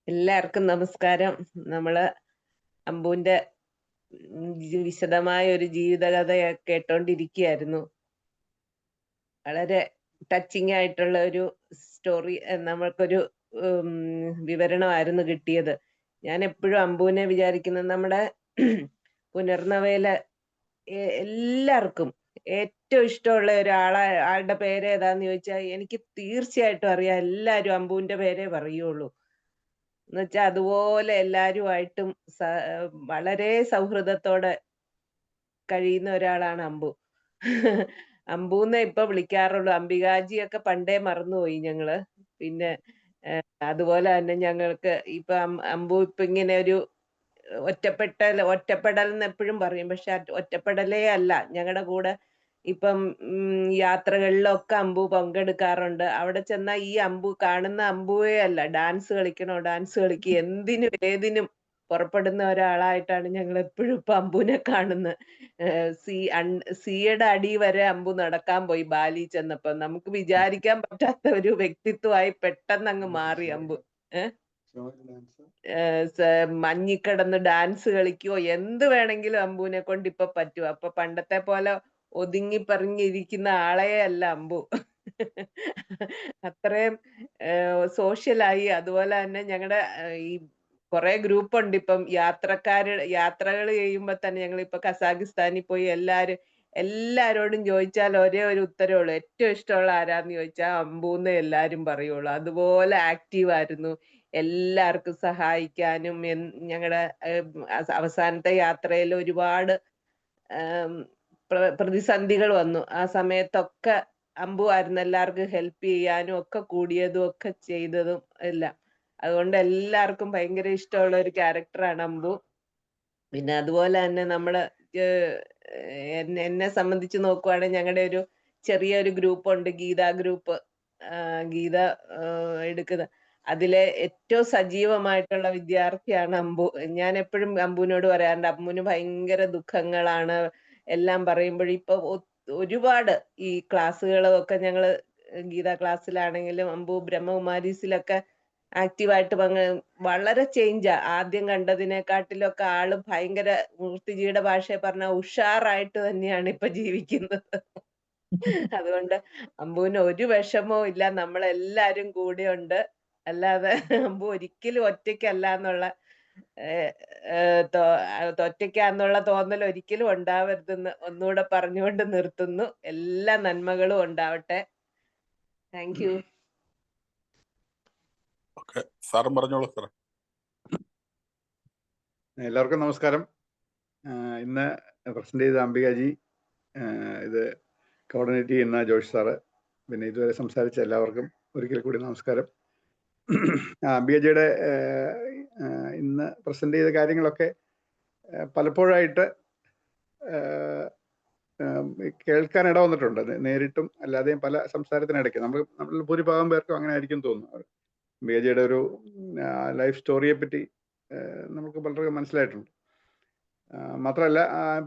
എല്ലാവർക്കും നമസ്കാരം. നമ്മള് അമ്പുവിന്റെ വിശദമായ ഒരു ജീവിതകഥ കേട്ടോണ്ടിരിക്കുകയായിരുന്നു. വളരെ ടച്ചിങ് ആയിട്ടുള്ള ഒരു സ്റ്റോറി, നമ്മൾക്കൊരു വിവരണമായിരുന്നു കിട്ടിയത്. ഞാൻ എപ്പോഴും അമ്പുവിനെ വിചാരിക്കുന്നത് നമ്മുടെ പുനർനവയിലെ എല്ലാവർക്കും ഏറ്റവും ഇഷ്ടമുള്ള ആളുടെ പേര് ഏതാന്ന് ചോദിച്ചാൽ എനിക്ക് തീർച്ചയായിട്ടും അറിയാം. എല്ലാരും അമ്പുവിന്റെ പേരേ പറയുള്ളൂ. എന്നുവെച്ചാൽ അതുപോലെ എല്ലാരുമായിട്ടും വളരെ സൗഹൃദത്തോടെ കഴിയുന്ന ഒരാളാണ് അമ്പു. അമ്പൂന്ന് ഇപ്പൊ വിളിക്കാറുള്ളൂ. അംബികാജിയൊക്കെ പണ്ടേ മറന്നുപോയി ഞങ്ങള്. പിന്നെ അതുപോലെ തന്നെ ഞങ്ങൾക്ക് ഇപ്പൊ അമ്പു ഇപ്പൊ ഇങ്ങനെ ഒരു ഒറ്റപ്പെടൽ എന്ന് എപ്പോഴും പറയും. പക്ഷെ ഒറ്റപ്പെടലേ അല്ല. ഞങ്ങളുടെ കൂടെ ഇപ്പം യാത്രകളിലൊക്കെ അമ്പു പങ്കെടുക്കാറുണ്ട്. അവിടെ ചെന്നാൽ ഈ അമ്പു കാണുന്ന അമ്പുവേ അല്ല, ഡാൻസ് കളിക്കണോ ഡാൻസ് കളിക്കുക, എന്തിനും ഏതിനും പുറപ്പെടുന്ന ഒരാളായിട്ടാണ് ഞങ്ങൾ എപ്പോഴും ഇപ്പൊ അമ്പുവിനെ കാണുന്നത്. സിയുടെ അടി വരെ അമ്പു നടക്കാൻ പോയി ബാലി ചെന്നപ്പോ. നമുക്ക് വിചാരിക്കാൻ പറ്റാത്ത ഒരു വ്യക്തിത്വമായി പെട്ടെന്ന് അങ്ങ് മാറി അമ്പു. മഞ്ഞിക്കിടന്ന് ഡാൻസ് കളിക്കുകയോ എന്ത് വേണമെങ്കിലും അമ്പുവിനെ കൊണ്ട് ഇപ്പൊ പറ്റും. അപ്പൊ പണ്ടത്തെ പോലെ ഒതുങ്ങി പറഞ്ഞിരിക്കുന്ന ആളെ അല്ല അമ്പു. അത്രയും സോഷ്യലായി. അതുപോലെ തന്നെ ഞങ്ങളുടെ ഈ കുറെ ഗ്രൂപ്പ് ഉണ്ട് ഇപ്പം. യാത്രകൾ ചെയ്യുമ്പോ തന്നെ ഞങ്ങൾ ഇപ്പൊ കസാഖിസ്ഥാനിൽ പോയി എല്ലാരോടും ചോദിച്ചാൽ ഒരേ ഒരു ഉത്തരവേ ഉള്ളൂ. ഏറ്റവും ഇഷ്ടമുള്ള ആരാന്ന് ചോദിച്ചാൽ അമ്പൂന്നേ എല്ലാരും പറയുള്ളൂ. അതുപോലെ ആക്റ്റീവ് ആയിരുന്നു. എല്ലാവർക്കും സഹായിക്കാനും ഞങ്ങളുടെ അവസാനത്തെ യാത്രയിൽ ഒരുപാട് പ്രതിസന്ധികൾ വന്നു. ആ സമയത്തൊക്കെ അമ്പു ആയിരുന്നു എല്ലാവർക്കും ഹെൽപ്പ് ചെയ്യാനും ഒക്കെ കൂടിയതും ഒക്കെ ചെയ്തതും എല്ലാം. അതുകൊണ്ട് എല്ലാവർക്കും ഭയങ്കര ഇഷ്ടമുള്ള ഒരു ക്യാരക്ടറാണ് അമ്പു. പിന്നെ അതുപോലെ തന്നെ നമ്മള് എന്നെ സംബന്ധിച്ച് നോക്കുവാണെങ്കിൽ ഞങ്ങളുടെ ഒരു ചെറിയൊരു ഗ്രൂപ്പ് ഉണ്ട്, ഗീത ഗ്രൂപ്പ്. ഗീത എടുക്കുന്ന അതിലെ ഏറ്റവും സജീവമായിട്ടുള്ള വിദ്യാർത്ഥിയാണ് അമ്പു. ഞാൻ എപ്പോഴും അമ്പുവിനോട് പറയാറുണ്ട്, അമ്പുവിന് ഭയങ്കര ദുഃഖങ്ങളാണ് എല്ലാം പറയുമ്പോഴും. ഇപ്പൊ ഒരുപാട് ഈ ക്ലാസ്സുകളും ഒക്കെ ഞങ്ങള് ഗീത ക്ലാസ്സിലാണെങ്കിലും അമ്പു ബ്രഹ്മകുമാരീസിലൊക്കെ ആക്റ്റീവായിട്ട് വളരെ ചേഞ്ചാ. ആദ്യം കണ്ടതിനെക്കാട്ടിലൊക്കെ ആള് ഭയങ്കര മൂർത്തിജിയുടെ ഭാഷയെ പറഞ്ഞ ഉഷാറായിട്ട് തന്നെയാണ് ഇപ്പൊ ജീവിക്കുന്നത്. അതുകൊണ്ട് അമ്പുവിന് ഒരു വിഷമവും ഇല്ല, നമ്മളെല്ലാരും കൂടെ ഉണ്ട്. അല്ലാതെ അമ്പു ഒരിക്കലും ഒറ്റയ്ക്കല്ല എന്നുള്ള ഒറ്റയ്ക്കാന്നുള്ള തോന്നൽ ഒരിക്കലും ഉണ്ടാവരുതെന്ന് ഒന്നുകൂടെ പറഞ്ഞുകൊണ്ട് നിർത്തുന്നു. എല്ലാ നന്മകളും ഉണ്ടാവട്ടെ. Thank you. സാറും പറഞ്ഞോളൂ സാർ. എല്ലാവർക്കും നമസ്കാരം. ഇന്ന് പ്രസന്റ് ചെയ്ത അംബികാജി, ഇത് കോർഡിനേറ്റ് ചെയ്യുന്ന ജോഷ് സാറ്, പിന്നെ ഇതുവരെ സംസാരിച്ച എല്ലാവർക്കും ഒരിക്കൽ കൂടി നമസ്കാരം. അംബികാജിയുടെ ഇന്ന് പ്രസന്റ് ചെയ്ത കാര്യങ്ങളൊക്കെ പലപ്പോഴായിട്ട് കേൾക്കാൻ ഇട വന്നിട്ടുണ്ട്, നേരിട്ടും അല്ലാതെയും പല സംസാരത്തിനിടയ്ക്ക്. നമ്മൾ ഭൂരിഭാഗം പേർക്കും അങ്ങനെ ആയിരിക്കും തോന്നുന്നു. അംബികാജിയുടെ ഒരു ലൈഫ് സ്റ്റോറിയെ പറ്റി നമുക്ക് വളരെ മനസ്സിലായിട്ടുണ്ട്. മാത്രമല്ല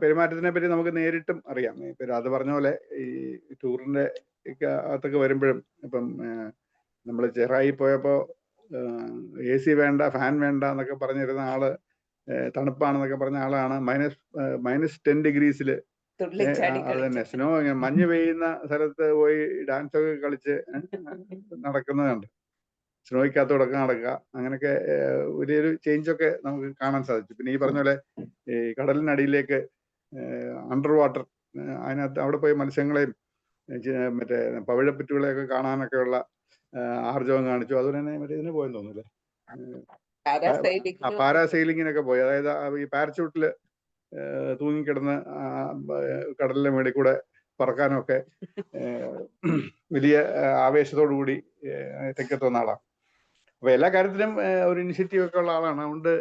പെരുമാറ്റത്തിനെ പറ്റി നമുക്ക് നേരിട്ടും അറിയാം. ഇപ്പം അത് പറഞ്ഞ പോലെ ഈ ടൂറിൻ്റെ അകത്തൊക്കെ വരുമ്പോഴും ഇപ്പം നമ്മൾ ചെറായി പോയപ്പോൾ AC വേണ്ട, ഫാൻ വേണ്ട എന്നൊക്കെ പറഞ്ഞിരുന്ന ആള്, തണുപ്പാണെന്നൊക്കെ പറഞ്ഞ ആളാണ് -10 ഡിഗ്രീസിൽ അത് തന്നെ സ്നോ മഞ്ഞ് പെയ്യുന്ന സ്ഥലത്ത് പോയി ഡാൻസ് ഒക്കെ കളിച്ച് നടക്കുന്നതുണ്ട്. സ്നോയ്ക്കകത്തോടൊക്കെ നടക്കുക, അങ്ങനെയൊക്കെ വലിയൊരു ചേഞ്ചൊക്കെ നമുക്ക് കാണാൻ സാധിച്ചു. പിന്നെ ഈ പറഞ്ഞ പോലെ ഈ കടലിനടിയിലേക്ക് അണ്ടർ വാട്ടർ, അതിനകത്ത് അവിടെ പോയി മത്സ്യങ്ങളെയും മറ്റേ പവിഴപ്പറ്റുകളെയൊക്കെ കാണാനൊക്കെയുള്ള ആർജവം കാണിച്ചു. അതുപോലെ തന്നെ മറ്റേ ഇതിന് പോയെന്ന് തോന്നുന്നില്ലേ, പാരാസെയിലിങ്ങിനൊക്കെ പോയി. അതായത് ഈ പാരച്യൂട്ടിൽ തൂങ്ങിക്കിടന്ന് കടലിന്റെ മേളിൽ കൂടെ പറക്കാനൊക്കെ വലിയ ആവേശത്തോടു കൂടി തെക്കത്ത് വന്ന ആളാണ്. അപ്പൊ എല്ലാ കാര്യത്തിലും ഒരു ഇനിഷ്യേറ്റീവ് ഒക്കെ ഉള്ള ആളാണ്. അതുകൊണ്ട്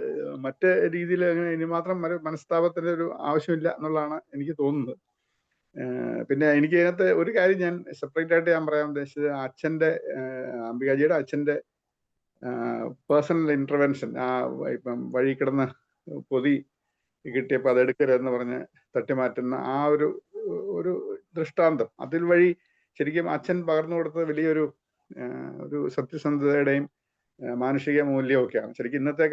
മറ്റ് രീതിയിൽ അങ്ങനെ ഇനി മാത്രം മനസ്താപത്തിന്റെ ഒരു ആവശ്യമില്ല എന്നുള്ളതാണ് എനിക്ക് തോന്നുന്നത്. പിന്നെ എനിക്ക് ഇതിനകത്ത് ഒരു കാര്യം ഞാൻ സെപ്പറേറ്റ് ആയിട്ട് ഞാൻ പറയാൻ ഉദ്ദേശിച്ചത്, അച്ഛൻ്റെ, അംബികാജിയുടെ അച്ഛൻ്റെ പേഴ്സണൽ ഇന്റർവെൻഷൻ. ഇപ്പം വഴി കിടന്ന പൊതി കിട്ടിയപ്പോൾ അതെടുക്കരുതെന്ന് പറഞ്ഞ് തട്ടിമാറ്റുന്ന ആ ഒരു ദൃഷ്ടാന്തം, അതിൽ വഴി ശരിക്കും അച്ഛൻ പകർന്നു കൊടുത്തത് വലിയൊരു സത്യസന്ധതയുടെയും മാനുഷിക മൂല്യമൊക്കെയാണ്. ശരിക്കും ഇന്നത്തെ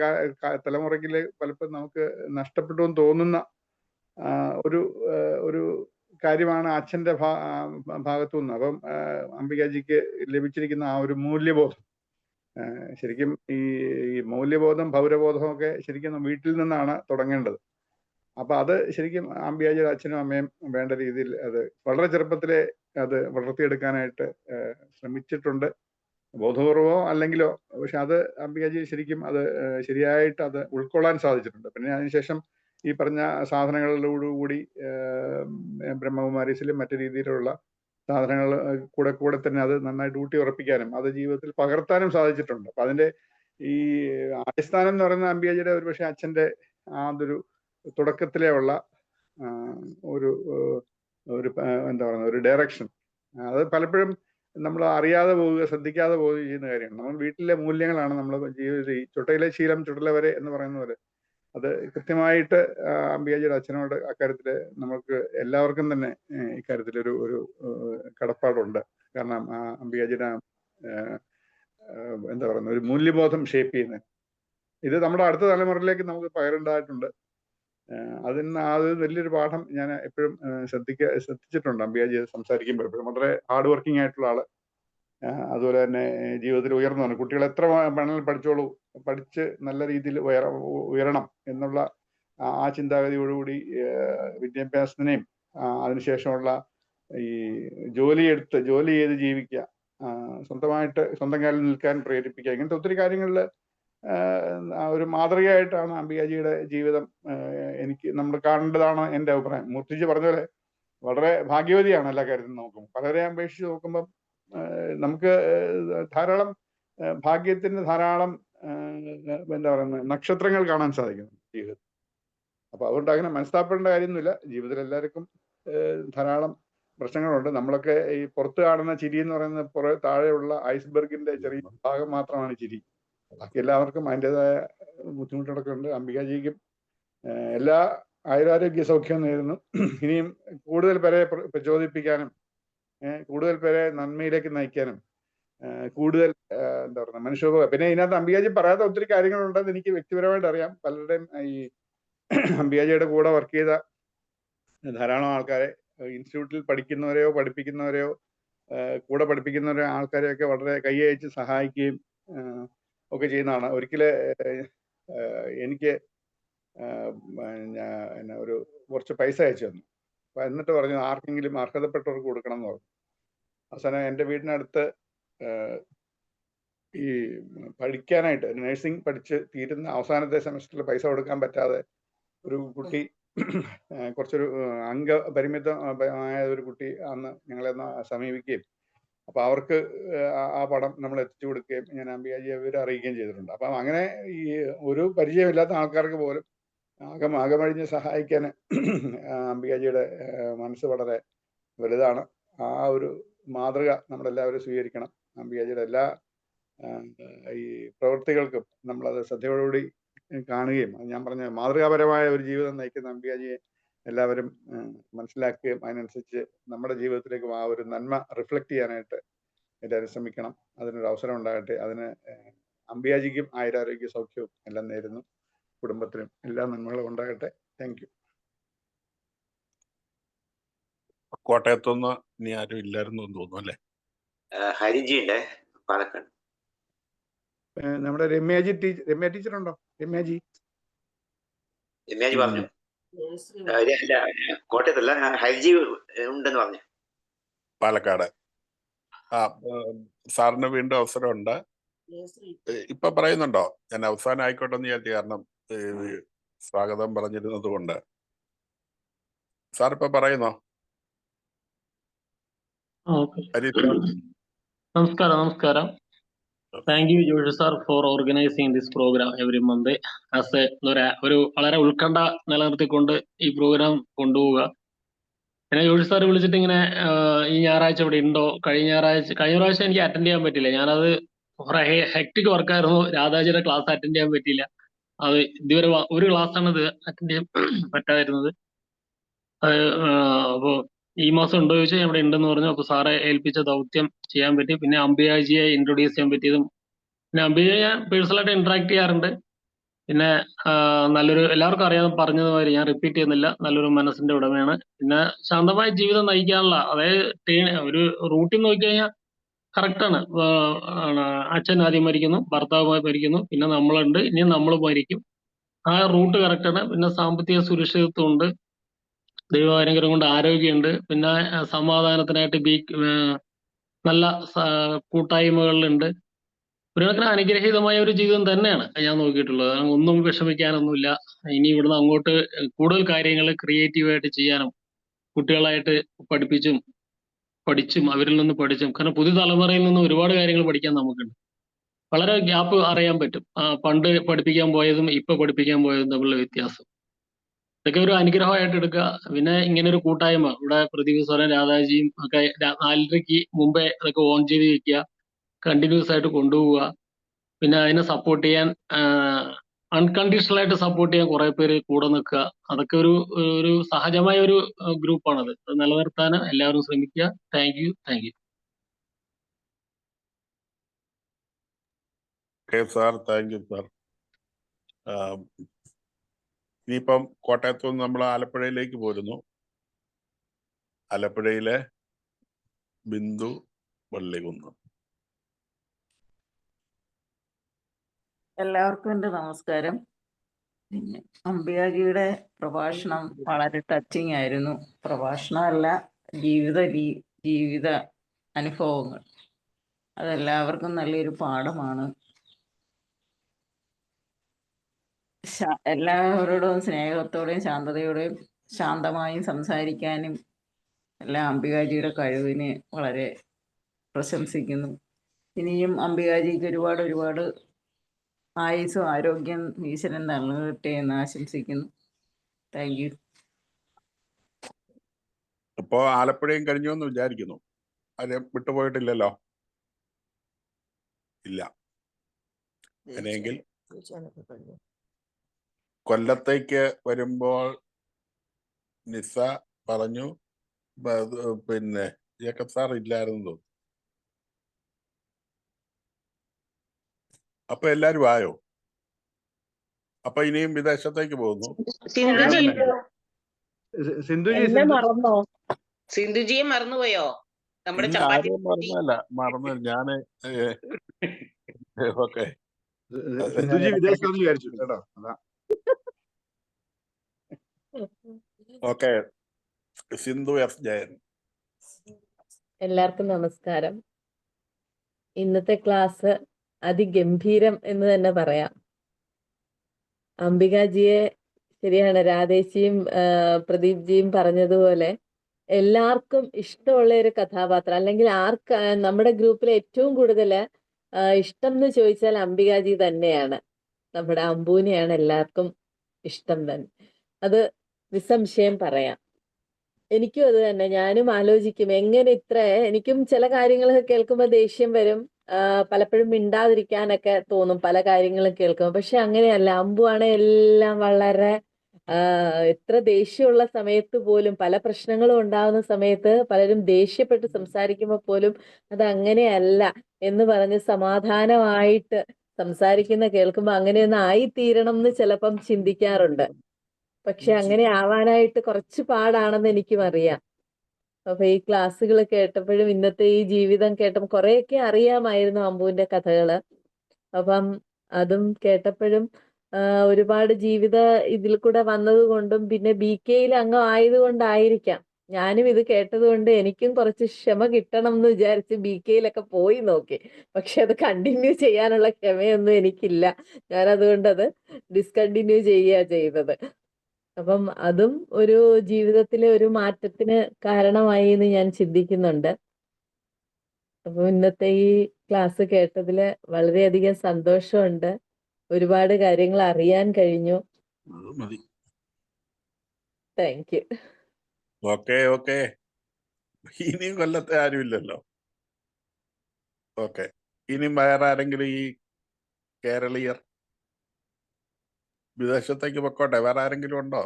തലമുറയ്ക്ക് പലപ്പോഴും നമുക്ക് നഷ്ടപ്പെട്ടു എന്ന് തോന്നുന്ന ഒരു കാര്യമാണ് അച്ഛൻ്റെ ഭാഗത്തു നിന്ന്. അപ്പം അംബികാജിക്ക് ലഭിച്ചിരിക്കുന്ന ആ ഒരു മൂല്യബോധം, ശരിക്കും ഈ മൂല്യബോധം, പൗരബോധം ഒക്കെ ശരിക്കും വീട്ടിൽ നിന്നാണ് തുടങ്ങേണ്ടത്. അപ്പൊ അത് ശരിക്കും അംബികാജിയുടെ അച്ഛനും അമ്മയും വേണ്ട രീതിയിൽ അത് വളരെ ചെറുപ്പത്തിലെ അത് വളർത്തിയെടുക്കാനായിട്ട് ശ്രമിച്ചിട്ടുണ്ട്, ബോധപൂർവമോ അല്ലെങ്കിലോ. പക്ഷെ അത് അംബികാജി ശരിക്കും അത് ശരിയായിട്ട് അത് ഉൾക്കൊള്ളാൻ സാധിച്ചിട്ടുണ്ട്. പിന്നെ അതിനുശേഷം ഈ പറഞ്ഞ സാധനങ്ങളിലോടുകൂടി ബ്രഹ്മകുമാരീസിലും മറ്റു രീതിയിലുള്ള സാധനങ്ങൾ കൂടെ തന്നെ അത് നന്നായിട്ട് ഊട്ടി ഉറപ്പിക്കാനും അത് ജീവിതത്തിൽ പകർത്താനും സാധിച്ചിട്ടുണ്ട്. അപ്പൊ അതിന്റെ ഈ അടിസ്ഥാനം എന്ന് പറയുന്ന അംബികാജിയുടെ ഒരുപക്ഷെ അച്ഛൻ്റെ അതൊരു തുടക്കത്തിലേ ഉള്ള ഒരു എന്താ പറയുക, ഒരു ഡയറക്ഷൻ. അത് പലപ്പോഴും നമ്മൾ അറിയാതെ പോവുക, ശ്രദ്ധിക്കാതെ പോവുക ചെയ്യുന്ന കാര്യമാണ്. നമ്മൾ വീട്ടിലെ മൂല്യങ്ങളാണ് നമ്മൾ ജീവിതത്തിൽ, ചുട്ടയിലെ ശീലം ചുടല വരെ എന്ന് പറയുന്ന പോലെ അത് കൃത്യമായിട്ട് അംബികാജിയുടെ അച്ഛനോട് അക്കാര്യത്തിൽ നമുക്ക് എല്ലാവർക്കും തന്നെ ഇക്കാര്യത്തിൽ ഒരു കടപ്പാടുണ്ട്. കാരണം അംബികാജിയുടെ എന്താ പറയുന്നത് ഒരു മൂല്യബോധം ഷേപ്പ് ചെയ്യുന്നത് ഇത് നമ്മുടെ അടുത്ത തലമുറയിലേക്ക് നമുക്ക് പകരേണ്ടതായിട്ടുണ്ട്. അത് വലിയൊരു പാഠം ഞാൻ എപ്പോഴും ശ്രദ്ധിച്ചിട്ടുണ്ട്. അംബികാജി സംസാരിക്കുമ്പോൾ എപ്പോഴും വളരെ ഹാർഡ് വർക്കിംഗ് ആയിട്ടുള്ള ആള്, അതുപോലെ തന്നെ ജീവിതത്തിൽ ഉയർന്നു കുട്ടികൾ എത്ര വേണമെങ്കിലും പഠിച്ചോളൂ, പഠിച്ച് നല്ല രീതിയിൽ ഉയരണം എന്നുള്ള ആ ചിന്താഗതിയോടുകൂടി വിദ്യാഭ്യാസത്തിനെയും അതിനുശേഷമുള്ള ഈ ജോലി ചെയ്ത് ജീവിക്കുക, സ്വന്തമായിട്ട് സ്വന്തം കാലിൽ നിൽക്കാൻ പ്രേരിപ്പിക്കുക, ഇങ്ങനത്തെ ഒത്തിരി കാര്യങ്ങളിൽ ഒരു മാതൃകയായിട്ടാണ് അംബികാജിയുടെ ജീവിതം നമ്മൾ കാണേണ്ടതാണ് എൻ്റെ അഭിപ്രായം. മൂർത്തിജി പറഞ്ഞ പോലെ വളരെ ഭാഗ്യവതിയാണ് എല്ലാ കാര്യത്തിലും നോക്കുമ്പോൾ. പലരെ അപേക്ഷിച്ച് നോക്കുമ്പം നമുക്ക് ധാരാളം ഭാഗ്യത്തിന് ധാരാളം എന്താ പറയുന്നത് നക്ഷത്രങ്ങൾ കാണാൻ സാധിക്കുന്നു ജീവിതത്തിൽ. അപ്പൊ അതുകൊണ്ട് അങ്ങനെ മനസ്സിലാക്കേണ്ട കാര്യമൊന്നുമില്ല. ജീവിതത്തിൽ എല്ലാവർക്കും ധാരാളം പ്രശ്നങ്ങളുണ്ട്. നമ്മളൊക്കെ ഈ പുറത്ത് കാണുന്ന ചിരി എന്ന് പറയുന്ന താഴെയുള്ള ഐസ്ബർഗിന്റെ ചെറിയ ഭാഗം മാത്രമാണ് ചിരി. ബാക്കി എല്ലാവർക്കും അതിൻ്റെതായ ബുദ്ധിമുട്ടുകളൊക്കെ ഉണ്ട്. അംബികാജിക്കും എല്ലാ ആയുരാരോഗ്യ സൗഖ്യം നേരുന്നു. ഇനിയും കൂടുതൽ പേരെ പ്രചോദിപ്പിക്കാനും കൂടുതൽ പേരെ നന്മയിലേക്ക് നയിക്കാനും കൂടുതൽ എന്താ പറയുക മനുഷ്യോപകാരം. പിന്നെ ഇതിനകത്ത് അംബികാജി പറയാത്ത ഒത്തിരി കാര്യങ്ങളുണ്ടെന്ന് എനിക്ക് വ്യക്തിപരമായിട്ട് അറിയാം. പലരുടെയും ഈ അംബികാജിയുടെ കൂടെ വർക്ക് ചെയ്ത ധാരാളം ആൾക്കാരെ, ഇൻസ്റ്റിറ്റ്യൂട്ടിൽ പഠിക്കുന്നവരെയോ പഠിപ്പിക്കുന്നവരെയോ കൂടെ പഠിപ്പിക്കുന്നവരെയോ ആൾക്കാരെയൊക്കെ വളരെ കൈയയച്ച് സഹായിക്കുകയും ഒക്കെ ചെയ്യുന്നതാണ്. ഒരിക്കല് എനിക്ക് ഒരു കുറച്ച് പൈസ അയച്ചു തന്നു. അപ്പൊ എന്നിട്ട് പറഞ്ഞു ആർക്കെങ്കിലും അർഹതപ്പെട്ടവർക്ക് കൊടുക്കണം എന്ന് പറഞ്ഞു. അവസാനം എൻ്റെ വീടിനടുത്ത് ഈ പഠിക്കാനായിട്ട് നഴ്സിംഗ് പഠിച്ച് തീരുന്ന അവസാനത്തെ സെമസ്റ്ററിൽ പൈസ കൊടുക്കാൻ പറ്റാതെ ഒരു കുട്ടി, കുറച്ചൊരു അംഗപരിമിതമായ ഒരു കുട്ടി അന്ന് ഞങ്ങളെ സമീപിക്കുകയും അപ്പൊ അവർക്ക് ആ പണം നമ്മൾ എത്തിച്ചു കൊടുക്കുകയും ഞാൻ അംബികാജിയെ അറിയിക്കുകയും ചെയ്തിട്ടുണ്ട്. അപ്പം അങ്ങനെ ഈ ഒരു പരിചയമില്ലാത്ത ആൾക്കാർക്ക് പോലും അകമഴിഞ്ഞ് സഹായിക്കാൻ അംബികാജിയുടെ മനസ്സ് വളരെ വലുതാണ്. ആ ഒരു മാതൃക നമ്മളെല്ലാവരും സ്വീകരിക്കണം. അംബികാജിയുടെ എല്ലാ ഈ പ്രവൃത്തികൾക്കും നമ്മളത് ശ്രദ്ധയോടുകൂടി കാണുകയും ഞാൻ പറഞ്ഞ മാതൃകാപരമായ ഒരു ജീവിതം നയിക്കുന്ന അംബികാജിയെ എല്ലാവരും മനസ്സിലാക്കുകയും അതിനനുസരിച്ച് നമ്മുടെ ജീവിതത്തിലേക്കും ആ ഒരു നന്മ റിഫ്ലക്ട് ചെയ്യാനായിട്ട് എല്ലാവരും ശ്രമിക്കണം. അതിനൊരു അവസരം ഉണ്ടാകട്ടെ. അതിന് അംബികാജിക്കും ആയുരാരോഗ്യ സൗഖ്യവും എല്ലാം നേരുന്നു. കുടുംബത്തിനും എല്ലാ നന്മകളും ഉണ്ടാകട്ടെ. Thank you. കോട്ടയത്തുനിന്ന് ഇനി ആരും ഇല്ലായിരുന്നു എന്ന് തോന്നുന്നു അല്ലേ? ഹരിജി ഉണ്ട് പാലക്കാട്. നമ്മുടെ രമ്യ ടീച്ചർ ഉണ്ടോ? രമ്യാജി പറഞ്ഞു. കോട്ടയത്തല്ല, ഹരിജി ഉണ്ടെന്ന് പറഞ്ഞു. പാലക്കാട്. സാറിന് വീണ്ടും അവസരമുണ്ട്. ഇപ്പൊ പറയുന്നുണ്ടോ? ഞാൻ അവസാനം ആയിക്കോട്ടെ എന്ന് വിചാരിച്ചു. കാരണം സ്വാഗതം പറഞ്ഞിരുന്നത് കൊണ്ട്. സാർ ഇപ്പൊ പറയുന്നോ? നമസ്കാരം. Thank you Joshi sir for organising this programme every month. As ഒരു വളരെ ഉത്കണ്ഠ നിലനിർത്തിക്കൊണ്ട് ഈ പ്രോഗ്രാം കൊണ്ടുപോവുക. പിന്നെ ജോഷി സാർ വിളിച്ചിട്ട് ഇങ്ങനെ ഈ ഞായറാഴ്ച ഇവിടെ ഉണ്ടോ? കഴിഞ്ഞ പ്രാവശ്യം എനിക്ക് അറ്റൻഡ് ചെയ്യാൻ പറ്റില്ല. ഞാനത് കുറെ ഹെക്ടിക് വർക്കായിരുന്നു. രാധാജിയുടെ ക്ലാസ് അറ്റൻഡ് ചെയ്യാൻ പറ്റിയില്ല. അത് ഇതുവരെ ഒരു ക്ലാസ്സാണ് ഇത് അറ്റൻഡ് ചെയ്യാൻ പറ്റാതിരുന്നത്. അപ്പോൾ ഈ മാസം ഉണ്ടോ ചോദിച്ചാൽ ഞാൻ ഇവിടെ ഉണ്ടെന്ന് പറഞ്ഞു. അപ്പൊ സാറെ ഏൽപ്പിച്ച ദൗത്യം ചെയ്യാൻ പറ്റി. പിന്നെ അംബികാജിയെ ഇൻട്രൊഡ്യൂസ് ചെയ്യാൻ പറ്റിയതും, പിന്നെ അംബികയെ ഞാൻ പേഴ്സണലായിട്ട് ഇന്ററാക്ട് ചെയ്യാറുണ്ട്. പിന്നെ നല്ലൊരു, എല്ലാവർക്കും അറിയാതെ പറഞ്ഞതുമാതിരി ഞാൻ റിപ്പീറ്റ് ചെയ്യുന്നില്ല, നല്ലൊരു മനസ്സിന്റെ ഉടമയാണ്. പിന്നെ ശാന്തമായ ജീവിതം നയിക്കാനുള്ള, അതായത് ഒരു റൂട്ടിൽ നോക്കിക്കഴിഞ്ഞാൽ കറക്റ്റാണ്. അച്ഛൻ ആദ്യം മരിക്കുന്നു, ഭർത്താവുമായി മരിക്കുന്നു, പിന്നെ നമ്മളുണ്ട്, ഇനി നമ്മൾ മരിക്കും. ആ റൂട്ട് കറക്റ്റാണ്. പിന്നെ സാമ്പത്തിക സുരക്ഷിതത്വം ഉണ്ട്, ദൈവാനുഗ്രഹം കൊണ്ട് ആരോഗ്യമുണ്ട്, പിന്നെ സമാധാനത്തിനായിട്ട് നല്ല കൂട്ടായ്മകളിലുണ്ട്. ഒരു കണക്കിന് അനുഗ്രഹീതമായ ഒരു ജീവിതം തന്നെയാണ് ഞാൻ നോക്കിയിട്ടുള്ളത്. ഒന്നും വിഷമിക്കാനൊന്നുമില്ല. ഇനി ഇവിടുന്ന് അങ്ങോട്ട് കൂടുതൽ കാര്യങ്ങൾ ക്രിയേറ്റീവായിട്ട് ചെയ്യാനും കുട്ടികളായിട്ട് പഠിച്ചും അവരിൽ നിന്ന് പഠിച്ചും, കാരണം പുതിയ തലമുറയിൽ നിന്ന് ഒരുപാട് കാര്യങ്ങൾ പഠിക്കാൻ നമുക്കുണ്ട്. വളരെ ഗ്യാപ്പ് അറിയാൻ പറ്റും. പണ്ട് പഠിപ്പിക്കാൻ പോയതും ഇപ്പൊ പഠിപ്പിക്കാൻ പോയതും തമ്മിലുള്ള വ്യത്യാസം. ഇതൊക്കെ ഒരു അനുഗ്രഹമായിട്ട് എടുക്കുക. പിന്നെ ഇങ്ങനെ ഒരു കൂട്ടായ്മ ഇവിടെ പ്രദീപ് സാറും രാധാജിയും ഒക്കെ 4:30 മുമ്പേ അതൊക്കെ ഓൺ ചെയ്ത് വെക്കുക, കണ്ടിന്യൂസ് ആയിട്ട് കൊണ്ടുപോവുക. പിന്നെ അതിനെ സപ്പോർട്ട് ചെയ്യാൻ അൺകണ്ടീഷണൽ ആയിട്ട് സപ്പോർട്ട് ചെയ്യാൻ കുറെ പേര് കൂടെ നിൽക്കുക, അതൊക്കെ ഒരു സഹജമായ ഒരു ഗ്രൂപ്പാണത്. അത് നിലനിർത്താൻ എല്ലാവരും ശ്രമിക്കുക. Thank you. Okay sir, thank you sir. ഇനിയിപ്പം കോട്ടയത്തു നിന്ന് നമ്മൾ ആലപ്പുഴയിലേക്ക് പോരുന്നു. ആലപ്പുഴയിലെ ബിന്ദു വള്ളികുന്ന്. എല്ലാവർക്കും എൻ്റെ നമസ്കാരം. പിന്നെ അംബികാജിയുടെ പ്രഭാഷണം വളരെ ടച്ചിങ് ആയിരുന്നു. പ്രഭാഷണമല്ല, ജീവിത അനുഭവങ്ങൾ അതെല്ലാവർക്കും നല്ലൊരു പാഠമാണ്. എല്ലാവരോടും സ്നേഹത്തോടെയും ശാന്തതയോടെയും ശാന്തമായും സംസാരിക്കാനും എല്ലാം അംബികാജിയുടെ കഴിവിനെ വളരെ പ്രശംസിക്കുന്നു. ഇനിയും അംബികാജിക്ക് ഒരുപാട് ആയുസ്സും ആരോഗ്യം ഈശ്വരൻ നൽകട്ടെ എന്ന് ആശംസിക്കുന്നു. Thank you. ഇപ്പോ ആലപ്പുഴയും കഴിഞ്ഞു എന്ന് വിചാരിക്കുന്നു. ആരും വിട്ടുപോയിട്ടില്ലല്ലോ? ഇല്ല. അങ്ങനെയെങ്കിൽ കൊല്ലത്തേക്ക് വരുമ്പോൾ നിസ പറഞ്ഞു, പിന്നെ ജേക്കബ് സാർ ഇല്ലായിരുന്നു തോന്നുന്നു. അപ്പൊ എല്ലാരും ആയോ? അപ്പൊ ഇനിയും വിദേശത്തേക്ക് പോകുന്നു. സിന്ധുജിയെ മറന്നുപോയോ? നമ്മുടെ ഇല്ല, ചപ്പാത്തി ആരെയും മറന്നല്ല. ഞാന് ഓക്കെ. വിദേശത്ത് വിചാരിച്ചു കേട്ടോ. അതാ. ഓക്കെ. സിന്ധു എസ് ജയൻ. എല്ലാവർക്കും നമസ്കാരം. ഇന്നത്തെ ക്ലാസ് അതിഗംഭീരം എന്ന് തന്നെ പറയാം. അംബികാജിയെ ശരിയാണ്, രാധേച്ചിയും പ്രദീപ് ജിയും പറഞ്ഞതുപോലെ എല്ലാവർക്കും ഇഷ്ടമുള്ള ഒരു കഥാപാത്രം, അല്ലെങ്കിൽ നമ്മുടെ ഗ്രൂപ്പിൽ ഏറ്റവും കൂടുതൽ ഇഷ്ടം എന്ന് ചോദിച്ചാൽ അംബികാജി തന്നെയാണ്. നമ്മുടെ അമ്പൂനെയാണ് എല്ലാവർക്കും ഇഷ്ടം തന്നെ, അത് നിസ്സംശയം പറയാം. എനിക്കും അത് തന്നെ. ഞാനും ആലോചിക്കും എങ്ങനെ എനിക്കും ചില കാര്യങ്ങളൊക്കെ കേൾക്കുമ്പോൾ ദേഷ്യം വരും, പലപ്പോഴും മിണ്ടാതിരിക്കാനൊക്കെ തോന്നും പല കാര്യങ്ങളും കേൾക്കുമ്പോൾ. പക്ഷെ അങ്ങനെയല്ല, അമ്പുവാണ് എല്ലാം വളരെ എത്ര ദേഷ്യമുള്ള സമയത്ത് പോലും, പല പ്രശ്നങ്ങളും ഉണ്ടാകുന്ന സമയത്ത് പലരും ദേഷ്യപ്പെട്ട് സംസാരിക്കുമ്പോൾ പോലും അത് അങ്ങനെയല്ല എന്ന് പറഞ്ഞ് സമാധാനമായിട്ട് സംസാരിക്കുന്ന കേൾക്കുമ്പോൾ അങ്ങനെയൊന്നും ആയിത്തീരണം എന്ന് ചിലപ്പം ചിന്തിക്കാറുണ്ട്. പക്ഷെ അങ്ങനെ ആവാനായിട്ട് കുറച്ച് പാടാണെന്ന് എനിക്കും അറിയാം. അപ്പൊ ഈ ക്ലാസ്സുകൾ കേട്ടപ്പോഴും ഇന്നത്തെ ഈ ജീവിതം കേട്ടപ്പോൾ കുറെയൊക്കെ അറിയാമായിരുന്നു അമ്പുവിന്റെ കഥകള്. അപ്പം അതും കേട്ടപ്പോഴും ഒരുപാട് ജീവിത ഇതിൽ കൂടെ വന്നത് കൊണ്ടും പിന്നെ BK-യിൽ അംഗം ആയതുകൊണ്ടായിരിക്കാം ഞാനും ഇത് കേട്ടത് കൊണ്ട് എനിക്കും കുറച്ച് ക്ഷമ കിട്ടണം എന്ന് വിചാരിച്ച് BK-യിലൊക്കെ പോയി നോക്കി. പക്ഷെ അത് കണ്ടിന്യൂ ചെയ്യാനുള്ള ക്ഷമയൊന്നും എനിക്കില്ല. ഞാൻ അതുകൊണ്ട് അത് ഡിസ്കണ്ടിന്യൂ ചെയ്യുക ചെയ്തത്. അപ്പം അതും ഒരു ജീവിതത്തിലെ ഒരു മാറ്റത്തിന് കാരണമായി എന്ന് ഞാൻ ചിന്തിക്കുന്നുണ്ട്. അപ്പൊ ഇന്നത്തെ ഈ ക്ലാസ് കേട്ടതില് വളരെയധികം സന്തോഷമുണ്ട്. ഒരുപാട് കാര്യങ്ങൾ അറിയാൻ കഴിഞ്ഞു. Thank you. ഓക്കെ. ഇനിയും കൊല്ലത്തെ ആരുമില്ലല്ലോ. ഓക്കെ. ഇനിയും വേറെ ആരെങ്കിലും ഈ കേരളീയർ വിദേശത്തേക്ക് പൊക്കോട്ടെ? വേറെ ആരെങ്കിലും ഉണ്ടോ?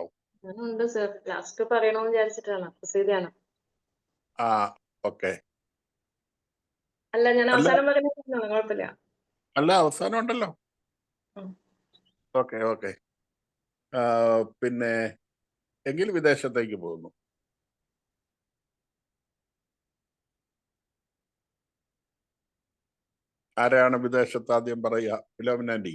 ഉണ്ട് സർ. ലാസ്റ്റ് പറയണമെന്ന് വിചാരിച്ചിട്ടാണ്. പ്രസിദ്ധിയാണ്. ആ ഓക്കെ. അല്ല, ഞാൻ അവസാനം പറയുന്നത് കുഴപ്പമില്ല. അല്ല, അവസാനം ഉണ്ടല്ലോ. ഓക്കെ. പിന്നെ എങ്കിൽ വിദേശത്തേക്ക് പോകുന്നു. ആരാണ് വിദേശത്ത് ആദ്യം പറയുക? ഫിലോമിനാൻഡി.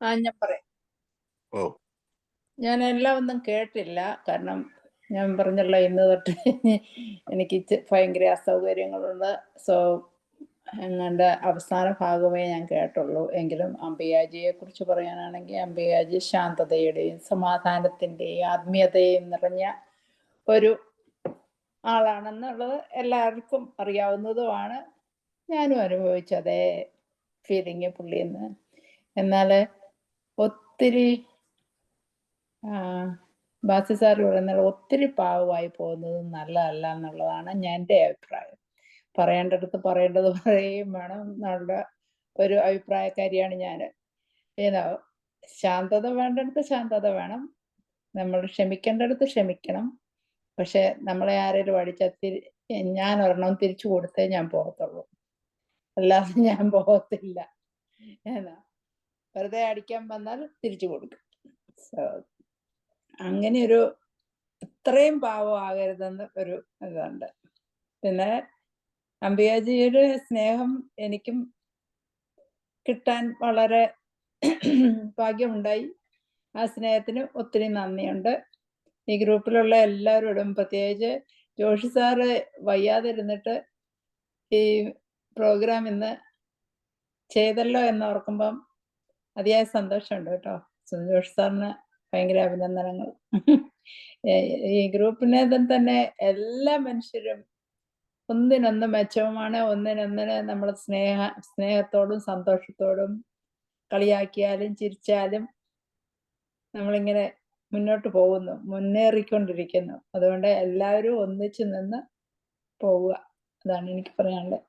ഞാൻ പറയാം. ഞാൻ എല്ലാം ഒന്നും കേട്ടില്ല, കാരണം ഞാൻ പറഞ്ഞല്ലോ ഇന്ന് തൊട്ട് എനിക്ക് ഭയങ്കര അസൗകര്യങ്ങളുണ്ട്. സോ എങ്ങാണ്ട് അവസാന ഭാഗമേ ഞാൻ കേട്ടുള്ളൂ. എങ്കിലും അംബികാജിയെ കുറിച്ച് പറയാനാണെങ്കിൽ അംബികാജി ശാന്തതയുടെയും സമാധാനത്തിൻ്റെയും ആത്മീയതയും നിറഞ്ഞ ഒരു ആളാണെന്നുള്ളത് എല്ലാവർക്കും അറിയാവുന്നതുമാണ്. ഞാനും അനുഭവിച്ച അതേ ഫീലിംഗ് പുള്ളിയെന്ന്. എന്നാൽ ഒത്തിരി ബാസി സാർ പറയുന്നത് ഒത്തിരി പാവമായി പോകുന്നത് നല്ലതല്ല എന്നുള്ളതാണ് എൻ്റെ അഭിപ്രായം. പറയേണ്ടടുത്ത് പറയേണ്ടത് പറയുകയും വേണം എന്നുള്ള ഒരു അഭിപ്രായക്കാരിയാണ് ഞാൻ. ശാന്തത വേണ്ടടുത്ത് ശാന്തത വേണം, നമ്മൾ ക്ഷമിക്കേണ്ടടുത്ത് ക്ഷമിക്കണം. പക്ഷെ നമ്മളെ ആരെങ്കിലും അടിച്ചാൽ ഞാൻ ഒരെണ്ണം തിരിച്ചു കൊടുത്തേ ഞാൻ പോകത്തുള്ളൂ, അല്ലാതെ ഞാൻ പോകത്തില്ല. വെറുതെ അടിക്കാൻ വന്നാൽ തിരിച്ചു കൊടുക്കും. അങ്ങനെ ഒരു ഇത്രയും പാവം ആകരുതെന്ന് ഒരു ഇതുണ്ട്. പിന്നെ അംബികാജിയുടെ സ്നേഹം എനിക്കും കിട്ടാൻ വളരെ ഭാഗ്യമുണ്ടായി. ആ സ്നേഹത്തിന് ഒത്തിരി നന്ദിയുണ്ട്. ഈ ഗ്രൂപ്പിലുള്ള എല്ലാവരോടും, പ്രത്യേകിച്ച് ജോഷി സാറ് വയ്യാതിരുന്നിട്ട് ഈ പ്രോഗ്രാം ഇന്ന് ചെയ്തല്ലോ എന്നോർക്കുമ്പം അതിയായ സന്തോഷമുണ്ട് കേട്ടോ. ജോഷി സാറിന് ഭയങ്കര അഭിനന്ദനങ്ങൾ. ഈ ഗ്രൂപ്പിനെ തന്നെ എല്ലാ മനുഷ്യരും ഒന്നിനൊന്ന് മെച്ചവുമാണ്. ഒന്നിനൊന്നിന് നമ്മൾ സ്നേഹത്തോടും സന്തോഷത്തോടും കളിയാക്കിയാലും ചിരിച്ചാലും നമ്മളിങ്ങനെ മുന്നോട്ട് പോകുന്നു, മുന്നേറിക്കൊണ്ടിരിക്കുന്നു. അതുകൊണ്ട് എല്ലാവരും ഒന്നിച്ചു നിന്ന് പോവുക, അതാണ് എനിക്ക് പറയാനുള്ളത്.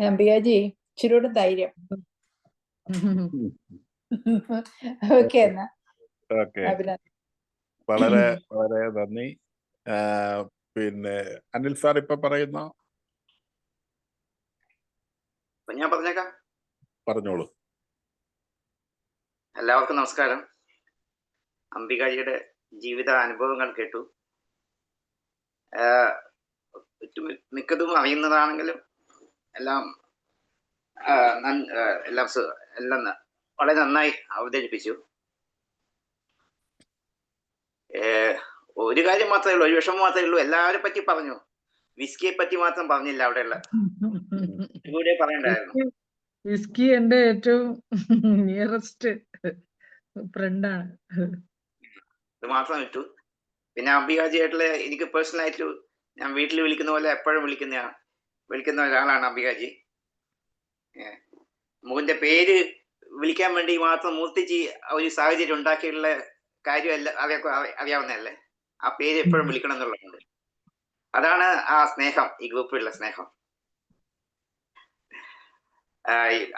അംബികാജി ഇച്ചിരൂടെ ധൈര്യം. ഓക്കെ എന്നാ. വളരെ വളരെ നന്ദി. പിന്നെ അനിൽ സാർ ഇപ്പൊ പറയുന്ന ഞാൻ പറഞ്ഞേക്കാം. പറഞ്ഞോളൂ. എല്ലാവർക്കും നമസ്കാരം. അംബികാജിയുടെ ജീവിത അനുഭവങ്ങൾ കേട്ടു. മിക്കതും അറിയുന്നതാണെങ്കിലും എല്ലാം എല്ലാം വളരെ നന്നായി അവതരിപ്പിച്ചു. ഒരു കാര്യം മാത്രമേ ഉള്ളൂ, ഒരു വിഷമം മാത്രമേ ഉള്ളൂ. എല്ലാവരെ പറ്റി പറഞ്ഞു, വിസ്കിയെ പറ്റി മാത്രം പറഞ്ഞില്ല. അവിടെയുള്ള കൂടെ പറയണ്ടായിരുന്നു. വിസ്കി എന്റെ ഏറ്റവും നിയറസ്റ്റ് ഫ്രണ്ടാണ്. ഇത് മാത്രം ഇട്ടു. പിന്നെ അംബികാജിയായിട്ടുള്ള എനിക്ക് പേഴ്സണലായിട്ട് ഞാൻ വീട്ടിൽ വിളിക്കുന്ന പോലെ എപ്പോഴും വിളിക്കുന്ന ഒരാളാണ് അംബികാജി. മോന്റെ പേര് വിളിക്കാൻ വേണ്ടി മാത്രം മൂർത്തിജി ഒരു സാഹചര്യം ഉണ്ടാക്കിയുള്ള കാര്യമല്ല, അറിയാവുന്നതല്ലേ. ആ പേര് എപ്പോഴും വിളിക്കണം എന്നുള്ളതുണ്ട്. അതാണ് ആ സ്നേഹം, ഈ ഗ്രൂപ്പിലുള്ള സ്നേഹം.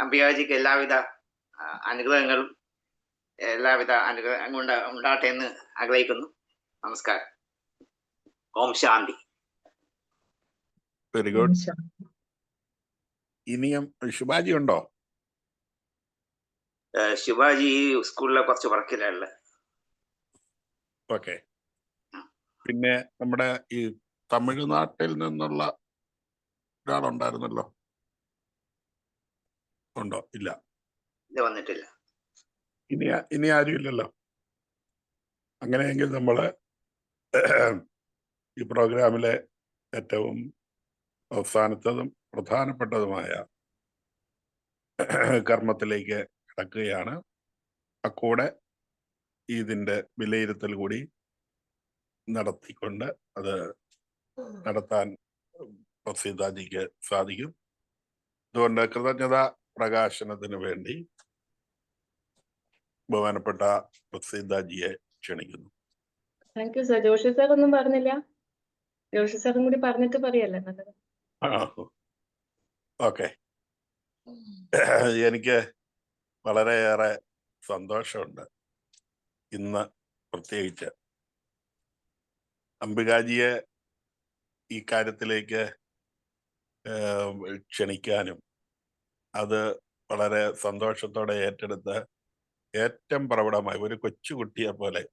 അംബികാജിക്ക് എല്ലാവിധ അനുഗ്രഹങ്ങളും എല്ലാവിധ അനുഗ്രഹം ഉണ്ടാകട്ടെ എന്ന് ആഗ്രഹിക്കുന്നു. നമസ്കാരം. ഓം ശാന്തി. Very good. ഇനിയും ശുഭാജി ഉണ്ടോ? ശുഭാജി സ്കൂളിലെ കുറച്ച് വർക്കിലുള്ള. ഓക്കെ. പിന്നെ നമ്മുടെ ഈ തമിഴ്നാട്ടിൽ നിന്നുള്ള ഒരാളുണ്ടായിരുന്നല്ലോ, ഉണ്ടോ? ഇല്ല, വന്നിട്ടില്ല. ഇനി ആരും ഇല്ലല്ലോ. അങ്ങനെയെങ്കിൽ നമ്മള് ഈ പ്രോഗ്രാമിലെ ഏറ്റവും അവസാനത്തതും പ്രധാനപ്പെട്ടതുമായ കർമ്മത്തിലേക്ക് കടക്കുകയാണ്. അക്കൂടെ ഇതിൻ്റെ വിലയിരുത്തൽ കൂടി നടത്തിക്കൊണ്ട് അത് നടത്താൻ പ്രസീതാജിക്ക് സാധിക്കും. അതുകൊണ്ട് കൃതജ്ഞതാ പ്രകാശനത്തിന് വേണ്ടി ബഹുമാനപ്പെട്ട പ്രസീതാജിയെ ക്ഷണിക്കുന്നു. Thank you sir. Joshi sir ഒന്നും പറഞ്ഞില്ല. ജോഷി സാറും കൂടി പറഞ്ഞിട്ട് പറയല്ലേ നല്ലത്. ഓക്കെ. എനിക്ക് വളരെയേറെ സന്തോഷമുണ്ട് ഇന്ന് പ്രത്യേകിച്ച് അംബികാജിയെ ഈ കാര്യത്തിലേക്ക് ക്ഷണിക്കാനും അത് വളരെ സന്തോഷത്തോടെ ഏറ്റെടുത്ത് ഏറ്റവും പ്രബലമായി ഒരു കൊച്ചുകുട്ടിയെ പോലെ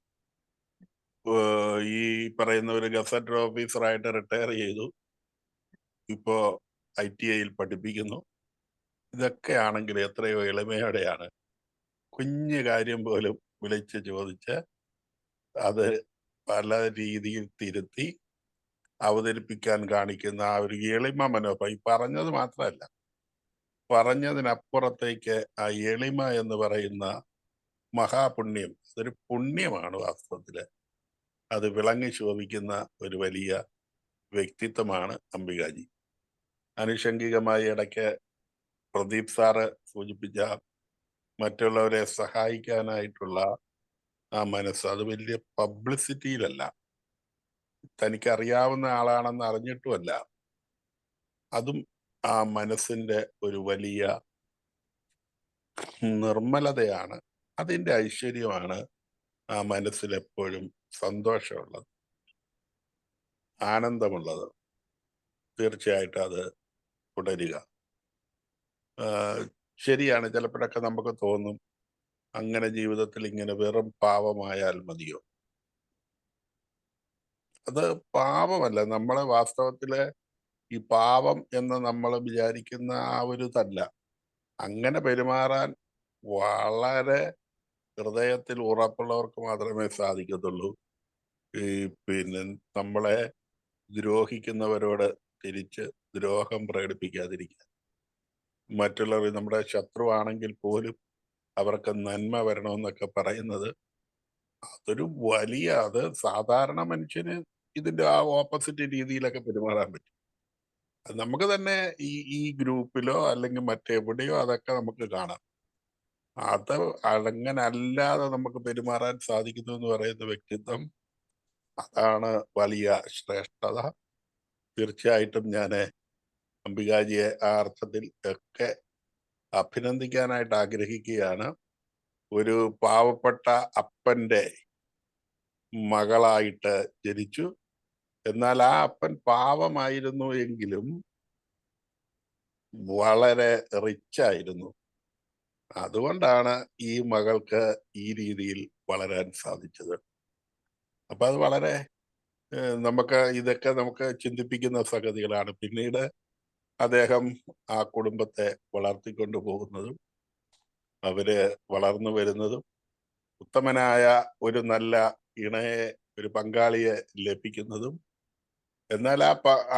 ഈ പറയുന്ന ഒരു ഗസറ്റഡ് ഓഫീസറായിട്ട് റിട്ടയർ ചെയ്തു, ഇപ്പോ ITIയിൽ പഠിപ്പിക്കുന്നു. ഇതൊക്കെ ആണെങ്കിൽ എത്രയോ എളിമയോടെയാണ് കുഞ്ഞു കാര്യം പോലും വിളിച്ച് ചോദിച്ച് അത് പല രീതിയിൽ തിരുത്തി അവതരിപ്പിക്കാൻ കാണിക്കുന്ന ആ ഒരു എളിമ മനോഭാവം. ഈ പറഞ്ഞത് മാത്രമല്ല, പറഞ്ഞതിനപ്പുറത്തേക്ക് ആ എളിമ എന്ന് പറയുന്ന മഹാപുണ്യം, അതൊരു പുണ്യമാണ് വാസ്തവത്തില്. അത് വിളങ്ങി ശോഭിക്കുന്ന ഒരു വലിയ വ്യക്തിത്വമാണ് അംബികാജി. ആനുഷംഗികമായി ഇടയ്ക്ക് പ്രദീപ് സാറ് സൂചിപ്പിച്ച മറ്റുള്ളവരെ സഹായിക്കാനായിട്ടുള്ള ആ മനസ്സ്, അത് വലിയ പബ്ലിസിറ്റിയിലല്ല, തനിക്കറിയാവുന്ന ആളാണെന്ന് അറിഞ്ഞിട്ടുമല്ല, അതും ആ മനസ്സിന്റെ ഒരു വലിയ നിർമ്മലതയാണ്, അതിന്റെ ഐശ്വര്യമാണ് ആ മനസ്സിൽ എപ്പോഴും സന്തോഷമുള്ളത്, ആനന്ദമുള്ളത്. തീർച്ചയായിട്ടും അത് തുടരുക. ശരിയാണ്, ചിലപ്പോഴൊക്കെ നമുക്ക് തോന്നും അങ്ങനെ ജീവിതത്തിൽ ഇങ്ങനെ വെറും പാവമായാൽ മതിയോ. അത് പാപമല്ല, നമ്മളെ വാസ്തവത്തില് ഈ പാപം എന്ന് നമ്മൾ വിചാരിക്കുന്ന ആ ഒരു തല്ല. അങ്ങനെ പെരുമാറാൻ വളരെ ഹൃദയത്തിൽ ഉറപ്പുള്ളവർക്ക് മാത്രമേ സാധിക്കത്തുള്ളൂ. ഈ പിന്നെ നമ്മളെ ദ്രോഹിക്കുന്നവരോട് തിരിച്ച് ദ്രോഹം പ്രകടിപ്പിക്കാതിരിക്കുക. മറ്റുള്ളവർ നമ്മുടെ ശത്രുവാണെങ്കിൽ പോലും അവർക്ക് നന്മ വരണമെന്നൊക്കെ പറയുന്നത് അതൊരു വലിയ, അത് സാധാരണ മനുഷ്യന് ഇതിന്റെ ആ ഓപ്പോസിറ്റ് രീതിയിലൊക്കെ പെരുമാറാൻ പറ്റും. അത് നമുക്ക് തന്നെ ഈ ഗ്രൂപ്പിലോ അല്ലെങ്കിൽ മറ്റെവിടെയോ അതൊക്കെ നമുക്ക് കാണാം. അത് അങ്ങനെ അല്ലാതെ നമുക്ക് പെരുമാറാൻ സാധിക്കുന്നു എന്ന് പറയുന്ന വ്യക്തിത്വം, അതാണ് വലിയ ശ്രേഷ്ഠത. തീർച്ചയായിട്ടും ഞാൻ അംബികാജിയെ ആ അർത്ഥത്തിൽ ഒക്കെ അഭിനന്ദിക്കാനായിട്ട് ആഗ്രഹിക്കുകയാണ്. ഒരു പാവപ്പെട്ട അപ്പന്റെ മകളായിട്ട് ജനിച്ചു. എന്നാൽ ആ അപ്പൻ പാവമായിരുന്നു എങ്കിലും വളരെ റിച്ചായിരുന്നു. അതുകൊണ്ടാണ് ഈ മകൾക്ക് ഈ രീതിയിൽ വളരാൻ സാധിച്ചത്. അപ്പൊ അത് വളരെ ഇതൊക്കെ നമുക്ക് ചിന്തിപ്പിക്കുന്ന സംഗതികളാണ്. പിന്നീട് അദ്ദേഹം ആ കുടുംബത്തെ വളർത്തിക്കൊണ്ടു പോകുന്നതും അവര് വളർന്നു വരുന്നതും ഉത്തമനായ ഒരു നല്ല ഇണയെ, ഒരു പങ്കാളിയെ ലഭിക്കുന്നതും, എന്നാൽ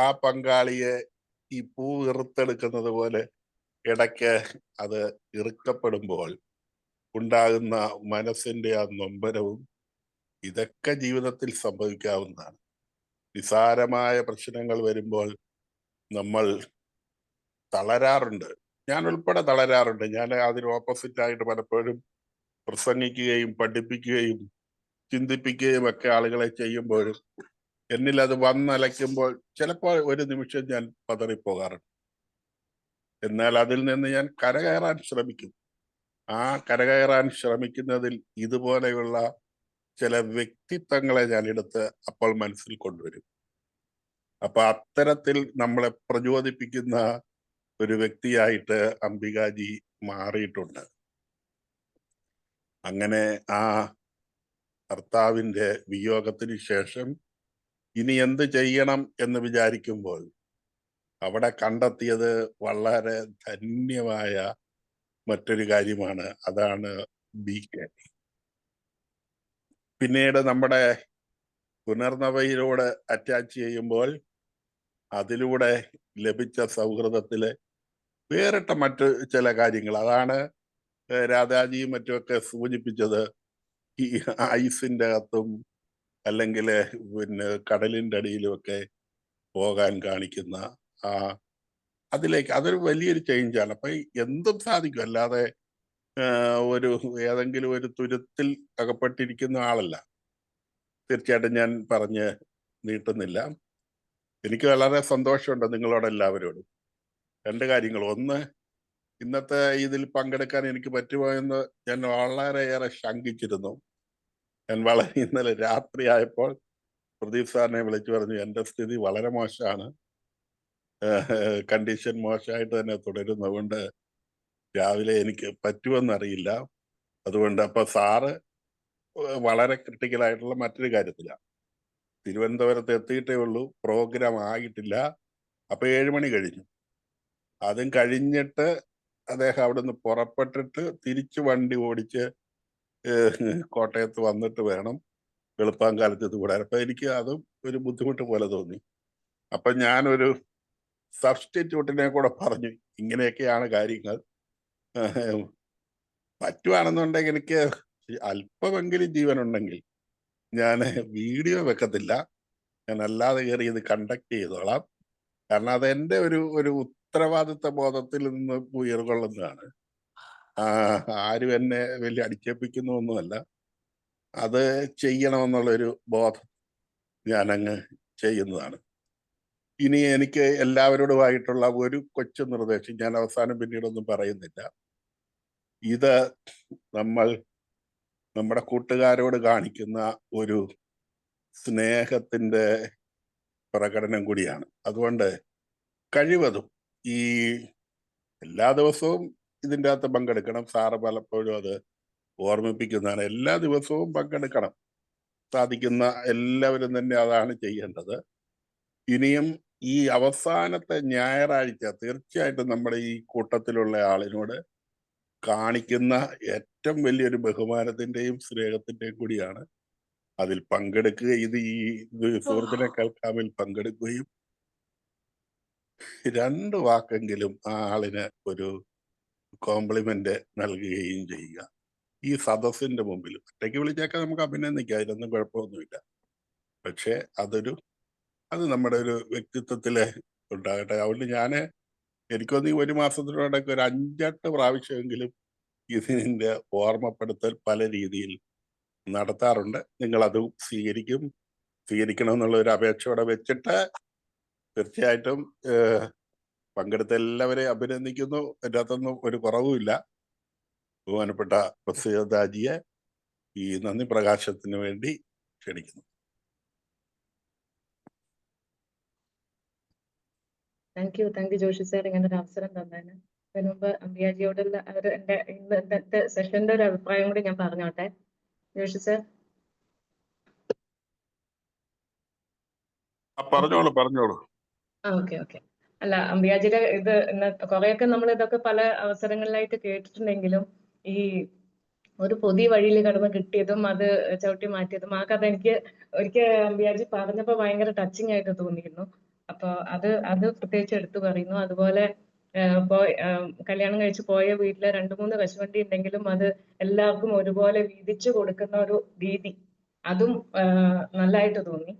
ആ പങ്കാളിയെ ഈ പൂ ഇറുത്തെടുക്കുന്നത് പോലെ ഇടയ്ക്ക് അത് ഇറുക്കപ്പെടുമ്പോൾ ഉണ്ടാകുന്ന മനസ്സിന്റെ ആ നൊമ്പരവും, ഇതൊക്കെ ജീവിതത്തിൽ സംഭവിക്കാവുന്നതാണ്. നിസാരമായ പ്രശ്നങ്ങൾ വരുമ്പോൾ നമ്മൾ തളരാറുണ്ട്. ഞാൻ ഉൾപ്പെടെ തളരാറുണ്ട്. ഞാൻ അതിന് ഓപ്പോസിറ്റായിട്ട് പലപ്പോഴും പ്രസംഗിക്കുകയും പഠിപ്പിക്കുകയും ചിന്തിപ്പിക്കുകയും ഒക്കെ ആളുകളെ ചെയ്യുമ്പോഴും എന്നിൽ അത് വന്നലയ്ക്കുമ്പോൾ ചിലപ്പോൾ ഒരു നിമിഷം ഞാൻ പതറിപ്പോകാറുണ്ട്. എന്നാൽ അതിൽ നിന്ന് ഞാൻ കരകയറാൻ ശ്രമിക്കും. ആ കരകയറാൻ ശ്രമിക്കുന്നതിൽ ഇതുപോലെയുള്ള ചില വ്യക്തിത്വങ്ങളെ ഞാൻ എടുത്ത് അപ്പോൾ മനസ്സിൽ കൊണ്ടുവരും. അപ്പൊ അത്തരത്തിൽ നമ്മളെ പ്രചോദിപ്പിക്കുന്ന ഒരു വ്യക്തിയായിട്ട് അംബികാജി മാറിയിട്ടുണ്ട്. അങ്ങനെ ആ ഭർത്താവിന്റെ വിയോഗത്തിന് ശേഷം ഇനി എന്ത് ചെയ്യണം എന്ന് വിചാരിക്കുമ്പോൾ അവിടെ കണ്ടെത്തിയത് വളരെ ധന്യമായ മറ്റൊരു കാര്യമാണ്. അതാണ് BK. പിന്നീട് നമ്മുടെ പുനർനവയിലൂടെ അറ്റാച്ച് ചെയ്യുമ്പോൾ അതിലൂടെ ലഭിച്ച സൗഹൃദത്തിലെ വേറിട്ട മറ്റു ചില കാര്യങ്ങൾ, അതാണ് രാധാജിയും മറ്റുമൊക്കെ സൂചിപ്പിച്ചത്. ഈ ഐസിന്റെ അകത്തും അല്ലെങ്കിൽ പിന്നെ കടലിന്റെ അടിയിലുമൊക്കെ പോകാൻ കാണിക്കുന്ന അതിലേക്ക്, അതൊരു വലിയൊരു ചേഞ്ചാണ്. അപ്പൊ എന്തും സാധിക്കും, അല്ലാതെ ഒരു ഏതെങ്കിലും ഒരു തുരുത്തിൽ അകപ്പെട്ടിരിക്കുന്ന ആളല്ല. തീർച്ചയായിട്ടും ഞാൻ പറഞ്ഞ് നീട്ടുന്നില്ല. എനിക്ക് വളരെ സന്തോഷമുണ്ട് നിങ്ങളോടെല്ലാവരോടും. രണ്ട് കാര്യങ്ങൾ. ഒന്ന്, ഇന്നത്തെ ഇതിൽ പങ്കെടുക്കാൻ എനിക്ക് പറ്റുമോ എന്ന് ഞാൻ വളരെയേറെ ശങ്കിച്ചിരുന്നു. ഞാൻ ഇന്നലെ രാത്രി ആയപ്പോൾ പ്രദീപ് സാറിനെ വിളിച്ചു പറഞ്ഞു, എൻ്റെ സ്ഥിതി വളരെ മോശമാണ്, കണ്ടീഷൻ മോശമായിട്ട് തന്നെ തുടരുന്നു, അതുകൊണ്ട് രാവിലെ എനിക്ക് പറ്റുമെന്നറിയില്ല. അതുകൊണ്ട് അപ്പൊ സാറ് വളരെ ക്രിട്ടിക്കലായിട്ടുള്ള മറ്റൊരു കാര്യത്തിലാണ്. തിരുവനന്തപുരത്ത് എത്തിയിട്ടേ ഉള്ളൂ, പ്രോഗ്രാം ആയിട്ടില്ല. അപ്പൊ 7 മണി കഴിഞ്ഞു. അതും കഴിഞ്ഞിട്ട് അദ്ദേഹം അവിടുന്ന് പുറപ്പെട്ടിട്ട് തിരിച്ച് വണ്ടി ഓടിച്ച് കോട്ടയത്ത് വന്നിട്ട് വേണം വെളുപ്പാങ്കാലത്ത് ഇത് കൂടാൻ. അപ്പൊ എനിക്ക് അതും ഒരു ബുദ്ധിമുട്ട് പോലെ തോന്നി. അപ്പൊ ഞാനൊരു സബ്സ്റ്റിറ്റ്യൂട്ടിനെ കൂടെ പറഞ്ഞു, ഇങ്ങനെയൊക്കെയാണ് കാര്യങ്ങൾ, പറ്റുവാണെന്നുണ്ടെങ്കിൽ എനിക്ക് അല്പമെങ്കിലും ജീവനുണ്ടെങ്കിൽ ഞാൻ വീഡിയോ വെക്കത്തില്ല, ഞാൻ അല്ലാതെ കയറി ഇത് കണ്ടക്ട് ചെയ്തോളാം. കാരണം അത് എൻ്റെ ഒരു ഉത്തരവാദിത്വ ബോധത്തിൽ നിന്ന് ഉയർകൊള്ളുന്നതാണ്. ആരും എന്നെ വലിയ അടിച്ചേൽപ്പിക്കുന്നൊന്നുമല്ല, അത് ചെയ്യണമെന്നുള്ളൊരു ബോധം ഞാനങ്ങ് ചെയ്യുന്നതാണ്. ഇനി എനിക്ക് എല്ലാവരോടുമായിട്ടുള്ള ഒരു കൊച്ചു നിർദ്ദേശം, ഞാൻ അവസാനം പിന്നീടൊന്നും പറയുന്നില്ല. ഇത് നമ്മൾ നമ്മുടെ കൂട്ടുകാരോട് കാണിക്കുന്ന ഒരു സ്നേഹത്തിന്റെ പ്രകടനം കൂടിയാണ്. അതുകൊണ്ട് കഴിവതും ഈ എല്ലാ ദിവസവും ഇതിൻ്റെ അകത്ത് പങ്കെടുക്കണം. സാറ് പലപ്പോഴും അത് ഓർമ്മിപ്പിക്കുന്നതാണ്. എല്ലാ ദിവസവും പങ്കെടുക്കണം. സാധിക്കുന്ന എല്ലാവരും തന്നെ അതാണ് ചെയ്യേണ്ടത്. ഇനിയും ഈ അവസാനത്തെ ഞായറാഴ്ച തീർച്ചയായിട്ടും നമ്മുടെ ഈ കൂട്ടത്തിലുള്ള ആളിനോട് കാണിക്കുന്ന ഏറ്റവും വലിയൊരു ബഹുമാനത്തിന്റെയും സ്നേഹത്തിന്റെയും കൂടിയാണ്. അതിൽ പങ്കെടുക്കുക, ഇത് സുഹൃത്തിനെ കേൾക്കാമിൽ പങ്കെടുക്കുകയും 2 വാക്കെങ്കിലും ആ ആളിന് ഒരു കോംപ്ലിമെന്റ് നൽകുകയും ചെയ്യുക. ഈ സദസ്സിന്റെ മുമ്പിൽ ഒറ്റയ്ക്ക് വിളിച്ചേക്കാൻ നമുക്ക് അഭിനന്ദിക്കാം, അതിലൊന്നും കുഴപ്പമൊന്നുമില്ല. പക്ഷെ അത് നമ്മുടെ ഒരു വ്യക്തിത്വത്തില് ഉണ്ടാകട്ടെ. അതുകൊണ്ട് എനിക്കൊന്ന് 1 മാസത്തിനോടൊക്കെ ഒരു 5-8 പ്രാവശ്യമെങ്കിലും ഇതിന്റെ ഓർമ്മപ്പെടുത്തൽ പല രീതിയിൽ നടത്താറുണ്ട്. നിങ്ങളത് സ്വീകരിക്കണം എന്നുള്ള ഒരു അപേക്ഷയോടെ വെച്ചിട്ട് തീർച്ചയായിട്ടും പങ്കെടുത്ത എല്ലാവരെയും അഭിനന്ദിക്കുന്നു. എൻ്റെ അകത്തൊന്നും ഒരു കുറവുമില്ല. ബഹുമാനപ്പെട്ട പ്രസിദ്ധാജിയെ ഈ നന്ദി പ്രകാശത്തിന് വേണ്ടി ക്ഷണിക്കുന്നു. താങ്ക് യു ജോഷി സാർ, ഇങ്ങനെ ഒരു അവസരം തന്നതിന്. അതിന് മുമ്പ് അംബിയാജിയോടുള്ള എന്റെ ഇന്നത്തെ സെഷന്റെ ഒരു അഭിപ്രായം കൂടി ഞാൻ പറഞ്ഞോട്ടെ. ജോഷി സാർ. പറഞ്ഞോളൂ. ഓക്കെ. അല്ല, അംബിയാജിയുടെ ഇത് കുറെയൊക്കെ നമ്മൾ ഇതൊക്കെ പല അവസരങ്ങളിലായിട്ട് കേട്ടിട്ടുണ്ടെങ്കിലും ഈ ഒരു പുതിയ വഴിയിൽ കടന്ന് കിട്ടിയതും അത് ചവിട്ടി മാറ്റിയതും ആ കഥ എനിക്ക് ഒരിക്കൽ അംബിയാജി പറഞ്ഞപ്പോ ഭയങ്കര ടച്ചിങ് ആയിട്ട് തോന്നിയിരുന്നു. അപ്പൊ അത് പ്രത്യേകിച്ച് എടുത്തു പറയുന്നു. അതുപോലെ കല്യാണം കഴിച്ച് പോയ വീട്ടിലെ 2-3 കശുവണ്ടി ഉണ്ടെങ്കിലും അത് എല്ലാവർക്കും ഒരുപോലെ വീതിച്ചു കൊടുക്കുന്ന ഒരു രീതി, അതും നല്ലതായിട്ട് തോന്നി.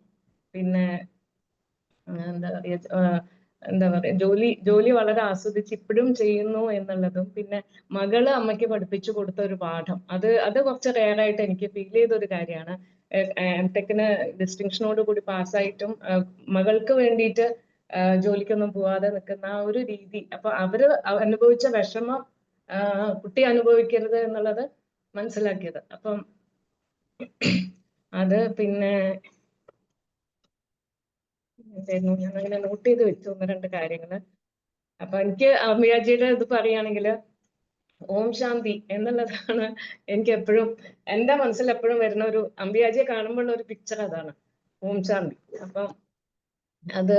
പിന്നെ എന്താ പറയാ ജോലി വളരെ ആസ്വദിച്ച് ഇപ്പോഴും ചെയ്യുന്നു എന്നുള്ളതും, പിന്നെ മകള് അമ്മയ്ക്ക് പഠിപ്പിച്ചു കൊടുത്ത ഒരു പാഠം, അത് കുറച്ച് റെയറായിട്ട് എനിക്ക് ഫീൽ ചെയ്ത ഒരു കാര്യമാണ്. എംടെക്കിന് ഡിസ്റ്റിങ്ഷനോട് കൂടി പാസ്സായിട്ടും മകൾക്ക് വേണ്ടിയിട്ട് ജോലിക്കൊന്നും പോവാതെ നിൽക്കുന്ന ആ ഒരു രീതി, അപ്പൊ അവര് അനുഭവിച്ച വിഷമം കുട്ടി അനുഭവിക്കരുത് എന്നുള്ളത് മനസ്സിലാക്കിയത്. അപ്പം അത് പിന്നെ ഞാൻ അങ്ങനെ നോട്ട് ചെയ്ത് വെച്ചു 1-2 കാര്യങ്ങള്. അപ്പൊ എനിക്ക് അംബിയാജിയുടെ ഇത് പറയുകയാണെങ്കിൽ ഓം ശാന്തി എന്നുള്ളതാണ് എനിക്ക് എപ്പോഴും എന്റെ മനസ്സിൽ എപ്പോഴും വരുന്ന ഒരു, അംബിയാജിയെ കാണുമ്പോഴുള്ള ഒരു പിക്ചർ അതാണ്, ഓം ശാന്തി. അപ്പം അത്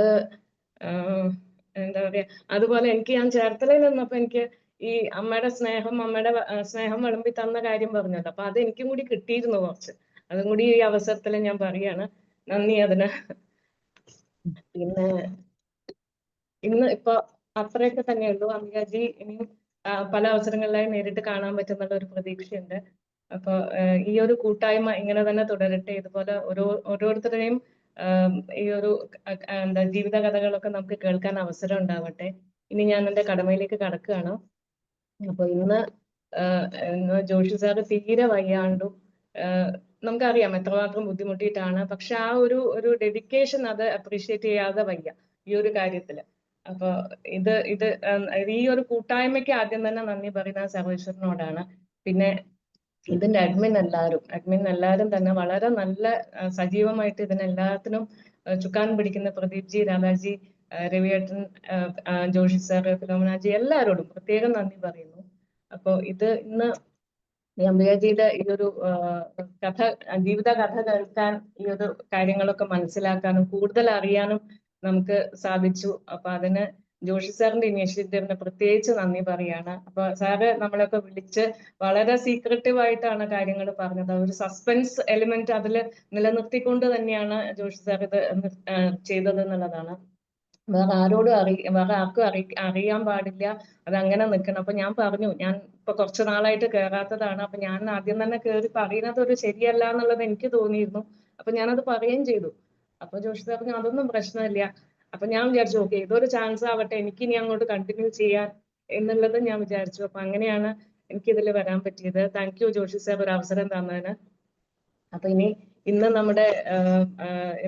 എന്താ പറയാ, അതുപോലെ ഞാൻ ചേർത്തലയിൽ നിന്നപ്പോ എനിക്ക് ഈ അമ്മയുടെ സ്നേഹം വിളമ്പി തന്ന കാര്യം പറഞ്ഞല്ലോ, അപ്പൊ അത് എനിക്കും കൂടി കിട്ടിയിരുന്നു കുറച്ച്. അതും കൂടി ഈ അവസരത്തിൽ ഞാൻ പറയാണ്, നന്ദി അതിന്. പിന്നെ ഇന്ന് ഇപ്പൊ അത്രയൊക്കെ തന്നെയുള്ളൂ. അംബിയാജി ഇനിയും പല അവസരങ്ങളിലായി നേരിട്ട് കാണാൻ പറ്റുന്നുള്ള ഒരു പ്രതീക്ഷയുണ്ട്. അപ്പൊ ഈ ഒരു കൂട്ടായ്മ ഇങ്ങനെ തന്നെ തുടരട്ടെ. ഇതുപോലെ ഓരോരുത്തരുടെയും ഈ ഒരു ജീവിത കഥകളൊക്കെ നമുക്ക് കേൾക്കാൻ അവസരം ഉണ്ടാവട്ടെ. ഇനി ഞാൻ എന്റെ കടമയിലേക്ക് കടക്കുകയാണ്. അപ്പൊ ഇന്ന് ജോഷി സാറ് തീരെ വയ്യാണ്ടും നമുക്കറിയാം എത്രമാത്രം ബുദ്ധിമുട്ടിയിട്ടാണ്, പക്ഷെ ആ ഒരു ഡെഡിക്കേഷൻ അത് അപ്രീഷിയേറ്റ് ചെയ്യാതെ വയ്യ ഈ ഒരു കാര്യത്തില്. അപ്പൊ ഈ ഒരു കൂട്ടായ്മയ്ക്ക് ആദ്യം തന്നെ നന്ദി പറയുന്ന സർവേശ്വരനോടാണ്. പിന്നെ ഇതിന്റെ അഡ്മിൻ എല്ലാവരും തന്നെ വളരെ നല്ല സജീവമായിട്ട് ഇതിനെല്ലാത്തിനും ചുക്കാൻ പിടിക്കുന്ന പ്രദീപ് ജി, രാധാജി, രവിയേട്ടൻ, ജോഷി സാർ, ഫിലോമിനാജി, എല്ലാവരോടും പ്രത്യേകം നന്ദി പറയുന്നു. അപ്പൊ ഇന്ന് ഈ അംബിയാജിയുടെ ഈ ഒരു ജീവിത കഥ കേൾക്കാൻ, ഈ ഒരു കാര്യങ്ങളൊക്കെ മനസ്സിലാക്കാനും കൂടുതൽ അറിയാനും നമുക്ക് സാധിച്ചു. അപ്പൊ അതിന് ജോഷി സാറിന്റെ ഇനീഷ്യേറ്റീവിന് പ്രത്യേകിച്ച് നന്ദി പറയാണ്. അപ്പൊ സാറ് നമ്മളെയൊക്കെ വിളിച്ച് വളരെ സീക്രട്ടീവ് ആയിട്ടാണ് കാര്യങ്ങൾ പറഞ്ഞത്. ഒരു സസ്പെൻസ് എലിമെന്റ് അതിൽ നിലനിർത്തിക്കൊണ്ട് തന്നെയാണ് ജോഷി സാർ ഇത് ചെയ്തത് എന്നുള്ളതാണ്. വേറെ ആർക്കും അറിയാൻ പാടില്ല, അത് അങ്ങനെ നിൽക്കണം. അപ്പൊ ഞാൻ പറഞ്ഞു, ഞാൻ ഇപ്പൊ കുറച്ചു നാളായിട്ട് കേറാത്തതാണ്, അപ്പൊ ഞാൻ ആദ്യം തന്നെ കയറി പറയുന്നത് ഒരു ശരിയല്ല എന്നുള്ളത് എനിക്ക് തോന്നിയിരുന്നു. അപ്പൊ ഞാനത് പറയുകയും ചെയ്തു. അപ്പൊ ജോഷി പറഞ്ഞു അതൊന്നും പ്രശ്നമില്ല. അപ്പൊ ഞാൻ വിചാരിച്ചു ഓക്കെ, ഇതൊരു ചാൻസ് ആവട്ടെ എനിക്ക് ഇനി അങ്ങോട്ട് കണ്ടിന്യൂ ചെയ്യാൻ എന്നുള്ളത് ഞാൻ വിചാരിച്ചു. അപ്പൊ അങ്ങനെയാണ് എനിക്ക് ഇതിൽ വരാൻ പറ്റിയത്. താങ്ക് യു ജോഷി സാർ ഒരു അവസരം തന്നതിന്. അപ്പൊ ഇനി ഇന്ന് നമ്മുടെ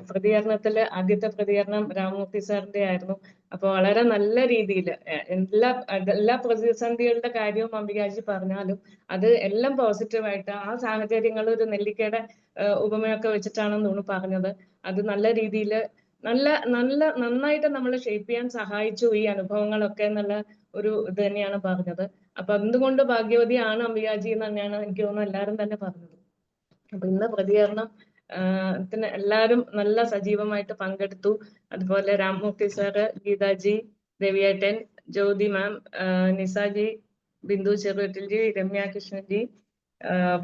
പ്രതികരണത്തില് ആദ്യത്തെ പ്രതികരണം രാമമൂർത്തി സാറിന്റെ ആയിരുന്നു. അപ്പൊ വളരെ നല്ല രീതിയിൽ എല്ലാ പ്രതിസന്ധികളുടെ കാര്യവും അംബികാജി പറഞ്ഞാലും അത് എല്ലാം പോസിറ്റീവായിട്ട് ആ സാഹചര്യങ്ങൾ ഒരു നെല്ലിക്കയുടെ ഉപമയൊക്കെ വെച്ചിട്ടാണെന്ന് തോന്നുന്നു പറഞ്ഞത്. അത് നല്ല രീതിയിൽ നന്നായിട്ട് നമ്മളെ ഷേപ്പ് ചെയ്യാൻ സഹായിച്ചു ഈ അനുഭവങ്ങളൊക്കെ എന്നുള്ള ഒരു ഇത് തന്നെയാണ് പറഞ്ഞത്. അപ്പൊ എന്തുകൊണ്ട് ഭാഗ്യവതിയാണ് അംബികാജി എന്ന് തന്നെയാണ് എനിക്ക് തോന്നുന്നു എല്ലാവരും തന്നെ പറഞ്ഞത്. അപ്പൊ ഇന്ന് പ്രതികരണം എല്ലാവരും നല്ല സജീവമായിട്ട് പങ്കെടുത്തു. അതുപോലെ രാമമൂർത്തി സാറ്, ഗീതാജി, രവിയേട്ടൻ, ജ്യോതി മാം, നിസാജി, ബിന്ദു ചെറുവട്ടിൽജി, രമ്യ കൃഷ്ണൻജി,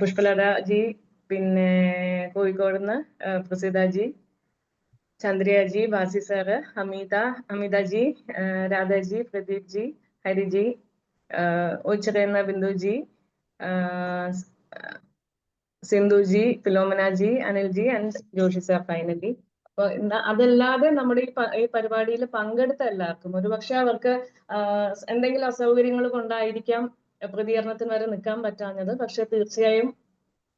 പുഷ്പലത ജി, പിന്നെ കോഴിക്കോടുന്ന് പ്രസീതാജി, ചന്ദ്രയാജി, ബാസി സാറ്, അമിതജി, രാധാജി, പ്രദീപ് ജി, ഹരിജി, ഓച്ചിറയുന്ന Binduji, Sindhuji, Philominaji, Anilji and Joshi sir finally. അപ്പൊ അതല്ലാതെ നമ്മുടെ ഈ പരിപാടിയിൽ പങ്കെടുത്ത എല്ലാവർക്കും ഒരുപക്ഷെ അവർക്ക് എന്തെങ്കിലും അസൗകര്യങ്ങൾ കൊണ്ടായിരിക്കാം പ്രതികരണത്തിന് വരെ നിൽക്കാൻ പറ്റാഞ്ഞത്. പക്ഷെ തീർച്ചയായും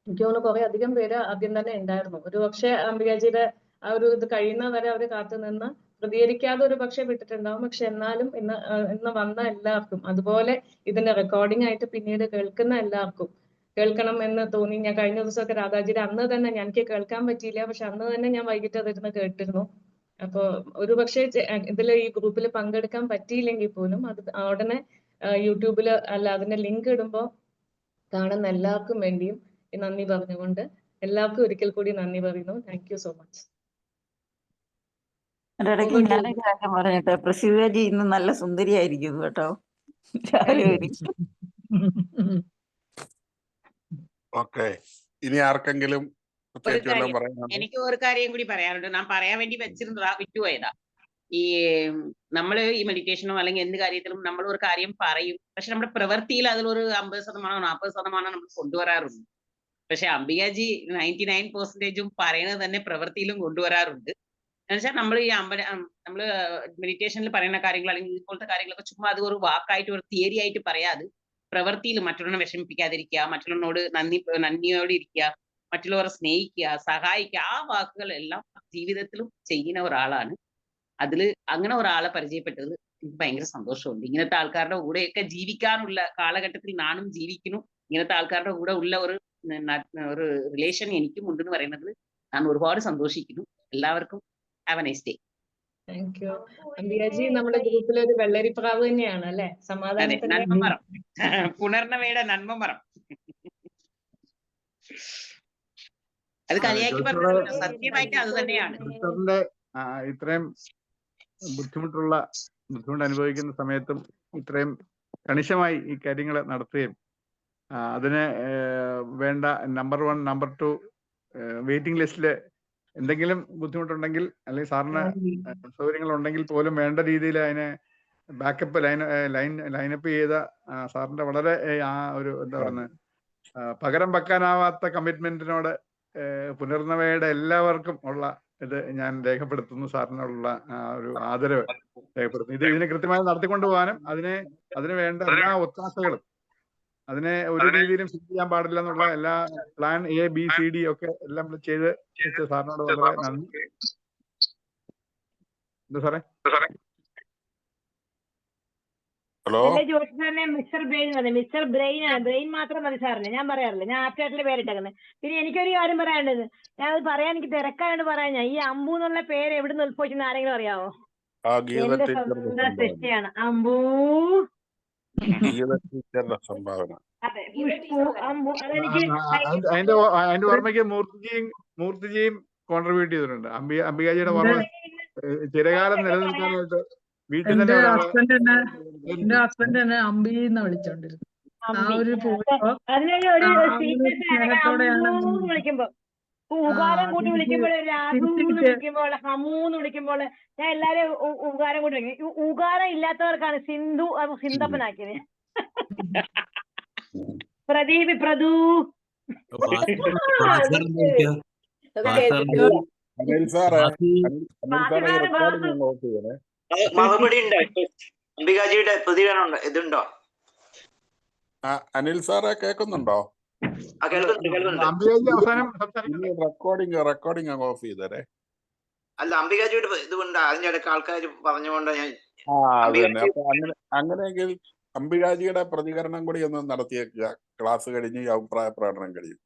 എനിക്ക് തോന്നുന്നു കുറെ അധികം പേര് ആദ്യം തന്നെ ഉണ്ടായിരുന്നു. ഒരുപക്ഷെ അംബികാജിയുടെ ആ ഒരു ഇത് കഴിയുന്നവരെ അവർ കാത്തുനിന്ന് പ്രതികരിക്കാതെ ഒരു പക്ഷെ വിട്ടിട്ടുണ്ടാവും. പക്ഷെ എന്നാലും ഇന്ന് വന്ന എല്ലാവർക്കും, അതുപോലെ ഇതിന്റെ റെക്കോർഡിംഗ് ആയിട്ട് പിന്നീട് കേൾക്കുന്ന എല്ലാവർക്കും കേൾക്കണം എന്ന് തോന്നി. ഞാൻ കഴിഞ്ഞ ദിവസമൊക്കെ രാധാജിയുടെ അന്ന് തന്നെ എനിക്ക് കേൾക്കാൻ പറ്റിയില്ല, പക്ഷെ അന്ന് തന്നെ ഞാൻ വൈകിട്ട് അതിരുന്ന് കേട്ടിരുന്നു. അപ്പൊ ഒരുപക്ഷെ ഇതിൽ ഈ ഗ്രൂപ്പിൽ പങ്കെടുക്കാൻ പറ്റിയില്ലെങ്കിൽ പോലും അത് ഉടനെ യൂട്യൂബിൽ അല്ല അതിന്റെ ലിങ്ക് ഇടുമ്പോൾ കാണുന്ന എല്ലാവർക്കും വേണ്ടിയും നന്ദി പറഞ്ഞുകൊണ്ട് എല്ലാവർക്കും ഒരിക്കൽ കൂടി നന്ദി പറയുന്നു. Thank you so much. ഇടയ്ക്ക് ഞാനൊരു കാര്യം പറഞ്ഞിട്ട്, പ്രസീതാജി ഇന്ന് നല്ല സുന്ദരിയായിരിക്കുന്നു കേട്ടോ. ഓക്കെ, ഇനി ആർക്കെങ്കിലും പ്രത്യേകിച്ച് വല്ലതും പറയാനുണ്ടോ? എനിക്ക് ഒരു കാര്യം കൂടി പറയാനുണ്ട്. ഞാൻ പറയാൻ വേണ്ടി വെച്ചിരുന്നതാ, വിട്ടുപോയതാ. ഈ നമ്മള് ഈ മെഡിറ്റേഷനോ അല്ലെങ്കിൽ എന്ത് കാര്യത്തിലും നമ്മൾ ഒരു കാര്യം പറയും, പക്ഷെ നമ്മുടെ പ്രവൃത്തിയിൽ അതിലൊരു 50% 40% നമ്മൾ കൊണ്ടുവരാറുണ്ട്. പക്ഷെ അംബികാജി 99% പറയുന്നത് തന്നെ പ്രവൃത്തിയിലും കൊണ്ടുവരാറുണ്ട്. എന്നുവെച്ചാൽ നമ്മൾ ഈ നമ്മള് മെഡിറ്റേഷനിൽ പറയുന്ന കാര്യങ്ങൾ അല്ലെങ്കിൽ ഇതുപോലത്തെ കാര്യങ്ങളൊക്കെ ചുമ്മാ അത് ഒരു വാക്കായിട്ട് ഒരു തിയറി ആയിട്ട് പറയാതെ പ്രവൃത്തിയിൽ മറ്റുള്ളവരെ വിഷമിപ്പിക്കാതിരിക്കുക, മറ്റുള്ളവരോട് നന്ദിയോടെ ഇരിക്കുക, മറ്റുള്ളവരെ സ്നേഹിക്കുക, സഹായിക്കുക, ആ വാക്കുകളെല്ലാം ജീവിതത്തിലും ചെയ്യുന്ന ഒരാളാണ്. അതില് അങ്ങനെ ഒരാളെ പരിചയപ്പെട്ടത് എനിക്ക് ഭയങ്കര സന്തോഷമുണ്ട്. ഇങ്ങനത്തെ ആൾക്കാരുടെ കൂടെയൊക്കെ ജീവിക്കാനുള്ള കാലഘട്ടത്തിൽ ഞാനും ജീവിക്കുന്നു. ഇങ്ങനത്തെ ആൾക്കാരുടെ കൂടെ ഉള്ള ഒരു റിലേഷൻ എനിക്കും ഉണ്ടെന്ന് പറയുന്നത് ഞാൻ ഒരുപാട് സന്തോഷിക്കുന്നു. എല്ലാവർക്കും have a nice day. Thank you. Ambikaji നമ്മുടെ ഗ്രൂപ്പിലെ ഒരു വെള്ളരിപ്രാവ് തന്നെയാണ് അല്ലെ? സമാധാനത്തിന്റെ നന്മമരം, പുണർന്നവയുടെ നന്മമരം. അത് കളിയാക്കി പറഞ്ഞത് സത്യമായിട്ട് അത് തന്നെയാണ്. ഇത്രയും ബുദ്ധിമുട്ട് അനുഭവിക്കുന്ന സമയത്തും ഇത്രയും കണിശമായി ഈ കാര്യങ്ങൾ നടത്തുകയും അതിന് വേണ്ട നമ്പർ 1 നമ്പർ 2 വെയിറ്റിംഗ് ലിസ്റ്റില് എന്തെങ്കിലും ബുദ്ധിമുട്ടുണ്ടെങ്കിൽ അല്ലെങ്കിൽ സാറിന് സൗകര്യങ്ങൾ ഉണ്ടെങ്കിൽ പോലും വേണ്ട രീതിയിൽ അതിനെ ബാക്കപ്പ് ലൈനപ്പ് ചെയ്ത സാറിന്റെ വളരെ ഒരു എന്താ പറയുന്നത് പകരം വെക്കാനാവാത്ത കമ്മിറ്റ്മെന്റിനോട് പുനർനവയുടെ എല്ലാവർക്കും ഉള്ള ഇത് ഞാൻ രേഖപ്പെടുത്തുന്നു. സാറിനുള്ള ഒരു ആദരവ് രേഖപ്പെടുത്തുന്നു. ഇതിനെ കൃത്യമായി നടത്തിക്കൊണ്ടു പോകാനും അതിന് വേണ്ട എല്ലാ ഒത്താശകളും അതിനെ ഒരു രീതിയിലും ഫിക്സ് ചെയ്യാൻ പാടില്ല എന്നുള്ള എല്ലാ പ്ലാൻ ABCD ഒക്കെ എല്ലാം ചെയ്ത് സാറിനോട് വളരെ നന്ദി. എന്താ സാറേ? ഹലോ, മിസ്റ്റർ ബ്രെയിൻ മാത്രം മതി സാറിന്. ഞാൻ പറയാറില്ല, ഞാൻ ആപ്റ്റായിട്ടുള്ള പേരിട്ടേക്കുന്നത്. പിന്നെ എനിക്കൊരു കാര്യം പറയാനുള്ളത്, ഞാൻ അത് പറയാൻ എനിക്ക് തിരക്കായോണ്ട് പറയാൻ. ഞാൻ ഈ അമ്പു എന്നുള്ള പേര് എവിടെ നിന്ന് ഉത്ഭവിച്ചെന്ന് ആരെങ്കിലും അറിയാവോ? എന്റെ സ്വന്തം സൃഷ്ടിയാണ് അമ്പൂ. അതെ, അമ്പു. അതെനിക്ക് അതിന്റെ ഓർമ്മയ്ക്ക് മൂർത്തിജിയും കോൺട്രിബ്യൂട്ട് ചെയ്തിട്ടുണ്ട്. അംബികാജിയുടെ ഓർമ്മ ചിരകാലം നിലനിൽക്കാനായിട്ട് വീട്ടിൽ തന്നെ എന്റെ ഹസ്ബൻഡ് തന്നെ അമ്പിന്ന് വിളിച്ചോണ്ടിരുന്നു. ആ ഒരു വിളിക്കുമ്പോ ഉകാരം കൂട്ടി വിളിക്കുമ്പോൾ, രാഘൂന്ന് വിളിക്കുമ്പോൾ, ഹമൂന്ന് വിളിക്കുമ്പോൾ ഞാൻ എല്ലാരും ഉകാരം കൂട്ടി വിളിക്കും. ഉകാരം ഇല്ലാത്തവർക്കാണ് സിന്ധപ്പനാക്കിയത്. പ്രദീപ് പ്രദൂ മറുപടി ഉണ്ടോ? അംബികാജിയുടെ പ്രതികരണം ഇതുണ്ടോ? അനിൽ സാറെ കേൾക്കുന്നുണ്ടോ? ആ കേൾക്കുന്നുണ്ട് കേൾക്കുന്നുണ്ട്. അംബികാജി അവസാനം സംസാരിക്കണ്ടേ? റെക്കോർഡിംഗ് അങ്ങ് ഓഫ് ചെയ്തേരെ. അല്ല അംബികാജിയുടെ ഇതുകൊണ്ട് അതിന്റെ ഇടയ്ക്ക് ആൾക്കാർ പറഞ്ഞുകൊണ്ട് ഞാൻ അത് തന്നെ. അപ്പൊ അങ്ങനെയെങ്കിൽ അംബികാജിയുടെ പ്രതികരണം കൂടി ഒന്ന് നടത്തിയേക്കുക. ക്ലാസ് കഴിഞ്ഞ് ഈ അഭിപ്രായ പ്രകടനം കഴിയും.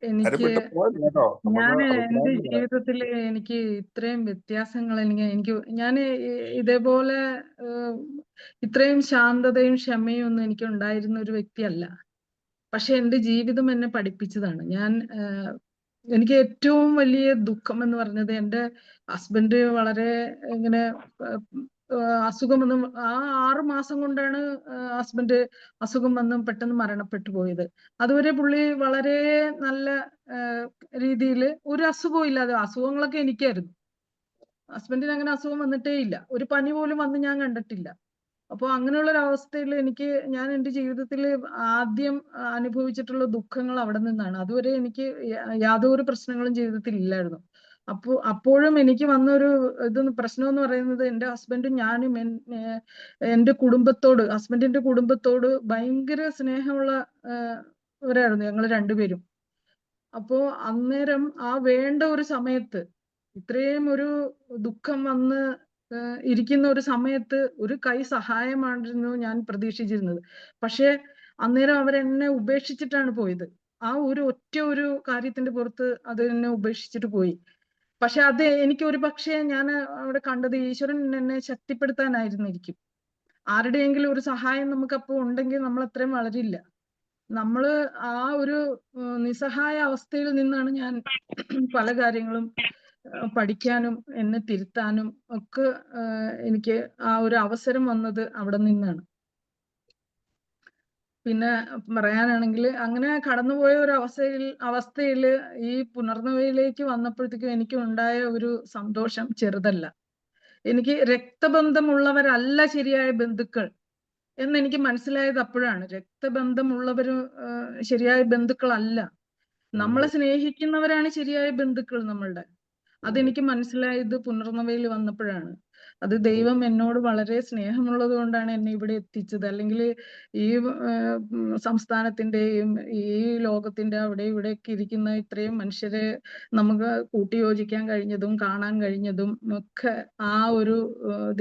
എനിക്ക് പോയത് കേട്ടോ. ഞാൻ നമുക്ക് എൻ്റെ അഭിപ്രായം പറയാം. ജീവിതത്തിൽ എനിക്ക് ഇത്രയും വ്യത്യാസങ്ങൾ ഞാൻ ഇതേപോലെ ഇത്രയും ശാന്തതയും ക്ഷമയും ഒന്നും എനിക്ക് ഉണ്ടായിരുന്ന ഒരു വ്യക്തിയല്ല. പക്ഷെ എൻ്റെ ജീവിതം എന്നെ പഠിപ്പിച്ചതാണ്. എനിക്ക് ഏറ്റവും വലിയ ദുഃഖം എന്ന് പറഞ്ഞത് എൻ്റെ ഹസ്ബൻഡ് വളരെ ഇങ്ങനെ അസുഖം വന്നും 6 മാസം കൊണ്ടാണ് ഹസ്ബൻഡ് അസുഖം വന്നും പെട്ടെന്ന് മരണപ്പെട്ടു പോയത്. അതുവരെ പുള്ളി വളരെ നല്ല രീതിയിൽ ഒരു അസുഖവും ഇല്ലാതെ, അസുഖങ്ങളൊക്കെ എനിക്കായിരുന്നു. ഹസ്ബൻഡിന് അങ്ങനെ അസുഖം വന്നിട്ടേ ഇല്ല, ഒരു പനി പോലും വന്ന് ഞാൻ കണ്ടിട്ടില്ല. അപ്പോൾ അങ്ങനെയുള്ള ഒരു അവസ്ഥയിൽ ഞാൻ എൻ്റെ ജീവിതത്തിൽ ആദ്യം അനുഭവിച്ചിട്ടുള്ള ദുഃഖങ്ങൾ അവിടെ നിന്നാണ്. അതുവരെ എനിക്ക് യാതൊരു പ്രശ്നങ്ങളും ജീവിതത്തിൽ ഇല്ലായിരുന്നു. അപ്പോഴും എനിക്ക് വന്നൊരു പ്രശ്നം എന്ന് പറയുന്നത് എൻ്റെ ഹസ്ബൻഡും ഞാനും എൻ്റെ ഹസ്ബൻഡിന്റെ കുടുംബത്തോട് ഭയങ്കര സ്നേഹമുള്ളവരായിരുന്നു ഞങ്ങൾ രണ്ടുപേരും. അപ്പോ അന്നേരം വേണ്ട ഒരു സമയത്ത്, ഇത്രയും ഒരു ദുഃഖം വന്ന് ഇരിക്കുന്ന ഒരു സമയത്ത് ഒരു കൈ സഹായമായിരുന്നു ഞാൻ പ്രതീക്ഷിച്ചിരുന്നത്. പക്ഷെ അന്നേരം അവരെന്നെ ഉപേക്ഷിച്ചിട്ടാണ് പോയത്. ഒറ്റ ഒരു കാര്യത്തിന്റെ പുറത്ത് അത് എന്നെ ഉപേക്ഷിച്ചിട്ട് പോയി. പക്ഷെ അത് എനിക്ക് ഒരു പക്ഷേ ഞാൻ അവിടെ കണ്ടത് ഈശ്വരൻ എന്നെ ശക്തിപ്പെടുത്താനായിരുന്നിരിക്കും. ആരുടെയെങ്കിലും ഒരു സഹായം നമുക്ക് അപ്പോൾ ഉണ്ടെങ്കിൽ നമ്മൾ അത്രയും വളരില്ല. നമ്മള് ഒരു നിസ്സഹായ അവസ്ഥയിൽ നിന്നാണ് ഞാൻ പല കാര്യങ്ങളും പഠിക്കാനും എന്നെ തിരുത്താനും ഒക്കെ എനിക്ക് ഒരു അവസരം വന്നത് അവിടെ നിന്നാണ്. പിന്നെ പറയാനാണെങ്കിൽ അങ്ങനെ കടന്നുപോയ ഒരു അവസ്ഥയിൽ ഈ പുനർനവയിലേക്ക് വന്നപ്പോഴത്തേക്കും എനിക്ക് ഉണ്ടായ ഒരു സന്തോഷം ചെറുതല്ല. എനിക്ക് രക്തബന്ധമുള്ളവരല്ല ശരിയായ ബന്ധുക്കൾ എന്നെനിക്ക് മനസ്സിലായത് അപ്പോഴാണ്. രക്തബന്ധമുള്ളവര് ശരിയായ ബന്ധുക്കളല്ല, നമ്മളെ സ്നേഹിക്കുന്നവരാണ് ശരിയായ ബന്ധുക്കൾ നമ്മളുടെ. അതെനിക്ക് മനസ്സിലായത് പുനർനവയിൽ വന്നപ്പോഴാണ്. അത് ദൈവം എന്നോട് വളരെ സ്നേഹമുള്ളത് കൊണ്ടാണ് എന്നെ ഇവിടെ എത്തിച്ചത്. അല്ലെങ്കിൽ ഈ സംസ്ഥാനത്തിന്റെയും ഈ ലോകത്തിന്റെ അവിടെ ഇവിടെയൊക്കെ ഇരിക്കുന്ന ഇത്രയും മനുഷ്യരെ നമുക്ക് കൂട്ടിയോജിക്കാൻ കഴിഞ്ഞതും കാണാൻ കഴിഞ്ഞതും ഒക്കെ ഒരു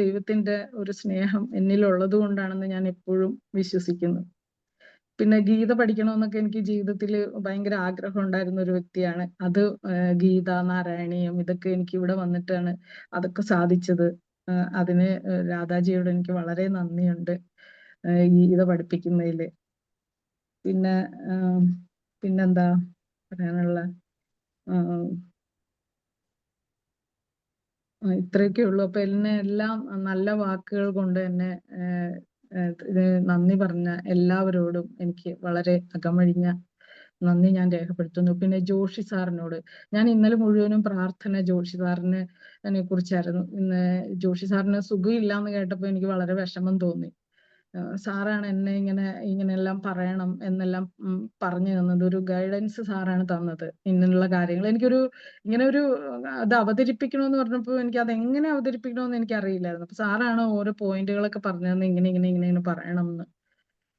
ദൈവത്തിന്റെ ഒരു സ്നേഹം എന്നിലുള്ളത് കൊണ്ടാണെന്ന് ഞാൻ എപ്പോഴും വിശ്വസിക്കുന്നു. പിന്നെ ഗീത പഠിക്കണമെന്നൊക്കെ എനിക്ക് ജീവിതത്തിൽ ഭയങ്കര ആഗ്രഹം ഉണ്ടായിരുന്ന ഒരു വ്യക്തിയാണ്. അത് ഗീത, നാരായണീയം ഇതൊക്കെ എനിക്ക് ഇവിടെ വന്നിട്ടാണ് അതൊക്കെ സാധിച്ചത്. അതിന് രാധാജിയോട് എനിക്ക് വളരെ നന്ദിയുണ്ട് ഗീത പഠിപ്പിക്കുന്നതില്. പിന്നെന്താ പറയാനുള്ള, ഇത്രയൊക്കെ ഉള്ളൂ. അപ്പൊ എല്ലാം നല്ല വാക്കുകൾ കൊണ്ട് എന്നെ നന്ദി പറഞ്ഞ എല്ലാവരോടും എനിക്ക് വളരെ അകമഴിഞ്ഞ നന്ദി ഞാൻ രേഖപ്പെടുത്തുന്നു. പിന്നെ ജോഷി സാറിനോട് ഞാൻ ഇന്നലെ മുഴുവനും പ്രാർത്ഥന ജോഷി സാറിനെ കുറിച്ചായിരുന്നു. ഇന്ന് ജോഷി സാറിന് സുഖമില്ലാന്ന് കേട്ടപ്പോൾ എനിക്ക് വളരെ വിഷമം തോന്നി. സാറാണ് എന്നെ ഇങ്ങനെയെല്ലാം പറയണം എന്നെല്ലാം പറഞ്ഞു തന്നത്. ഒരു ഗൈഡൻസ് സാറാണ് തന്നത്. ഇങ്ങനെയുള്ള കാര്യങ്ങൾ ഇങ്ങനെ ഒരു അത് അവതരിപ്പിക്കണമെന്ന് പറഞ്ഞപ്പോൾ എനിക്ക് അതെങ്ങനെ അവതരിപ്പിക്കണമെന്ന് എനിക്ക് അറിയില്ലായിരുന്നു. അപ്പൊ സാറാണ് ഓരോ പോയിന്റുകളൊക്കെ പറഞ്ഞു തന്നെ ഇങ്ങനെ പറയണം എന്ന്.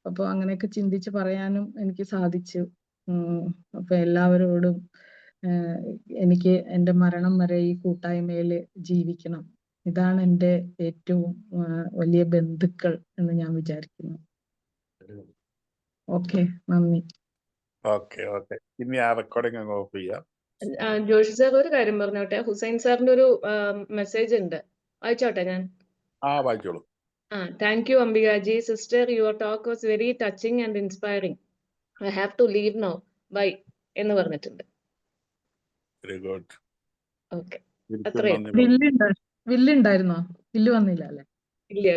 അപ്പൊ അങ്ങനെയൊക്കെ ചിന്തിച്ച് പറയാനും എനിക്ക് സാധിച്ചു. അപ്പൊ എല്ലാവരോടും എനിക്ക് എൻ്റെ മരണം വരെ ഈ കൂട്ടായ്മയിൽ ജീവിക്കണം. ഇതാണ് എൻ്റെ ഏറ്റവും വലിയ ബന്ധുക്കൾ എന്ന് ഞാൻ വിചാരിക്കുന്നു. ഓക്കെ, നന്ദി. ഓക്കെ. ഇനി ആ റെക്കോർഡിംഗ് അങ്ങ് ഓഫ് ചെയ്യാം. ജോഷി സാർ ഒരു കാര്യം പറഞ്ഞോട്ടെ. ഹുസൈൻ സാറിന്റെ ഒരു മെസ്സേജ് ഉണ്ട്, വായിച്ചോട്ടെ ഞാൻ? വായിച്ചോളൂ. Thank you Ambikaji sister, your talk was very touching and inspiring. I have to leave now, bye എന്ന് പറഞ്ഞിട്ടുണ്ട്. Very good. ഓക്കെ, വില്ലുണ്ടായിരുന്നോ? വില്ല് വന്നില്ല അല്ലേ? ഇല്ല.